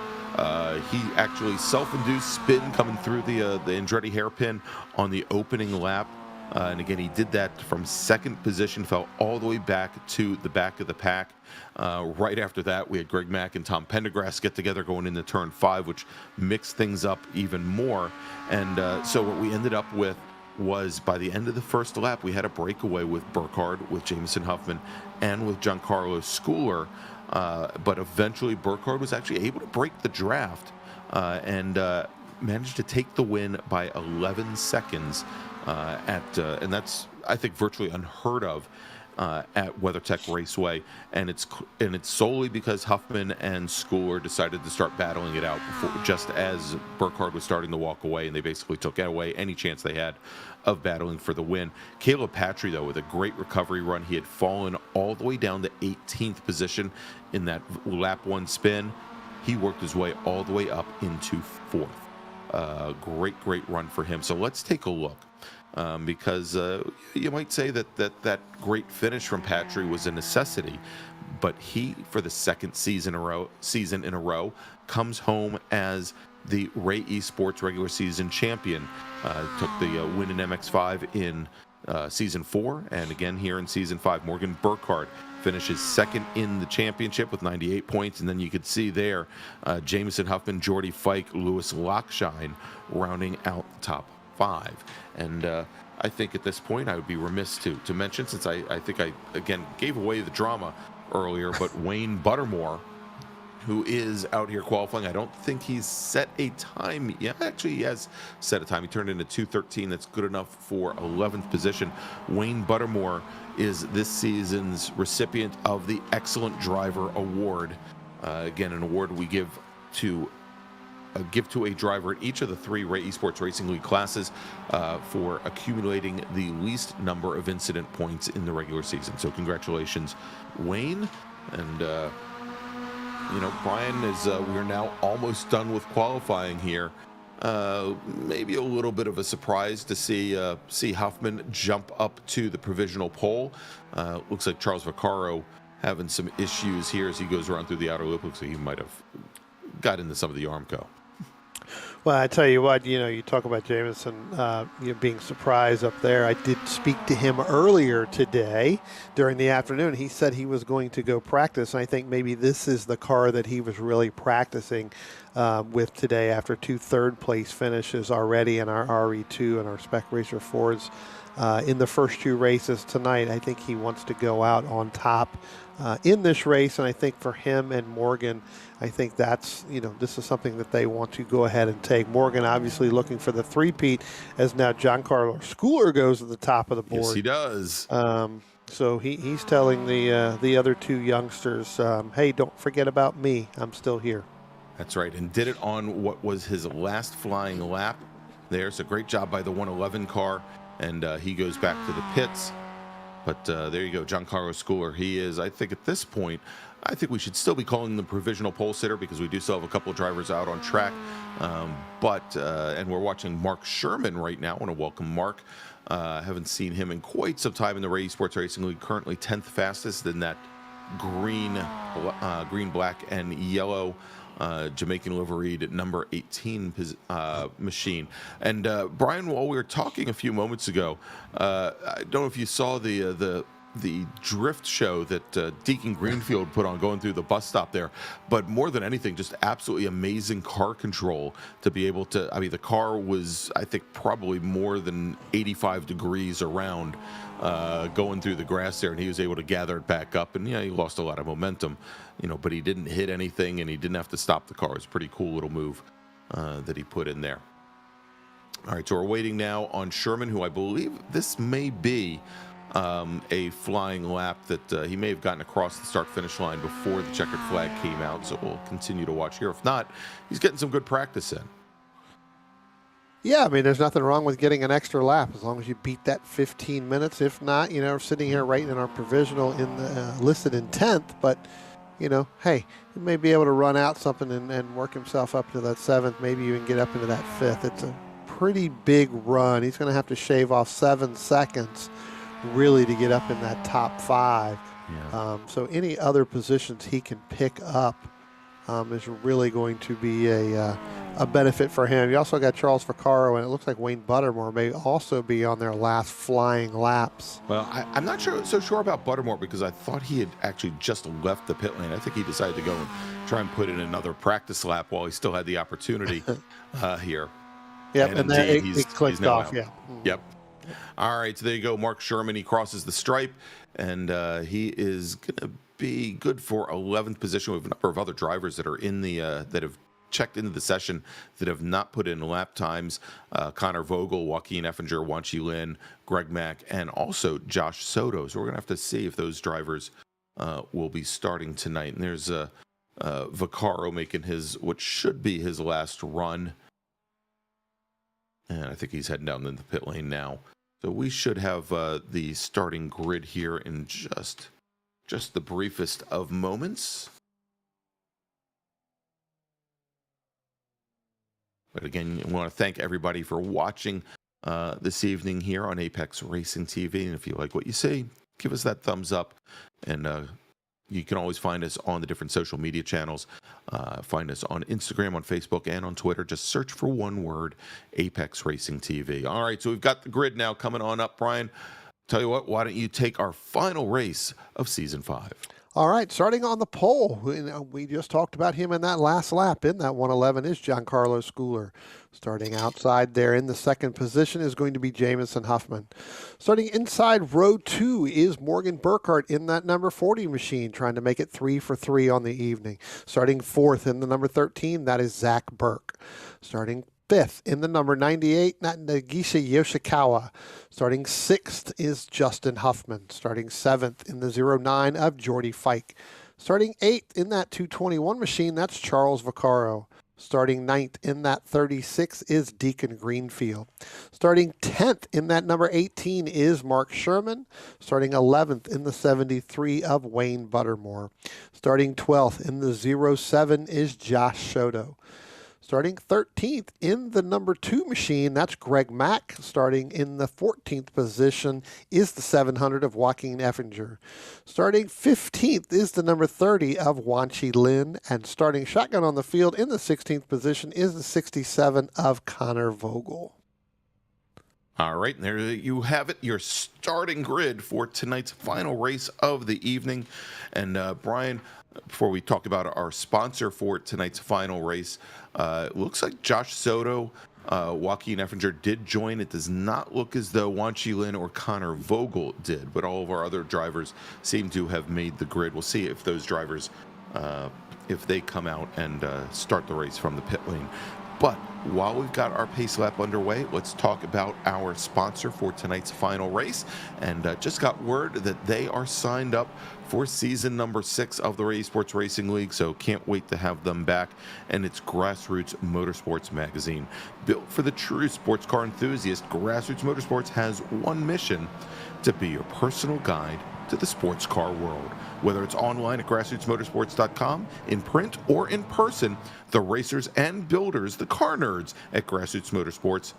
He actually self-induced spin coming through the Andretti hairpin on the opening lap. And again, he did that from second position, fell all the way back to the back of the pack. Right after that, we had Greg Mack and Tom Pendergrass get together going into turn 5, which mixed things up even more. And so what we ended up with was, by the end of the first lap, we had a breakaway with Burkhardt, with Jamison Huffman, and with Giancarlo Schooler. But eventually, Burkhardt was actually able to break the draft and managed to take the win by 11 seconds. And that's, I think, virtually unheard of at WeatherTech Raceway, and it's solely because Huffman and Schooler decided to start battling it out just as Burkhardt was starting to walk away, and they basically took away any chance they had of battling for the win. Caleb Patry, though, with a great recovery run, he had fallen all the way down to 18th position in that lap 1 spin. He worked his way all the way up into 4th. Great run for him. So let's take a look. Because you might say that great finish from Patry was a necessity, but he, for the second season in a row, comes home as the Ray Esports regular season champion. Took the win in MX-5 in season 4, and again here in season 5. Morgan Burkhardt finishes second in the championship with 98 points, and then you could see there Jamison Huffman, Jordy Fike, Lewis Lockshine rounding out the top 5. And I think at this point I would be remiss to mention, since I think I again gave away the drama earlier, but Wayne Buttermore, who is out here qualifying, I don't think he's set a time. Yeah, actually he has set a time. He turned in a 2:13. That's good enough for 11th position. Wayne Buttermore is this season's recipient of the Excellent Driver Award. Again, an award we give to a driver in each of the 3 Ray Esports Racing League classes for accumulating the least number of incident points in the regular season. So congratulations, Wayne. And Brian, we're now almost done with qualifying here. Maybe a little bit of a surprise to see Huffman jump up to the provisional pole. Looks like Charles Vaccaro having some issues here as he goes around through the outer loop. Looks like he might have got into some of the Armco. Well, I tell you what, you talk about Jamison being surprised up there. I did speak to him earlier today during the afternoon. He said he was going to go practice. And I think maybe this is the car that he was really practicing with today after 2 third-place finishes already in our RE2 and our Spec Racer Fords in the first 2 races tonight. I think he wants to go out on top in this race, and I think for him and Morgan, I think that's, this is something that they want to go ahead and take. Morgan obviously looking for the three-peat, as now Giancarlo Schooler goes to the top of the board. Yes, he does. So he's telling the other 2 youngsters, hey, don't forget about me. I'm still here. That's right, and did it on what was his last flying lap there. So great job by the 111 car, and he goes back to the pits. But there you go, Giancarlo Schooler. He is, I think at this point, I think we should still be calling him the provisional pole sitter because we do still have a couple of drivers out on track. And we're watching Mark Sherman right now. I want to welcome Mark. Haven't seen him in quite some time in the Esports Racing League. Currently 10th fastest in that green, black, and yellow Jamaican liveried number 18 machine. And Brian, while we were talking a few moments ago, I don't know if you saw the drift show that Deacon Greenfield put on going through the bus stop there, but more than anything, just absolutely amazing car control to be able to. I mean, the car was, I think, probably more than 85 degrees around going through the grass there, and he was able to gather it back up. And he lost a lot of momentum, but he didn't hit anything, and he didn't have to stop the car. It's a pretty cool little move that he put in there. All right, so we're waiting now on Sherman, who I believe this may be a flying lap that he may have gotten across the start-finish line before the checkered flag came out, so we'll continue to watch here. If not, he's getting some good practice in. Yeah, I mean, there's nothing wrong with getting an extra lap as long as you beat that 15 minutes. If not, we're sitting here writing in our provisional in the, listed in 10th, but, hey, he may be able to run out something and work himself up to that 7th, maybe even get up into that 5th. It's a pretty big run. He's going to have to shave off 7 seconds really to get up in that top 5. Yeah. So any other positions he can pick up is really going to be a benefit for him. You also got Charles Vaccaro, and it looks like Wayne Buttermore may also be on their last flying laps. Well, I'm not so sure about Buttermore because I thought he had actually just left the pit lane. I think he decided to go and try and put in another practice lap while he still had the opportunity here. Yep, and then it clicked off, out. yeah. Yep. All right, so there you go. Mark Sherman, he crosses the stripe, and he is going to be good for 11th position. We have a number of other drivers that are in the that have checked into the session that have not put in lap times. Connor Vogel, Joaquin Effinger, Wanchi Lin, Greg Mack, and also Josh Soto. So we're going to have to see if those drivers will be starting tonight. And there's Vaccaro making what should be his last run. And I think he's heading down in the pit lane now. So we should have the starting grid here in just the briefest of moments. But again, I want to thank everybody for watching this evening here on Apex Racing TV. And if you like what you see, give us that thumbs up. And you can always find us on the different social media channels. Find us on Instagram, on Facebook, and on Twitter. Just search for one word, Apex Racing TV. All right, so we've got the grid now coming on up, Brian. Tell you what, why don't you take our final race of Season 5? All right, starting on the pole, we just talked about him in that last lap. In that 111 is Giancarlo Schooler. Starting outside there in the second position is going to be Jamison Huffman. Starting inside row 2 is Morgan Burkhart in that number 40 machine, trying to make it 3 for 3 on the evening. Starting 4th in the number 13, that is Zach Burke. Starting 5th in the number 98, Nagisha Yoshikawa. Starting 6th is Justin Huffman. Starting 7th in the 09 of Jordy Fike. Starting 8th in that 221 machine, that's Charles Vaccaro. Starting 9th in that 36 is Deacon Greenfield. Starting 10th in that number 18 is Mark Sherman. Starting 11th in the 73 of Wayne Buttermore. Starting 12th in the 07 is Josh Soto. Starting 13th in the number 2 machine, that's Greg Mack. Starting in the 14th position is the 700 of Joaquin Effinger. Starting 15th is the number 30 of Wanchi Lin. And starting shotgun on the field in the 16th position is the 67 of Connor Vogel. All right, and there you have it, your starting grid for tonight's final race of the evening. And Brian, before we talk about our sponsor for tonight's final race, it looks like Josh Soto, Joaquin Effinger did join. It does not look as though Wanchi Lin or Connor Vogel did, but all of our other drivers seem to have made the grid. We'll see if those drivers, if they come out and start the race from the pit lane. But while we've got our pace lap underway, let's talk about our sponsor for tonight's final race. And just got word that they are signed up for season number 6 of the Esports Racing League, so can't wait to have them back. And it's Grassroots Motorsports magazine. Built for the true sports car enthusiast, Grassroots Motorsports has one mission: to be your personal guide to the sports car world. Whether it's online at grassrootsmotorsports.com, in print, or in person, the racers and builders, the car nerds at Grassroots Motorsports,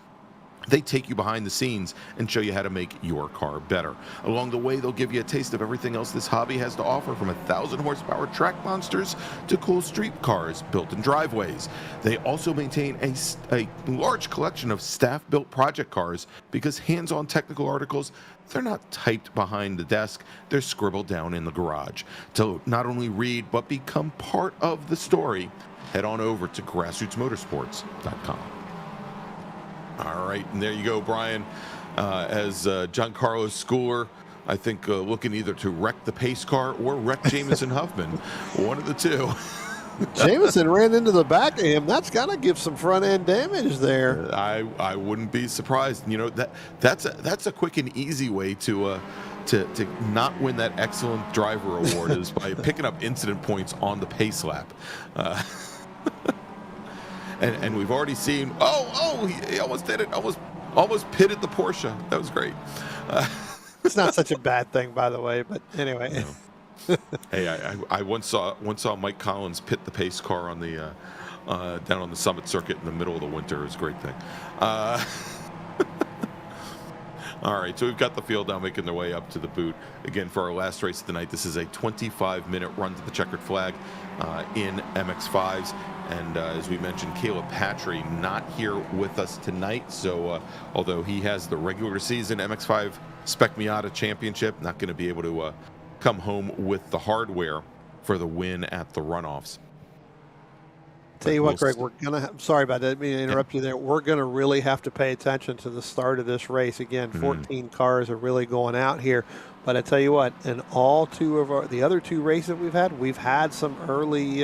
they take you behind the scenes and show you how to make your car better. Along the way, they'll give you a taste of everything else this hobby has to offer, from 1,000 horsepower track monsters to cool street cars built in driveways. They also maintain a large collection of staff-built project cars, because hands-on technical articles, they're not typed behind the desk, they're scribbled down in the garage. To not only read, but become part of the story, head on over to grassrootsmotorsports.com. All right, and there you go, Brian. As Giancarlo Schooler, I think, looking either to wreck the pace car or wreck Jamison Huffman. One of the two. Jamison ran into the back of him. That's got to give some front end damage there. I wouldn't be surprised. You know, that's a quick and easy way to not win that excellent driver award is by picking up incident points on the pace lap. And we've already seen, he almost did it, almost pitted the Porsche. That was great. It's not such a bad thing, by the way, but anyway. No. Hey, I once saw Mike Collins pit the pace car on the down on the Summit circuit in the middle of the winter. It was a great thing. All right, so we've got the field now making their way up to the boot. Again, for our last race of the night, this is a 25-minute run to the checkered flag in MX-5s. And as we mentioned, Caleb Patry not here with us tonight. So although he has the regular season MX-5 Spec Miata Championship, not going to be able to come home with the hardware for the win at the runoffs. Tell you what, Greg, we're gonna. Sorry about that. I didn't mean to interrupt you there. We're gonna really have to pay attention to the start of this race. Again, 14 cars are really going out here. But I tell you what, in all two of the other two races we've had some early.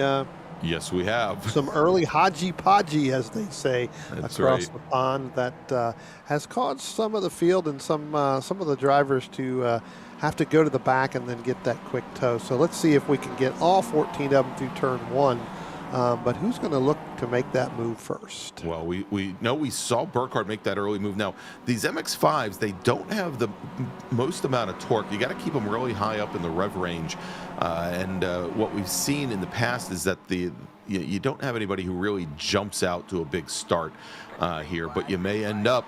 Yes, we have some early hodgy-podgy, as they say, across the pond that has caused some of the field and some of the drivers to have to go to the back and then get that quick tow. So let's see if we can get all 14 of them through turn 1. But who's going to look to make that move first? Well, we know we saw Burkhardt make that early move. Now, these MX-5s, they don't have the most amount of torque. You got to keep them really high up in the rev range. And what we've seen in the past is that you don't have anybody who really jumps out to a big start here. But you may end up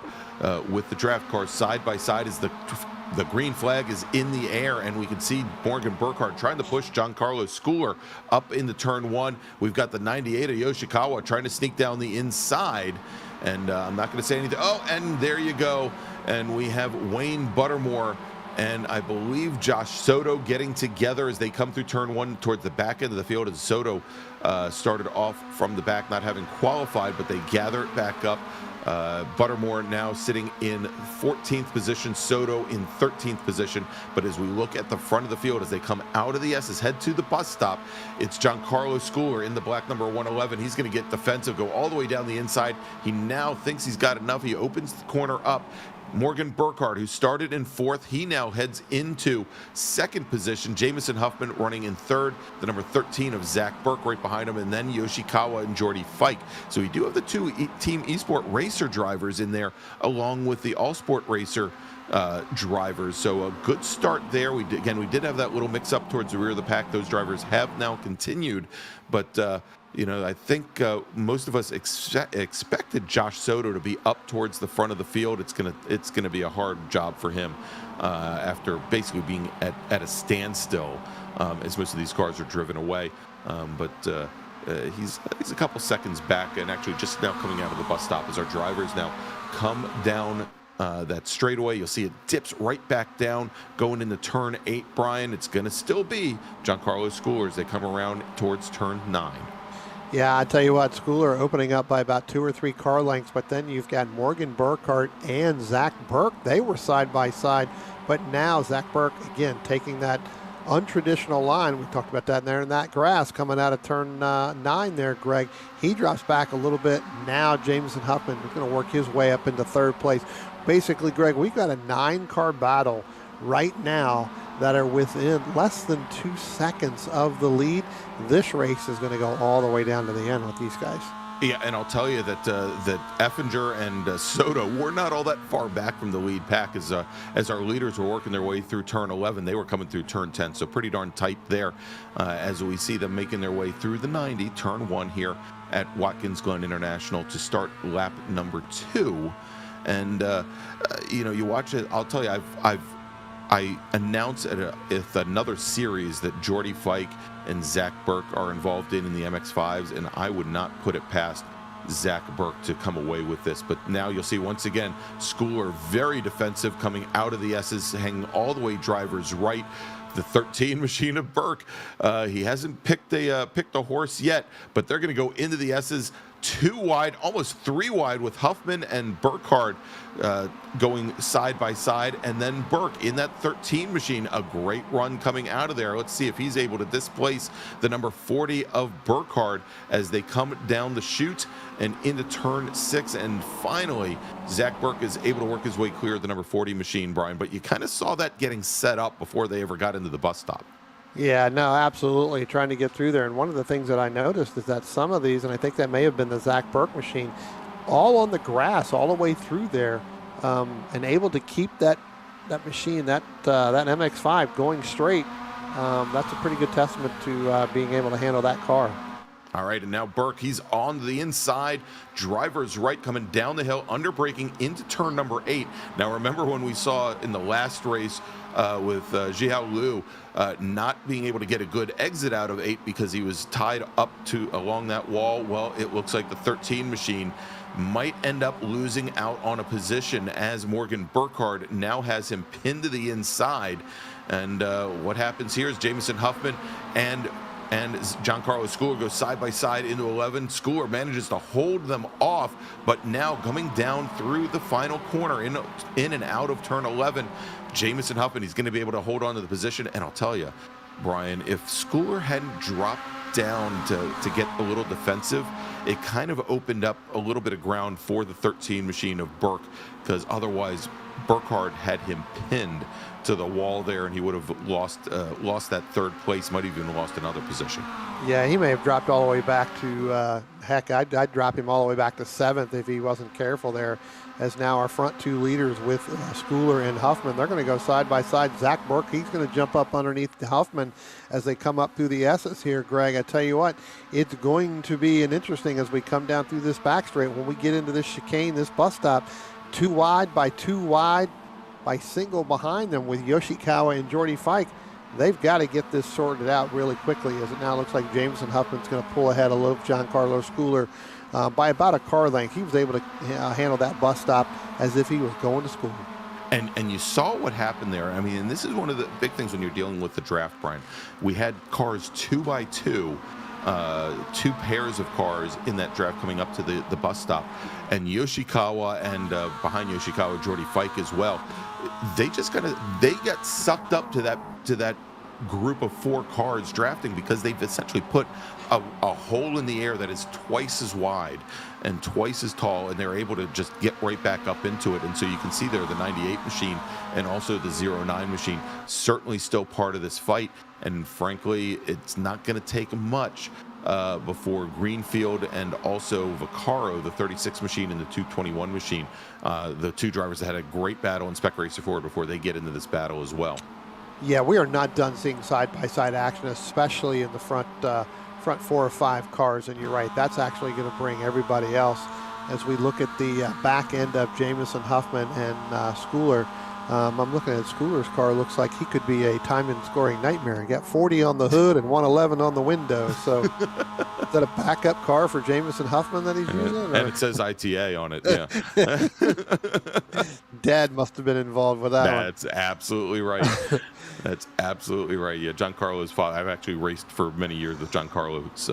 with the draft cars side by side as the green flag is in the air, and we can see Morgan Burkhardt trying to push Giancarlo Schooler up into turn 1. We've got the 98 of Yoshikawa trying to sneak down the inside, and I'm not going to say anything. Oh, and there you go. And we have Wayne Buttermore and I believe Josh Soto getting together as they come through turn 1 towards the back end of the field, as Soto started off from the back, not having qualified, but they gather it back up. Buttermore now sitting in 14th position, Soto in 13th position. But as we look at the front of the field, as they come out of the S's, head to the bus stop, it's Giancarlo Schooler in the black number 111. He's going to get defensive, go all the way down the inside. He now thinks he's got enough. He opens the corner up. Morgan Burkhardt, who started in 4th, he now heads into 2nd position. Jamison Huffman running in 3rd, the number 13 of Zach Burke right behind him, and then Yoshikawa and Jordy Fike. So we do have the two Team Esport Racer drivers in there, along with the All Sport Racer drivers. So a good start there. We did have that little mix-up towards the rear of the pack. Those drivers have now continued, but you know, I think most of us expected Josh Soto to be up towards the front of the field. It's gonna be a hard job for him after basically being at a standstill as most of these cars are driven away. But he's a couple seconds back, and actually just now coming out of the bus stop as our drivers now come down that straightaway. You'll see it dips right back down going into turn 8. Brian, it's gonna still be Giancarlo Schooler as they come around towards turn 9. Yeah, I tell you what, Schooler opening up by about 2 or 3 car lengths, but then you've got Morgan Burkhardt and Zach Burke. They were side by side, but now Zach Burke, again, taking that untraditional line. We talked about that there in that grass coming out of turn 9 there, Greg. He drops back a little bit. Now Jameson Huffman is going to work his way up into third place. Basically, Greg, we've got a 9-car battle right now that are within less than 2 seconds of the lead. This race is going to go all the way down to the end with these guys. Yeah, and I'll tell you that that Effinger and Soto were not all that far back from the lead pack as our leaders were working their way through turn 11. They were coming through turn 10, so pretty darn tight there as we see them making their way through the 90, turn 1 here at Watkins Glen International to start lap number 2. And, you watch it, I'll tell you, I announced at another series that Jordy Fike and Zach Burke are involved in the MX-5s, and I would not put it past Zach Burke to come away with this. But now you'll see once again, Schooler very defensive coming out of the S's, hanging all the way drivers right. The 13 machine of Burke, he hasn't picked a horse yet, but they're going to go into the S's 2 wide, almost 3 wide with Huffman and Burkhardt going side by side, and then Burke in that 13 machine, a great run coming out of there. Let's see if he's able to displace the number 40 of Burkhardt as they come down the chute and into turn 6, and finally Zach Burke is able to work his way clear of the number 40 machine, Brian, but you kind of saw that getting set up before they ever got into the bus stop. Yeah, no, absolutely. Trying to get through there. And one of the things that I noticed is that some of these, and I think that may have been the Zach Burke machine, all on the grass all the way through there, and able to keep that machine, that MX-5 going straight. That's a pretty good testament to being able to handle that car. All right, and now Burke, he's on the inside. Driver's right coming down the hill, under braking into turn number 8. Now, remember when we saw in the last race with Jiao Liu not being able to get a good exit out of 8 because he was tied up along that wall? Well, it looks like the 13 machine might end up losing out on a position as Morgan Burkhardt now has him pinned to the inside. And what happens here is Jameson Huffman and Giancarlo Schooler go side by side into 11. Schooler manages to hold them off, but now coming down through the final corner in and out of turn 11, Jameson Huffman, he's going to be able to hold on to the position. And I'll tell you, Brian, if Schooler hadn't dropped down to get a little defensive, it kind of opened up a little bit of ground for the 13 machine of Burke, because otherwise Burkhardt had him pinned to the wall there, and he would have lost that third place, might have even lost another position. Yeah, he may have dropped all the way back to, heck, I'd drop him all the way back to 7th if he wasn't careful there, as now our front 2 leaders with Schooler and Huffman, they're going to go side by side. Zach Burke, he's going to jump up underneath Huffman as they come up through the S's here, Greg. I tell you what, it's going to be an interesting as we come down through this back straight. When we get into this chicane, this bus stop, 2 wide by 2 wide, by single behind them with Yoshikawa and Jordy Fike. They've got to get this sorted out really quickly, as it now looks like Jameson Huffman's going to pull ahead of Giancarlo Schooler by about a car length. He was able to handle that bus stop as if he was going to school. And you saw what happened there. I mean, and this is one of the big things when you're dealing with the draft, Brian. We had cars 2 by 2, 2 pairs of cars in that draft coming up to the bus stop, and Yoshikawa and behind Yoshikawa, Jordy Fike as well. They got sucked up to that group of 4 cars drafting, because they've essentially put a hole in the air that is twice as wide and twice as tall, and they're able to just get right back up into it. And so you can see there the 98 machine and also the 09 machine certainly still part of this fight. And frankly, it's not going to take much before Greenfield and also Vaccaro, the 36 machine and the 221 machine, the 2 drivers that had a great battle in Spec Racer Ford, before they get into this battle as well. Yeah, we are not done seeing side-by-side action, especially in the front 4 or 5 cars. And you're right, that's actually going to bring everybody else. As we look at the back end of Jameson Huffman and Schooler, I'm looking at Schooler's car. Looks like he could be a time and scoring nightmare. He got 40 on the hood and 111 on the window. So is that a backup car for Jameson Huffman that he's using? And it says ITA on it. Yeah. Dad must have been involved with that. That's absolutely right. That's absolutely right. Yeah, Giancarlo's father. I've actually raced for many years with Giancarlo's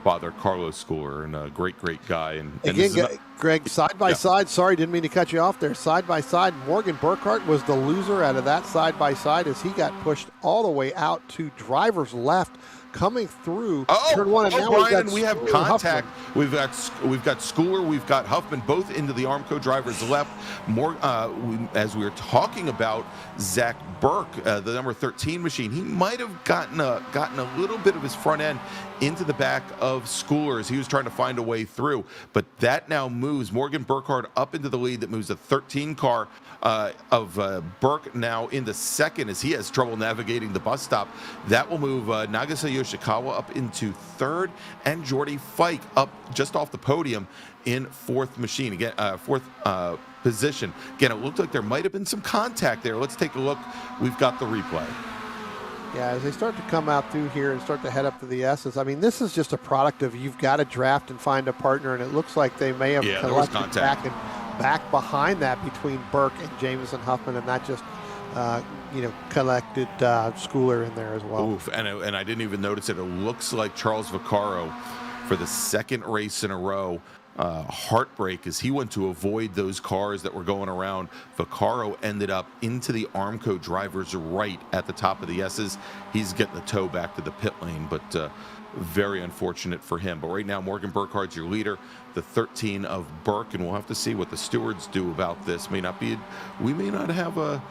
father, Carlos Schooler, and a great guy. And Again, this is Greg, side by side, sorry, didn't mean to cut you off there. Side by side, Morgan Burkhart was the loser out of that side by side as he got pushed all the way out to driver's left. Coming through turn one, and now Brian, we have contact. Huffman. We've got Schooler, we've got Huffman, both into the Armco driver's left. More as we were talking about Zach Burke, the number 13 machine, he might have gotten a little bit of his front end into the back of Schooler as he was trying to find a way through. But that now moves Morgan Burkhart up into the lead. That moves the 13 car of Burke now into second as he has trouble navigating the bus stop. That will move Nagisa Yoshikawa up into third, and Jordy Fike up just off the podium in fourth machine. Again, fourth position. Again, it looked like there might have been some contact there. Let's take a look. We've got the replay. Yeah, as they start to come out through here and start to head up to the S's, I mean, this is just a product of you've got to draft and find a partner, and it looks like they may have collected back behind that between Burke and Jameson Huffman, and that just collected Schooler in there as well. Oof, and I didn't even notice it. It looks like Charles Vaccaro, for the second race in a row, heartbreak as he went to avoid those cars that were going around. Vaccaro ended up into the Armco driver's right at the top of the S's. He's getting the tow back to the pit lane, but very unfortunate for him. But right now, Morgan Burkhart's your leader, the 13 of Burke, and we'll have to see what the stewards do about this. We may not have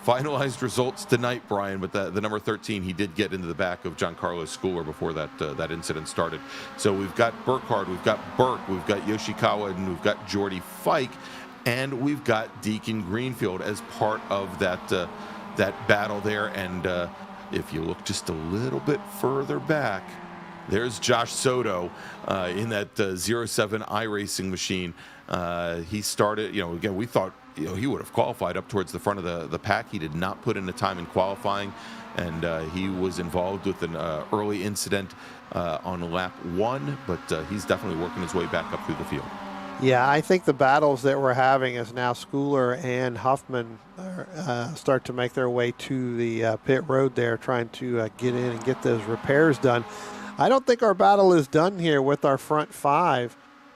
finalized results tonight, Brian, but the number 13, he did get into the back of Giancarlo Schooler before that incident started. So we've got Burkhart, we've got Burke, we've got Yoshikawa, and we've got Jordy Fike, and we've got Deacon Greenfield as part of that battle there. And if you look just a little bit further back, there's Josh Soto in that 07 iRacing machine. He started, again, we thought he would have qualified up towards the front of the pack. He did not put in a time in qualifying, and he was involved with an early incident on lap 1, but he's definitely working his way back up through the field. Yeah, I think the battles that we're having is now Schooler and Huffman start to make their way to the pit road there, trying to get in and get those repairs done. I don't think our battle is done here with our front five.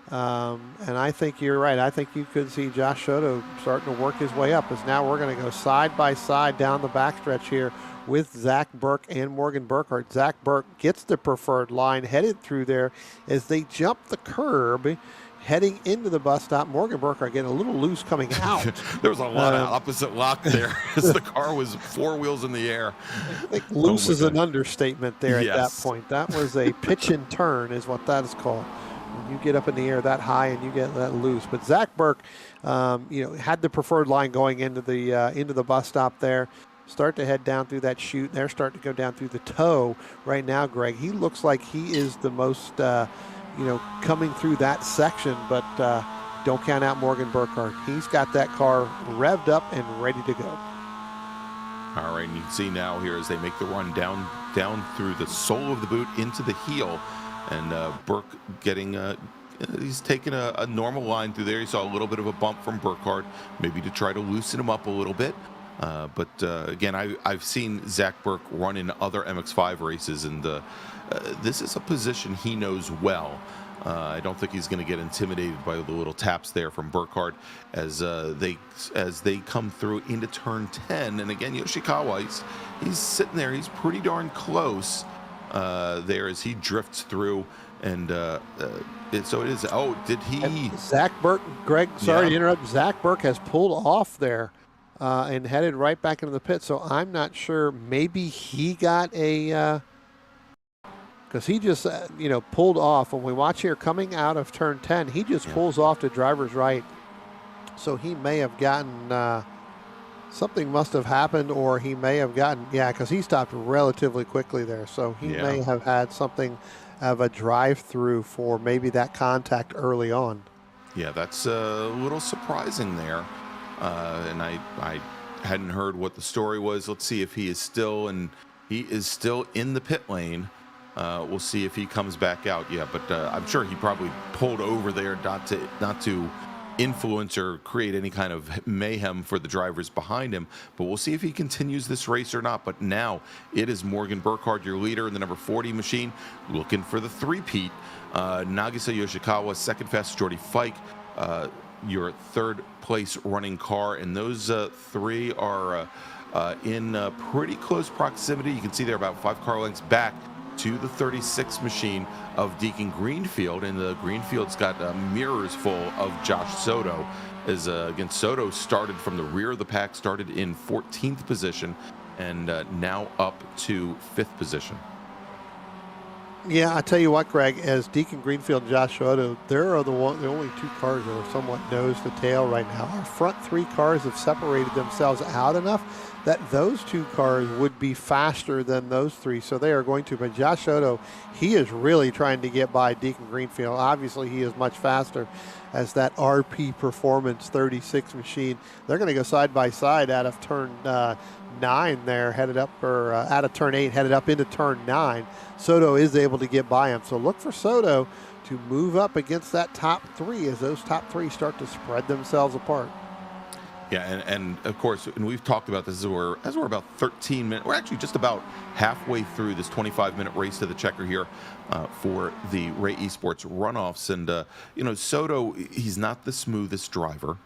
And I think you're right. I think you could see Josh Soto starting to work his way up, as now we're going to go side by side down the backstretch here with Zach Burke and Morgan Burkhart. Zach Burke gets the preferred line headed through there as they jump the curb heading into the bus stop. Morgan Burkhart getting a little loose coming out. There was a lot of opposite lock there as the car was 4 wheels in the air. I think loose is an understatement there at that point. That was a pitch and turn is what that is called. When you get up in the air that high and you get that loose. But Zach Burke, had the preferred line going into the bus stop there. Start to head down through that chute. They're starting to go down through the toe right now, Greg. He looks like he is the most, coming through that section, but don't count out Morgan Burkhart. He's got that car revved up and ready to go. All right, and you can see now here as they make the run down through the sole of the boot into the heel. And Burke getting, he's taking a normal line through there. He saw a little bit of a bump from Burkhart, maybe to try to loosen him up a little bit. But again, I've seen Zach Burke run in other MX-5 races, and this is a position he knows well. I don't think he's going to get intimidated by the little taps there from Burkhart as they come through into turn 10. And again, Yoshikawa, he's sitting there. He's pretty darn close. There as he drifts through, and so it is. Oh, did he? And Zach Burke, Greg, sorry to interrupt. Zach Burke has pulled off there and headed right back into the pit. So I'm not sure. Maybe he got a because he just pulled off. When we watch here coming out of turn 10, he just pulls off to driver's right. So he may have gotten. Something must have happened, or he may have gotten, because he stopped relatively quickly there. So he may have had something of a drive-through for maybe that contact early on. Yeah, that's a little surprising there. And I hadn't heard what the story was. Let's see if he is still in the pit lane. We'll see if he comes back out. Yeah, but I'm sure he probably pulled over there not to influence or create any kind of mayhem for the drivers behind him. But we'll see if he continues this race or not. But now it is Morgan Burkhardt, your leader in the number 40 machine, looking for the three-peat. Nagisa Yoshikawa, second fastest, Jordy Fike, your third place running car. And those three are in pretty close proximity. You can see they're about 5 car lengths back to the 36 machine of Deacon Greenfield, and the Greenfield's got mirrors full of Josh Soto. As again, Soto started from the rear of the pack, started in 14th position, and now up to 5th position. Yeah, I tell you what, Greg, as Deacon Greenfield and Josh Soto, there are the only 2 cars that are somewhat nose to tail right now. Our front 3 cars have separated themselves out enough that those 2 cars would be faster than those 3, so they are going to. But Josh Soto, he is really trying to get by Deacon Greenfield. Obviously, he is much faster as that RP Performance 36 machine. They're going to go side by side out of turn 9 there, headed up, or out of turn 8, headed up into turn 9. Soto is able to get by him, so look for Soto to move up against that top 3 as those top 3 start to spread themselves apart. Yeah, and of course, and we've talked about this as we're about 13 minutes, we're actually just about halfway through this 25-minute race to the checker here for the Ray Esports runoffs. And, Soto, he's not the smoothest driver.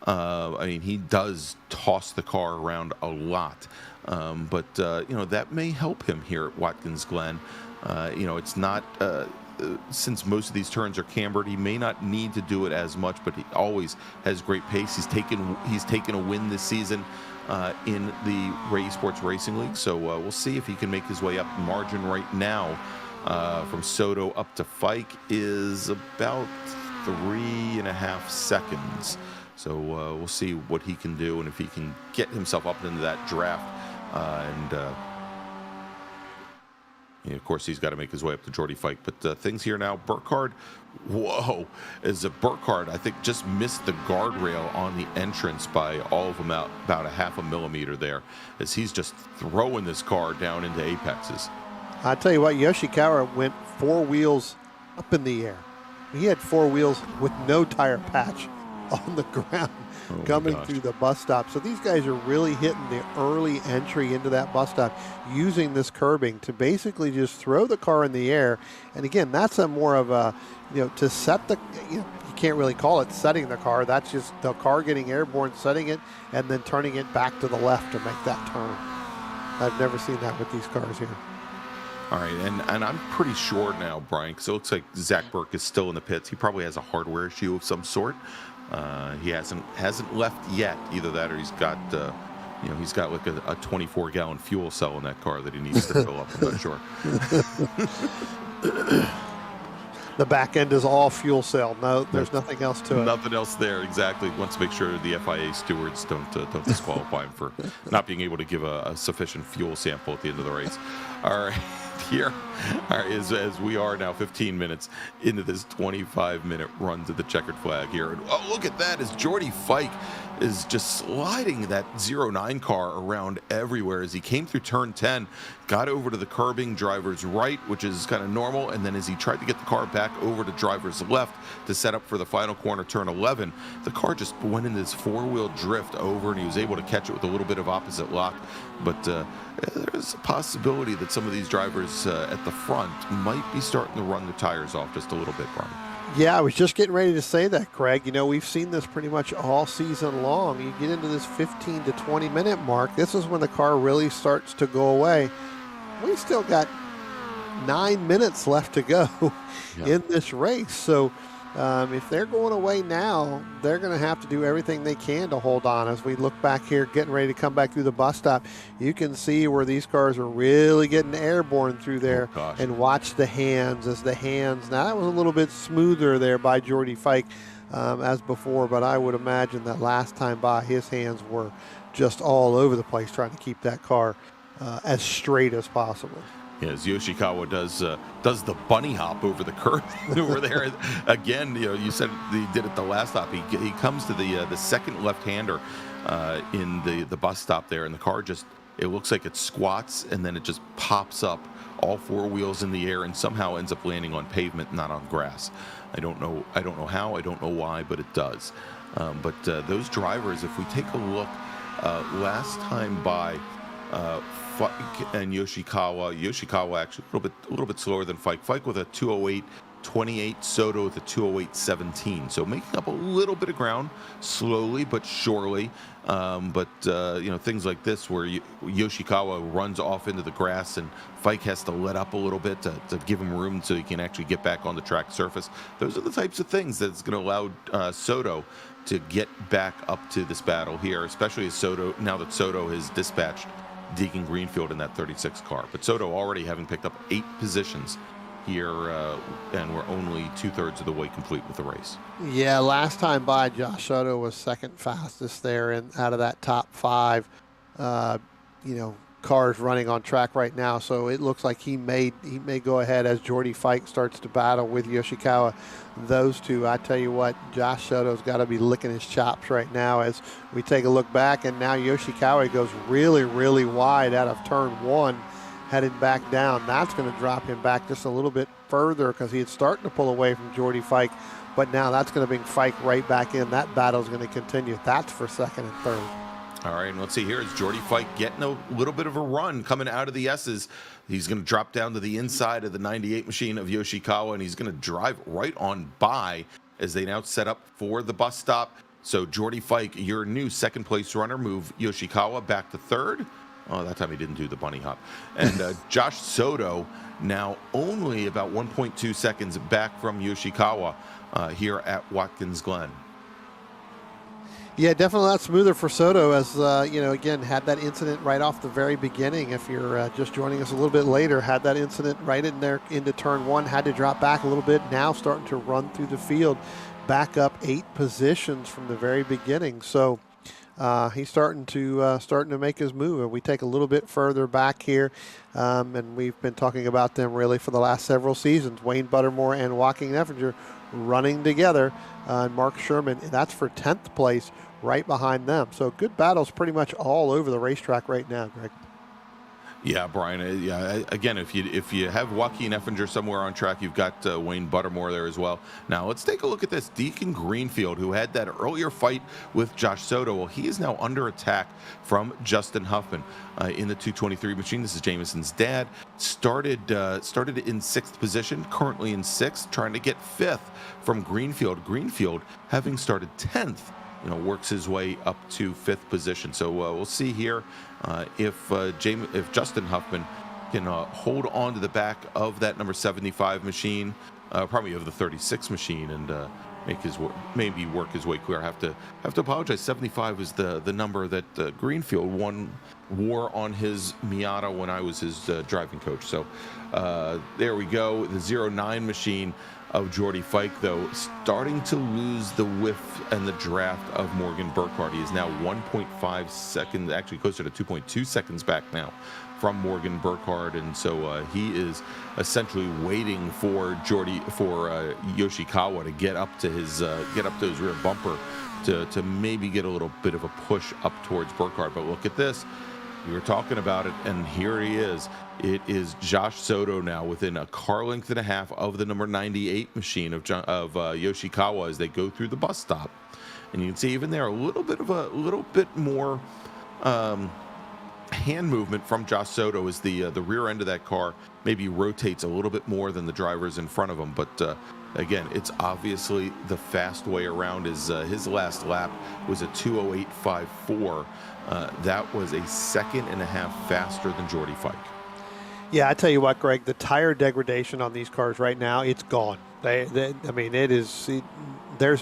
I mean, he does toss the car around a lot. But that may help him here at Watkins Glen. It's not... since most of these turns are cambered, he may not need to do it as much, but he always has great pace. He's taken a win this season in the Ray Esports Racing League, so we'll see if he can make his way up. Margin right now from Soto up to Fike is about 3.5 seconds. So we'll see what he can do and if he can get himself up into that draft. Of course, he's got to make his way up to Jordy Fike. But things here now, Burkhardt, whoa, as a Burkhardt, I think just missed the guardrail on the entrance by all of them out about 0.5 millimeter there, as he's just throwing this car down into apexes. I tell you what, Yoshikawa went 4 wheels up in the air. He had 4 wheels with no tire patch on the ground coming through the bus stop. So these guys are really hitting the early entry into that bus stop, using this curbing to basically just throw the car in the air. And again, that's a more of a, to set the, you can't really call it setting the car. That's just the car getting airborne, setting it, and then turning it back to the left to make that turn. I've never seen that with these cars here. All right, and I'm pretty sure now, Brian, because it looks like Zach Burke is still in the pits. He probably has a hardware issue of some sort. He hasn't left yet. Either that, or he's got he's got like a 24-gallon fuel cell in that car that he needs to fill up. I'm not sure. The back end is all fuel cell. No, there's nothing else to it. Nothing else there. Exactly. Wants to make sure the FIA stewards don't disqualify him for not being able to give a sufficient fuel sample at the end of the race. All right. Here, all right, as we are now 15 minutes into this 25-minute run to the checkered flag here. And, oh, look at that, as Jordy Fike is just sliding that 09 car around everywhere as he came through turn 10, got over to the curbing driver's right, which is kind of normal, and then as he tried to get the car back over to driver's left to set up for the final corner, turn 11, the car just went in this 4-wheel drift over, and he was able to catch it with a little bit of opposite lock. But there's a possibility that some of these drivers at the front might be starting to run their tires off just a little bit, Brian. Yeah, I was just getting ready to say that, Craig. We've seen this pretty much all season long. You get into this 15 to 20-minute mark, this is when the car really starts to go away. We still got 9 minutes left to go in this race. So if they're going away now, they're going to have to do everything they can to hold on. As we look back here, getting ready to come back through the bus stop, you can see where these cars are really getting airborne through there. And watch the hands now that was a little bit smoother there by Jordy Fike as before, but I would imagine that last time by, his hands were just all over the place trying to keep that car as straight as possible. As Yoshikawa does the bunny hop over the curb over there again. You said he did it the last stop. He comes to the second left-hander in the bus stop there, and the car it looks like it squats and then it just pops up, all 4 wheels in the air, and somehow ends up landing on pavement, not on grass. I don't know how, I don't know why, but it does. But those drivers, if we take a look, last time by Fike and Yoshikawa actually a little bit slower than Fike. Fike with a 2:08.28, Soto with a 2:08.17. So making up a little bit of ground, slowly but surely. Things like this where Yoshikawa runs off into the grass and Fike has to let up a little bit to give him room so he can actually get back on the track surface. Those are the types of things that's going to allow Soto to get back up to this battle here, especially as now that Soto has dispatched Deacon Greenfield in that 36 car. But Soto already having picked up 8 positions here, and we're only 2/3 of the way complete with the race. Yeah, last time by, Josh Soto was second fastest there, and out of that top 5, cars running on track right now. So it looks like he may go ahead as Jordy Fike starts to battle with Yoshikawa. Those two, I tell you what, Josh Soto's got to be licking his chops right now as we take a look back, and now Yoshikawa goes really, really wide out of turn 1. Heading back down. That's going to drop him back just a little bit further because he had started to pull away from Jordy Fike, but now that's going to bring Fike right back in. That battle is going to continue. That's for second and third. All right, and let's see here. Is Jordy Fike getting a little bit of a run coming out of the S's? He's going to drop down to the inside of the 98 machine of Yoshikawa, and he's going to drive right on by as they now set up for the bus stop. So Jordy Fike, your new second place runner, move Yoshikawa back to third. Oh, that time he didn't do the bunny hop. And Josh Soto now only about 1.2 seconds back from Yoshikawa here at Watkins Glen. Yeah, definitely a lot smoother for Soto as, again, had that incident right off the very beginning. If you're just joining us a little bit later, had that incident right in there into turn 1, had to drop back a little bit, now starting to run through the field, back up 8 positions from the very beginning. So he's starting to make his move. And we take a little bit further back here, and we've been talking about them really for the last several seasons. Wayne Buttermore and Joaquin Effinger running together. Mark Sherman, that's for 10th place, right behind them. So good battles pretty much all over the racetrack right now, Greg. Yeah, Brian. Yeah, again, if you have Joaquin Effinger somewhere on track, you've got Wayne Buttermore there as well. Now let's take a look at this. Deacon Greenfield, who had that earlier fight with Josh Soto, well, he is now under attack from Justin Huffman in the 223 machine. This is Jameson's dad. Started in 6th position, currently in 6th, trying to get 5th from Greenfield. Greenfield, having started 10th, works his way up to 5th position. So we'll see here if Justin Huffman can hold on to the back of that number 75 machine, probably of the 36 machine, and maybe work his way clear. I have to apologize. 75 is the number that Greenfield wore on his Miata when I was his driving coach. So there we go. The 09 machine of Jordy Fike, though, starting to lose the whiff and the draft of Morgan Burkhardt. He is now 1.5 seconds, actually closer to 2.2 seconds back now from Morgan Burkhardt, and so he is essentially waiting for Yoshikawa to get up to his rear bumper to maybe get a little bit of a push up towards Burkhardt. But look at this. We were talking about it, and here he is. It is Josh Soto now within a car length and a half of the number 98 machine of Yoshikawa as they go through the bus stop. And you can see even there a little bit more hand movement from Josh Soto as the rear end of that car maybe rotates a little bit more than the drivers in front of him. But again, it's obviously the fast way around. His last lap was a 2:08.54. That was a second and a half faster than Jordy Fike. Yeah, I tell you what, Greg, the tire degradation on these cars right now, it's gone. There's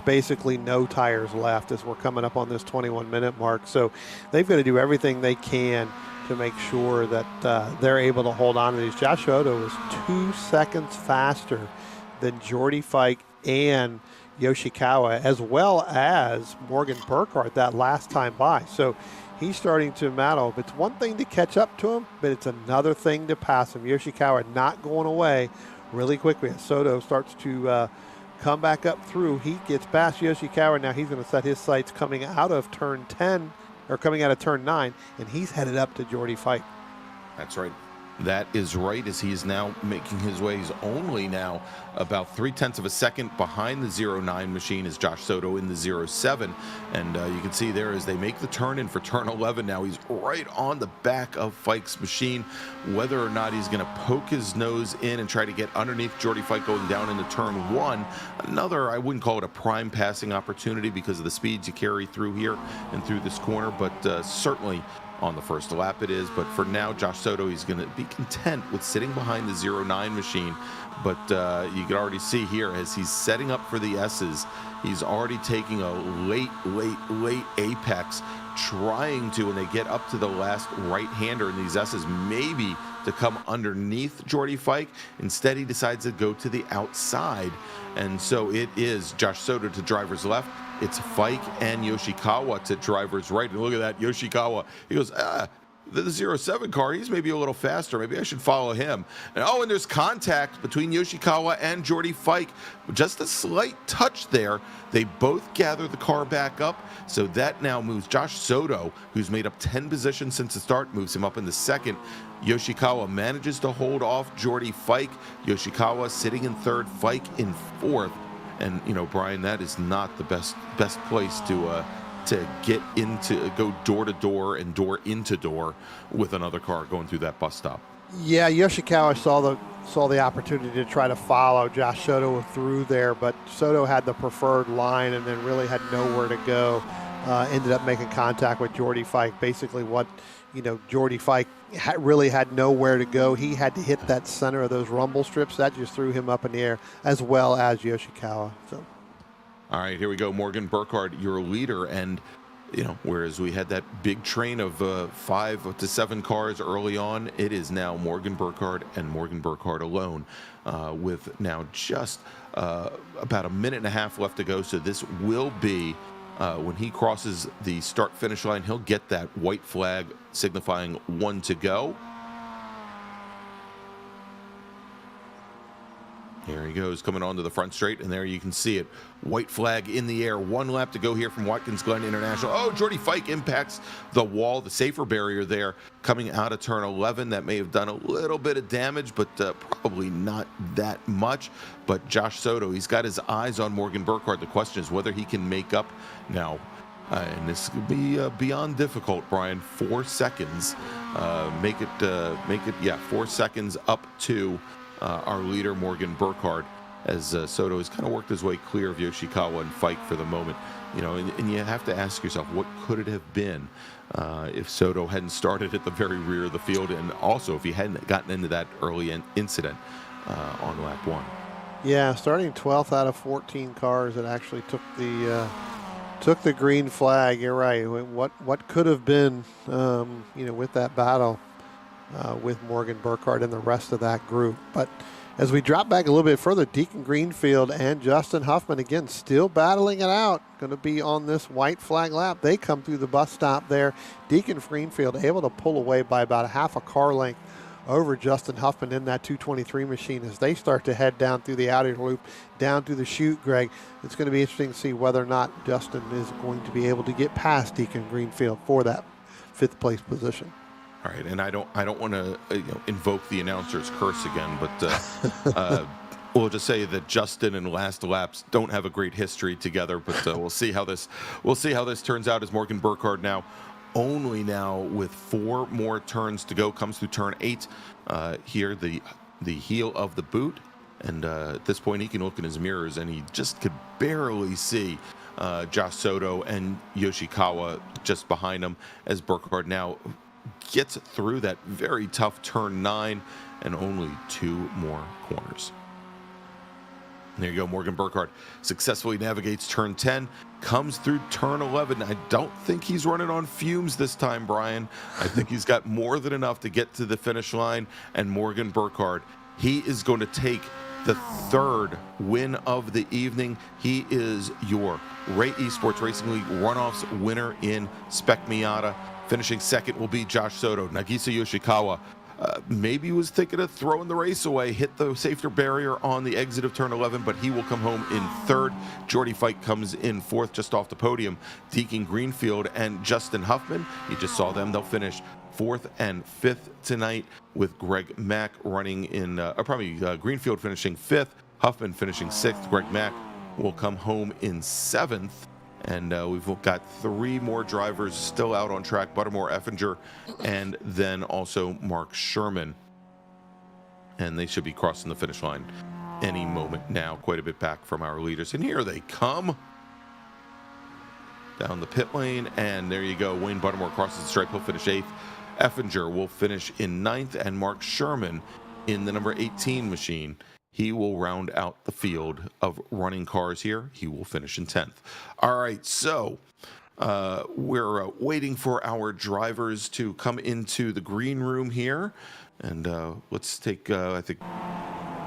basically no tires left as we're coming up on this 21-minute mark. So they've got to do everything they can to make sure that they're able to hold on to these. Josh Soto was 2 seconds faster than Jordy Fike and Yoshikawa, as well as Morgan Burkhardt that last time by. So he's starting to battle. It's one thing to catch up to him, but it's another thing to pass him. Yoshikawa not going away really quickly as Soto starts to come back up through. He gets past Yoshikawa. Now he's going to set his sights coming out of turn 10, or coming out of turn 9, and he's headed up to Jordy Fike. That's right. That is right, as he is now making his ways only now about 0.3 of a second behind the 09 machine is Josh Soto in the 07. And you can see there as they make the turn in for turn 11 now, he's right on the back of Fike's machine. Whether or not he's going to poke his nose in and try to get underneath Jordy Fike going down into turn 1, another, I wouldn't call it a prime passing opportunity because of the speeds you carry through here and through this corner, but certainly on the first lap it is. But for now, Josh Soto, he's going to be content with sitting behind the 09 machine. But you can already see here as he's setting up for the S's, he's already taking a late apex, trying to, when they get up to the last right-hander in these S's, maybe to come underneath Jordy Fike. Instead, he decides to go to the outside. And so it is Josh Soto to driver's left. It's Fike and Yoshikawa to driver's right. And look at that, Yoshikawa. He goes, the 07 car, he's maybe a little faster. Maybe I should follow him. And there's contact between Yoshikawa and Jordy Fike. Just a slight touch there. They both gather the car back up. So that now moves Josh Soto, who's made up 10 positions since the start, moves him up in the second. Yoshikawa manages to hold off Jordy Fike. Yoshikawa sitting in third, Fike in fourth. And, Brian, that is not the best place to get into, go door to door and door into door with another car going through that bus stop. Yeah, Yoshikawa saw the opportunity to try to follow Josh Soto through there, but Soto had the preferred line and then really had nowhere to go. Ended up making contact with Jordy Fike. Basically Jordy Fike really had nowhere to go. He had to hit that center of those rumble strips. That just threw him up in the air, as well as Yoshikawa. So, all right, here we go. Morgan Burkhardt, your leader. And, whereas we had that big train of 5 to 7 cars early on, it is now Morgan Burkhardt and Morgan Burkhardt alone with now just about a minute and a half left to go. So this will be, when he crosses the start-finish line, he'll get that white flag signifying 1 to go. Here he goes, coming onto the front straight, and there you can see it. White flag in the air. 1 lap to go here from Watkins Glen International. Oh, Jordy Fike impacts the wall, the safer barrier there, coming out of turn 11. That may have done a little bit of damage, but probably not that much. But Josh Soto, he's got his eyes on Morgan Burkhardt. The question is whether he can make up now. And this could be beyond difficult, Brian. 4 seconds. Make it 4 seconds up to our leader, Morgan Burkhardt, as Soto has kind of worked his way clear of Yoshikawa and Fike for the moment. And you have to ask yourself, what could it have been if Soto hadn't started at the very rear of the field, and also if he hadn't gotten into that early incident on lap 1. Yeah, starting 12th out of 14 cars that actually took the green flag. You're right. What could have been, with that battle with Morgan Burkhardt and the rest of that group. But as we drop back a little bit further, Deacon Greenfield and Justin Huffman, again, still battling it out. Going to be on this white flag lap. They come through the bus stop there. Deacon Greenfield able to pull away by about a half a car length over Justin Huffman in that 223 machine as they start to head down through the outer loop, down through the chute, Greg. It's going to be interesting to see whether or not Justin is going to be able to get past Deacon Greenfield for that 5th place position. All right, and I don't want to invoke the announcer's curse again, but we'll just say that Justin and Last Laps don't have a great history together. But we'll see how this turns out as Morgan Burkhardt now with 4 more turns to go, comes through turn 8 here, the heel of the boot, and at this point he can look in his mirrors and he just could barely see Josh Soto and Yoshikawa just behind him as Burkhardt now gets through that very tough turn 9 and only 2 more corners. And there you go, Morgan Burkhardt successfully navigates turn 10, comes through turn 11. I don't think he's running on fumes this time, Brian. I think he's got more than enough to get to the finish line. And Morgan Burkhardt, he is going to take the 3rd win of the evening. He is your Ray Esports Racing League Runoffs winner in Spec Miata. Finishing second will be Josh Soto. Nagisa Yoshikawa maybe was thinking of throwing the race away, hit the safety barrier on the exit of turn 11, but he will come home in 3rd. Jordy Fike comes in 4th, just off the podium. Deacon Greenfield and Justin Huffman, you just saw them. They'll finish 4th and 5th tonight, with Greg Mack running in, Greenfield finishing 5th, Huffman finishing 6th. Greg Mack will come home in 7th. And we've got 3 more drivers still out on track, Buttermore, Effinger, and then also Mark Sherman. And they should be crossing the finish line any moment now, quite a bit back from our leaders. And here they come down the pit lane, and there you go. Wayne Buttermore crosses the stripe. He'll finish 8th. Effinger will finish in 9th, and Mark Sherman in the number 18 machine. He will round out the field of running cars here. He will finish in 10th. All right, so we're waiting for our drivers to come into the green room here. And let's take, I think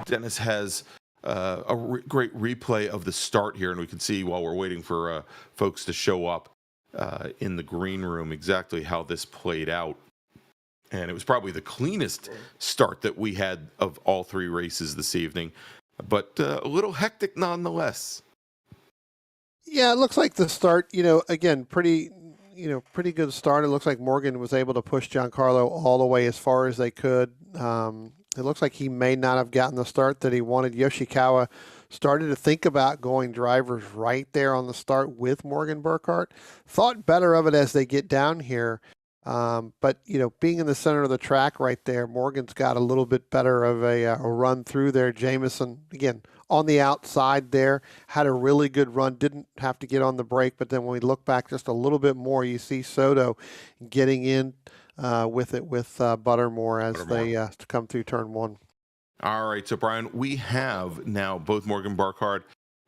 Dennis has great replay of the start here, and we can see while we're waiting for folks to show up in the green room exactly how this played out. And it was probably the cleanest start that we had of all 3 races this evening, but a little hectic nonetheless. Yeah, it looks like the start, again, pretty good start. It looks like Morgan was able to push Giancarlo all the way as far as they could. It looks like he may not have gotten the start that he wanted. Yoshikawa started to think about going drivers right there on the start with Morgan Burkhart. Thought better of it as they get down here. But, being in the center of the track right there, Morgan's got a little bit better of a run through there. Jameson, again, on the outside there, had a really good run, didn't have to get on the brake. But then when we look back just a little bit more, you see Soto getting in with Buttermore as they come through turn 1. All right, so Brian, we have now both Morgan Burkhart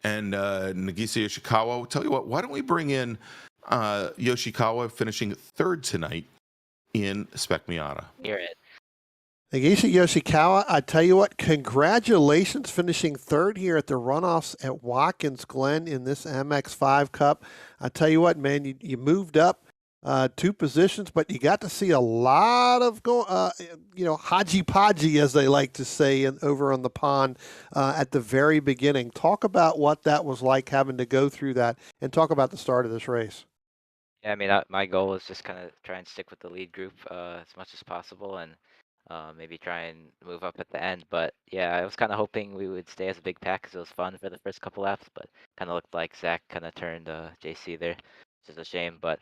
and Nagisa Yoshikawa. I'll tell you what, why don't we bring in Yoshikawa finishing 3rd tonight in Spec Miata. Hear it. Nagisa Yoshikawa, I tell you what, congratulations finishing 3rd here at the runoffs at Watkins Glen in this MX5 Cup. I tell you what, man, you moved up 2 positions, but you got to see a lot of hodgy-podgy, as they like to say, over on the pond at the very beginning. Talk about what that was like having to go through that, and talk about the start of this race. Yeah, I mean, my goal was just kind of try and stick with the lead group as much as possible, and maybe try and move up at the end. But yeah, I was kind of hoping we would stay as a big pack because it was fun for the first couple laps, but kind of looked like Zach kind of turned JC there, which is a shame. But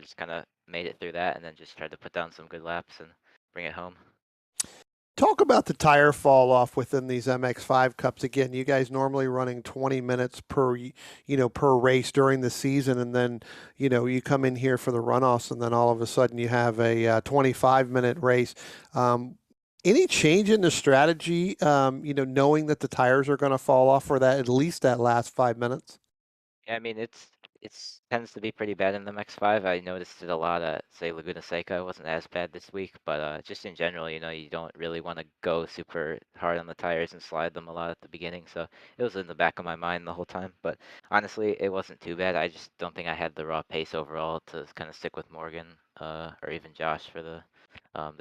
just kind of made it through that, and then just tried to put down some good laps and bring it home. Talk about the tire fall off within these MX5 Cups. Again, you guys normally running 20 minutes per race during the season, and then you come in here for the runoffs, and then all of a sudden you have a 25-minute race. Any change in the strategy? Knowing that the tires are going to fall off for that at least that last 5 minutes. Yeah, I mean, it tends to be pretty bad in the MX5. I noticed it a lot at, say, Laguna Seca. It wasn't as bad this week, but just in general, you don't really want to go super hard on the tires and slide them a lot at the beginning. So it was in the back of my mind the whole time. But honestly, it wasn't too bad. I just don't think I had the raw pace overall to kind of stick with Morgan or even Josh for the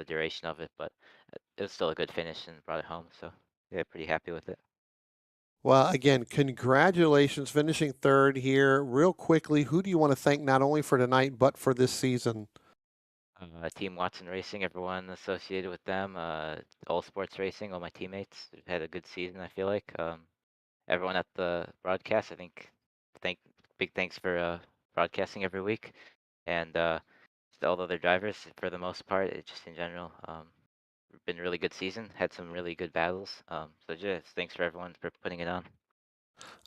duration of it. But it was still a good finish and brought it home. So yeah, pretty happy with it. Well, again, congratulations finishing 3rd here. Real quickly, who do you want to thank not only for tonight, but for this season? Team Watson Racing, everyone associated with them, All Sports Racing, all my teammates. We've had a good season, I feel like. Everyone at the broadcast, I think, big thanks for broadcasting every week. And all the other drivers, for the most part, just in general, been a really good season. Had some really good battles. So just thanks for everyone for putting it on.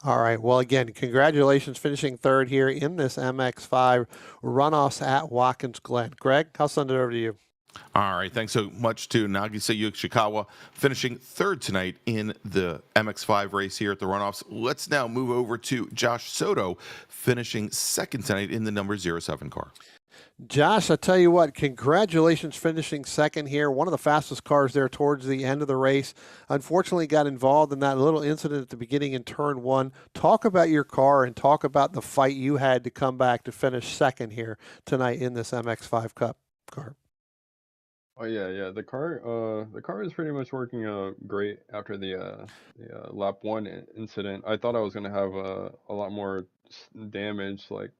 All right. Well, again, congratulations finishing 3rd here in this MX5 runoffs at Watkins Glen. Greg, I'll send it over to you. All right. Thanks so much to Nagisa Yoshikawa finishing 3rd tonight in the MX5 race here at the runoffs. Let's now move over to Josh Soto finishing 2nd tonight in the number 07 car. Josh, I tell you what, congratulations finishing 2nd here. One of the fastest cars there towards the end of the race. Unfortunately got involved in that little incident at the beginning in turn 1. Talk about your car and talk about the fight you had to come back to finish 2nd here tonight in this MX5 Cup car. Oh yeah. The car is pretty much working great after the lap 1 incident. I thought I was gonna have a lot more damage, like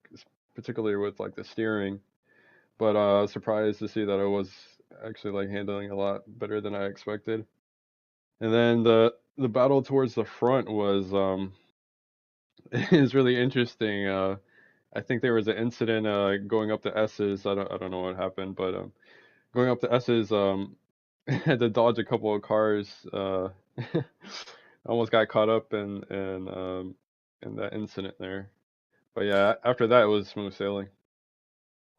particularly with like the steering. But surprised to see that it was actually like handling a lot better than I expected. And then the battle towards the front was is really interesting. I think there was an incident going up the S's. I don't know what happened, but going up the S's, had to dodge a couple of cars. Almost got caught up in that incident there. But yeah, after that it was smooth sailing.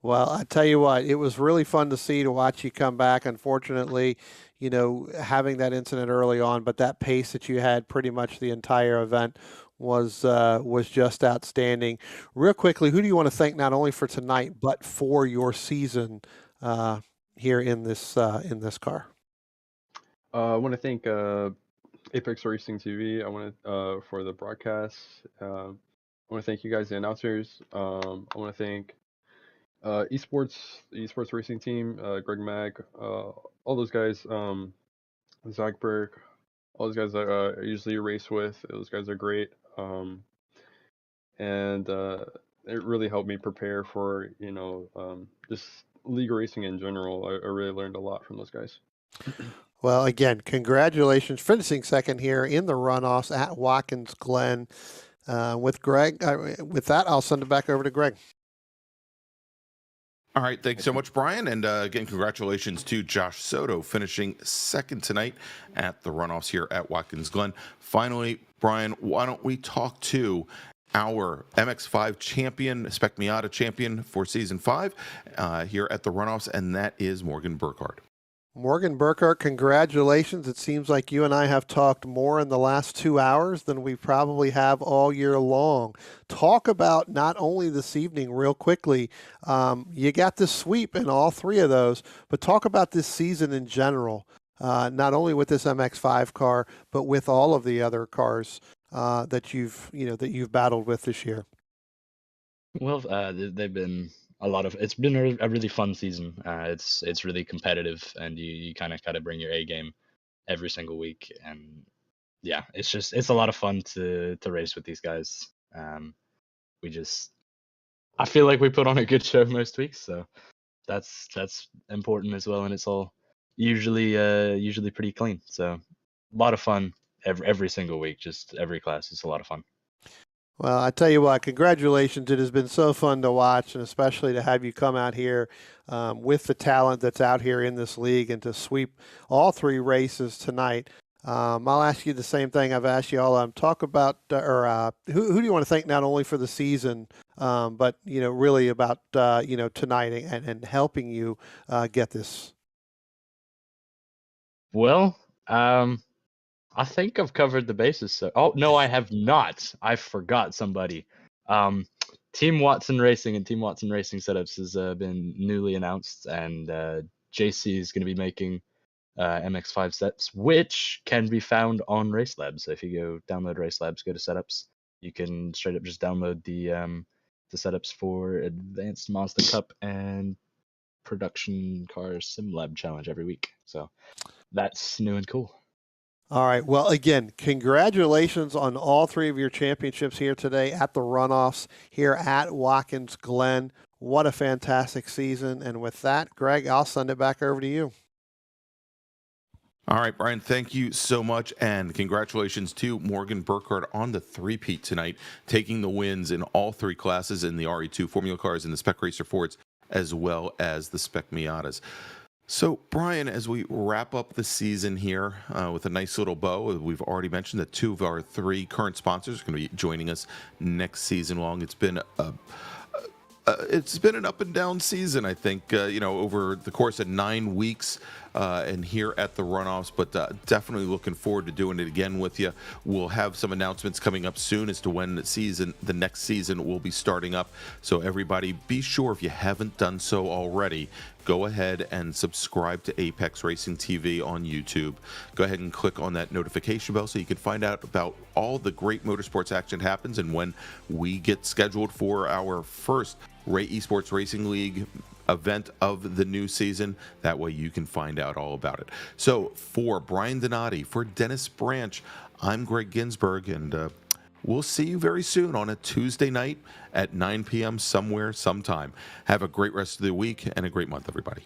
Well, I tell you what, it was really fun to see, to watch you come back. Unfortunately, having that incident early on, but that pace that you had pretty much the entire event was just outstanding. Real quickly, who do you want to thank not only for tonight but for your season here in this car? I want to thank Apex Racing TV. I want to for the broadcast. I want to thank you guys, the announcers. I want to thank Esports, the Esports Racing team, Greg Mag, all those guys, Zach Burke, all those guys that I usually race with. Those guys are great. And it really helped me prepare for, just league racing in general. I really learned a lot from those guys. Well, again, congratulations, finishing second here in the runoffs at Watkins Glen with Greg. With that, I'll send it back over to Greg. All right, thanks so much, Brian. And again, congratulations to Josh Soto finishing second tonight at the runoffs here at Watkins Glen. Finally, Brian, why don't we talk to our MX5 champion, Spec Miata champion for Season 5 here at the runoffs, and that is Morgan Burkhardt. Morgan Burkhardt, congratulations. It seems like you and I have talked more in the last 2 hours than we probably have all year long. Talk about not only this evening real quickly, you got this sweep in all three of those, but talk about this season in general, not only with this MX5 car, but with all of the other cars that you've battled with this year. Well, they've been it's been a really fun season. It's really competitive, and you kind of got to bring your A game every single week. And yeah, it's a lot of fun to race with these guys. I feel like we put on a good show most weeks, so that's important as well. And it's all usually pretty clean. So a lot of fun every single week. Just every class, it's a lot of fun. Well, I tell you what, congratulations. It has been so fun to watch, and especially to have you come out here with the talent that's out here in this league and to sweep all three races tonight. I'll ask you the same thing I've asked you all. Talk about, who do you want to thank not only for the season, but, really about, tonight and helping you get this? Well, I think I've covered the bases. So, oh no, I have not. I forgot somebody. Team Watson Racing and Team Watson Racing Setups has been newly announced, and JC is going to be making MX5 sets, which can be found on Race Labs. So if you go download Race Labs, go to Setups, you can straight up just download the setups for Advanced Mazda Cup and Production Car Sim Lab Challenge every week. So that's new and cool. All right. Well, again, congratulations on all three of your championships here today at the runoffs here at Watkins Glen. What a fantastic season. And with that, Greg, I'll send it back over to you. All right, Brian, thank you so much. And congratulations to Morgan Burkhardt on the three-peat tonight, taking the wins in all three classes in the RE2 Formula Cars and the Spec Racer Fords, as well as the Spec Miatas. So, Brian, as we wrap up the season here with a nice little bow, we've already mentioned that two of our three current sponsors are going to be joining us next season long. It's been an up and down season, I think, over the course of 9 weeks and here at the runoffs, but definitely looking forward to doing it again with you. We'll have some announcements coming up soon as to when the next season will be starting up. So everybody, be sure, if you haven't done so already, go ahead and subscribe to Apex Racing TV on YouTube. Go ahead and click on that notification bell so you can find out about all the great motorsports action happens and when we get scheduled for our first Ray Esports Racing League event of the new season. That way you can find out all about it. So for Brian Donati, for Dennis Branch, I'm Greg Ginsburg, and we'll see you very soon on a Tuesday night at 9 p.m. somewhere, sometime. Have a great rest of the week and a great month, everybody.